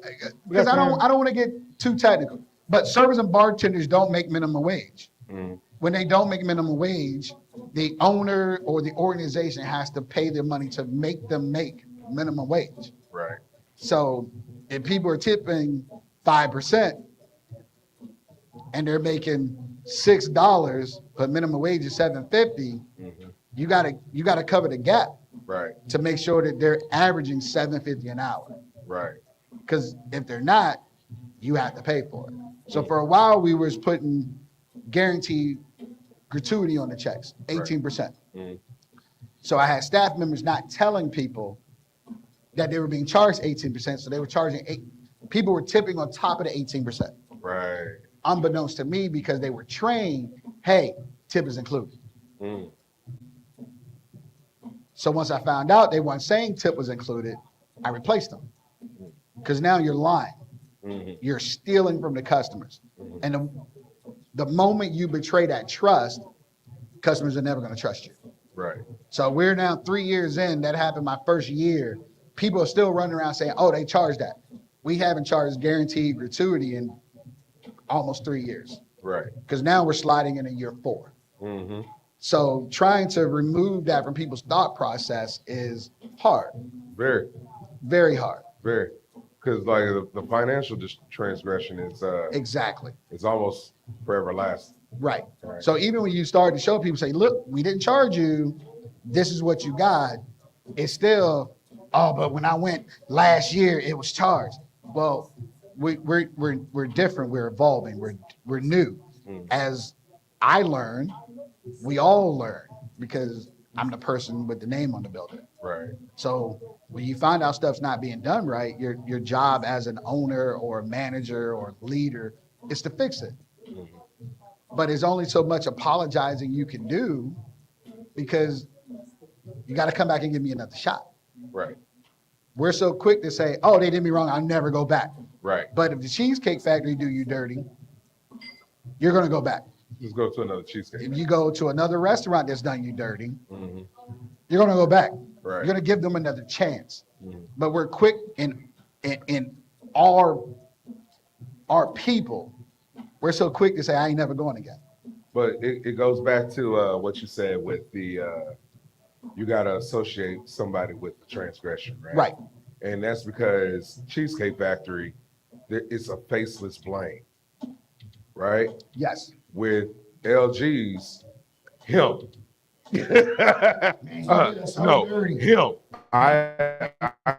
because I time. don't want to get too technical. But servers and bartenders don't make minimum wage. Mhm. When they don't make minimum wage, the owner or the organization has to pay their money to make them make minimum wage. Right. So if people are tipping 5% and they're making $6, but minimum wage is $7.50, Mhm. you gotta cover the gap Right. to make sure that they're averaging $7.50 an hour. Right. Because if they're not, you have to pay for it. So for a while, we was putting guaranteed gratuity on the checks, 18%. Mhm. So I had staff members not telling people that they were being charged 18%. So they were charging people were tipping on top of the 18%, Right. unbeknownst to me, because they were trained, hey, tip is included. Mhm. So once I found out they weren't saying tip was included, I replaced them. Because now you're lying. Mhm. You're stealing from the customers. And the moment you betray that trust, customers are never going to trust you. Right. So we're now 3 years in. That happened my first year. People are still running around saying, oh, they charged that. We haven't charged guaranteed gratuity in almost 3 years. Right. Because now we're sliding into year 4. Mhm. So trying to remove that from people's thought process is hard, Very. very hard. Very. Because like the financial transgression is Exactly. it's almost forever lasting. Right. Right. So even when you start to show people, say, look, we didn't charge you, this is what you got, it's still Oh, but when I went last year, it was charged. Well, we're different. We're evolving. We're new. As I learn, we all learn because I'm the person with the name on the building. Right. So when you find out stuff's not being done right, your job as an owner or a manager or leader is to fix it. But there's only so much apologizing you can do because you got to come back and give me another shot. Right. We're so quick to say, oh, they did me wrong, I'll never go back. Right. But if the Cheesecake Factory do you dirty, you're going to go back. Let's go to another cheesecake. If you go to another restaurant that's done you dirty, Mhm. you're going to go back. Right. You're going to give them another chance. Mhm. But we're quick in our people. We're so quick to say, I ain't never going again. But it goes back to what you said with the you got to associate somebody with the transgression, right? Right. And that's because Cheesecake Factory, it's a faceless blame, right? Yes. With LG's, him. that's so No, dirty. him. I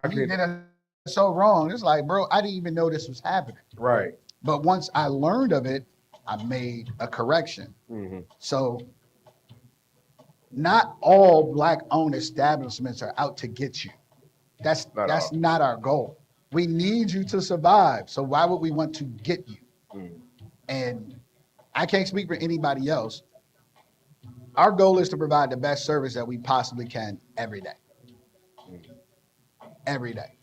You can, did it so wrong. It's like, bro, I didn't even know this was happening. right. But once I learned of it, I made a correction. Hmm. So not all Black-owned establishments are out to get you. That's Not all. not our goal. We need you to survive. So why would we want to get you? Mm. And I can't speak for anybody else. Our goal is to provide the best service that we possibly can every day. Every day.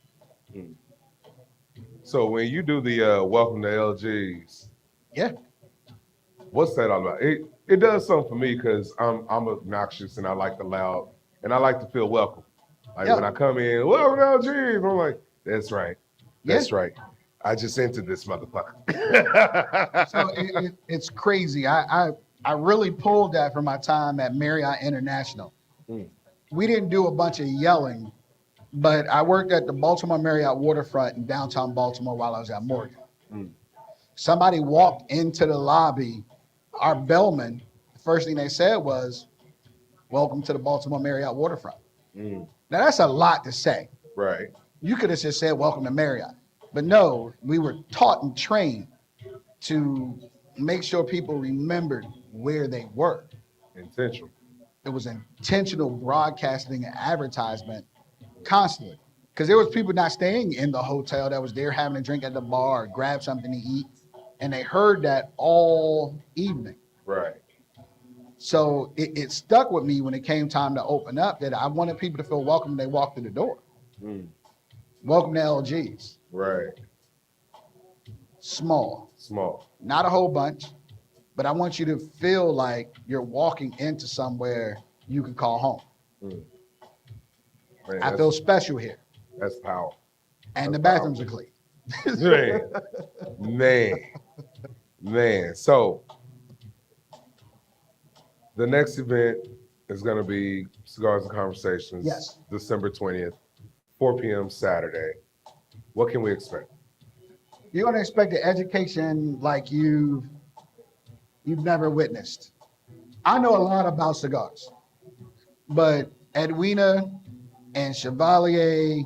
So when you do the welcome to LG's, Yeah. what's that all about? It does something for me because I'm obnoxious and I like the loud and I like to feel welcome. Like Yeah. when I come in, welcome to LG's, I'm like, that's right. That's right. I just entered this motherfucker. So it's crazy. I really pulled that from my time at Marriott International. Mm. We didn't do a bunch of yelling, but I worked at the Baltimore Marriott waterfront in downtown Baltimore while I was at Morgan. Mm. Somebody walked into the lobby, our bellman, the first thing they said was, welcome to the Baltimore Marriott waterfront. Mm. Now that's a lot to say. Right. You could have just said, welcome to Marriott. But no, we were taught and trained to make sure people remembered where they were. Intentional. It was intentional broadcasting and advertisement constantly. Because there was people not staying in the hotel that was there having a drink at the bar, or grab something to eat. And they heard that all evening. Right. So it stuck with me when it came time to open up that I wanted people to feel welcome when they walked through the door. Mm. Welcome to LG's. Right. Small. Not a whole bunch, but I want you to feel like you're walking into somewhere you can call home. Mm. Man, I feel special here. that's powerful. And the That's bathrooms are clean. Man. So the next event is going to be Cigars and Conversations. Yes. December 20th, 4 p.m. Saturday. What can we expect? You're going to expect an education like you've never witnessed. I know a lot about cigars, but Edwina and Chevalier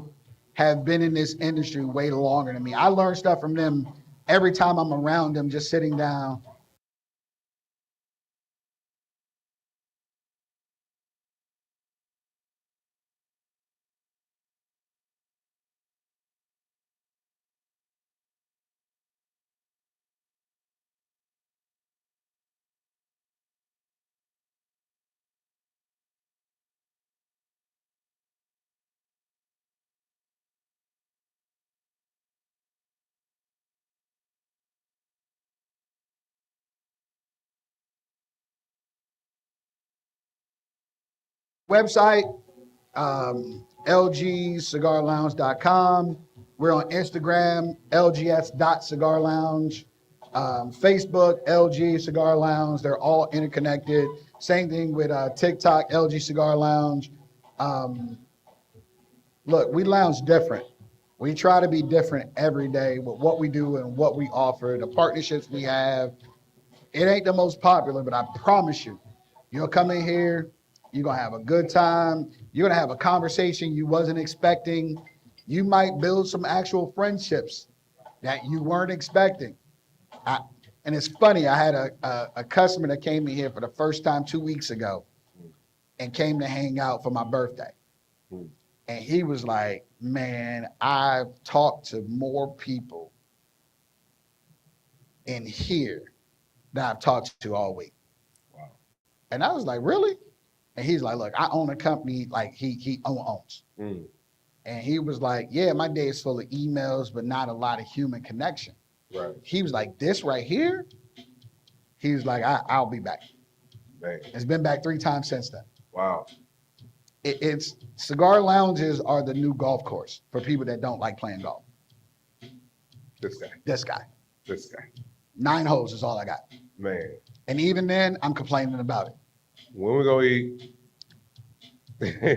have been in this industry way longer than me. I learn stuff from them every time I'm around them, just sitting down. Website, lgcigarlounge.com. We're on Instagram, lgs.cigarlounge. Facebook, LG Cigar Lounge. They're all interconnected. Same thing with TikTok, LG Cigar Lounge. Look, we lounge different. We try to be different every day with what we do and what we offer, the partnerships we have. It ain't the most popular, but I promise you, you'll come in here, You're gonna have a good time. You're gonna have a conversation you wasn't expecting. You might build some actual friendships that you weren't expecting. And it's funny, I had a customer that came in here for the first time 2 weeks ago and came to hang out for my birthday. And he was like, man, I've talked to more people in here than I've talked to all week. Wow. And I was like, really? And he's like, look, I own a company like he owns. Mm. And he was like, yeah, my day is full of emails, but not a lot of human connection. Right. He was like, this right here, he was like, I'll be back. Man. It's been back 3 times since then. Wow. It's cigar lounges are the new golf course for people that don't like playing golf. This guy. This guy. This guy. 9 holes is all I got. Man. And even then, I'm complaining about it. When we gonna eat?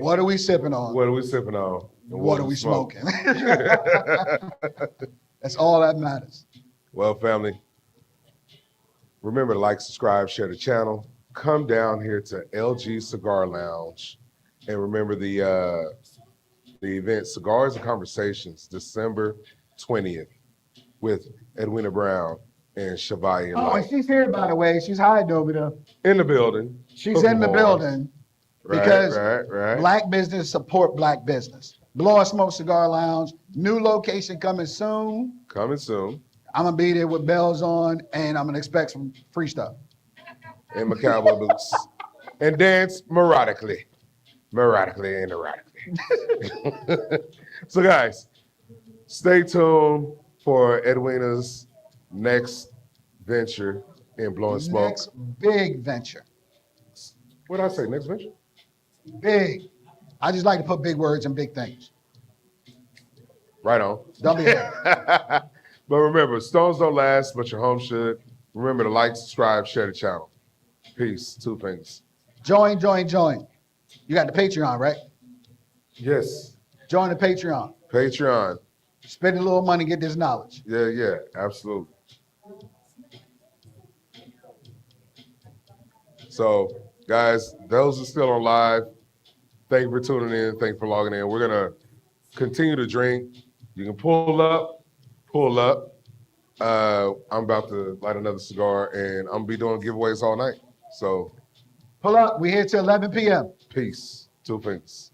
What are we sipping on? What are we sipping on? And What are we smoking? That's all that matters. Well, family, remember to like, subscribe, share the channel. Come down here to LG Cigar Lounge. And remember the event, Cigars and Conversations, December 20th with Edwina Brown and Shavalia Oh, and Light. she's here, by the way. She's hiding over there. In the building. She's in the building because Right. Black business support Black business. Blow and Smoke Cigar Lounge, new location coming soon. Coming soon. I'm gonna be there with bells on, and I'm gonna expect some free stuff. In my cowboy boots. And dance melodically. Melodically and erratically. So guys, stay tuned for Edwina's next venture in Blowing Smoke. Next big venture. What did I say? Next venture? Big. I just like to put big words in big things. Right on. Don't be But remember, stones don't last, but your home should. Remember to like, subscribe, share the channel. Peace. 2 fingers. Join. You got the Patreon, right? Yes. Join the Patreon. Patreon. Spend a little money, get this knowledge. Yeah, absolutely. So, guys, those are still on live. Thank you for tuning in. Thank you for logging in. We're going to continue to drink. You can pull up. I'm about to light another cigar, and I'm going to be doing giveaways all night. So, Pull up. We're here till 11 p.m. peace. 2 fingers.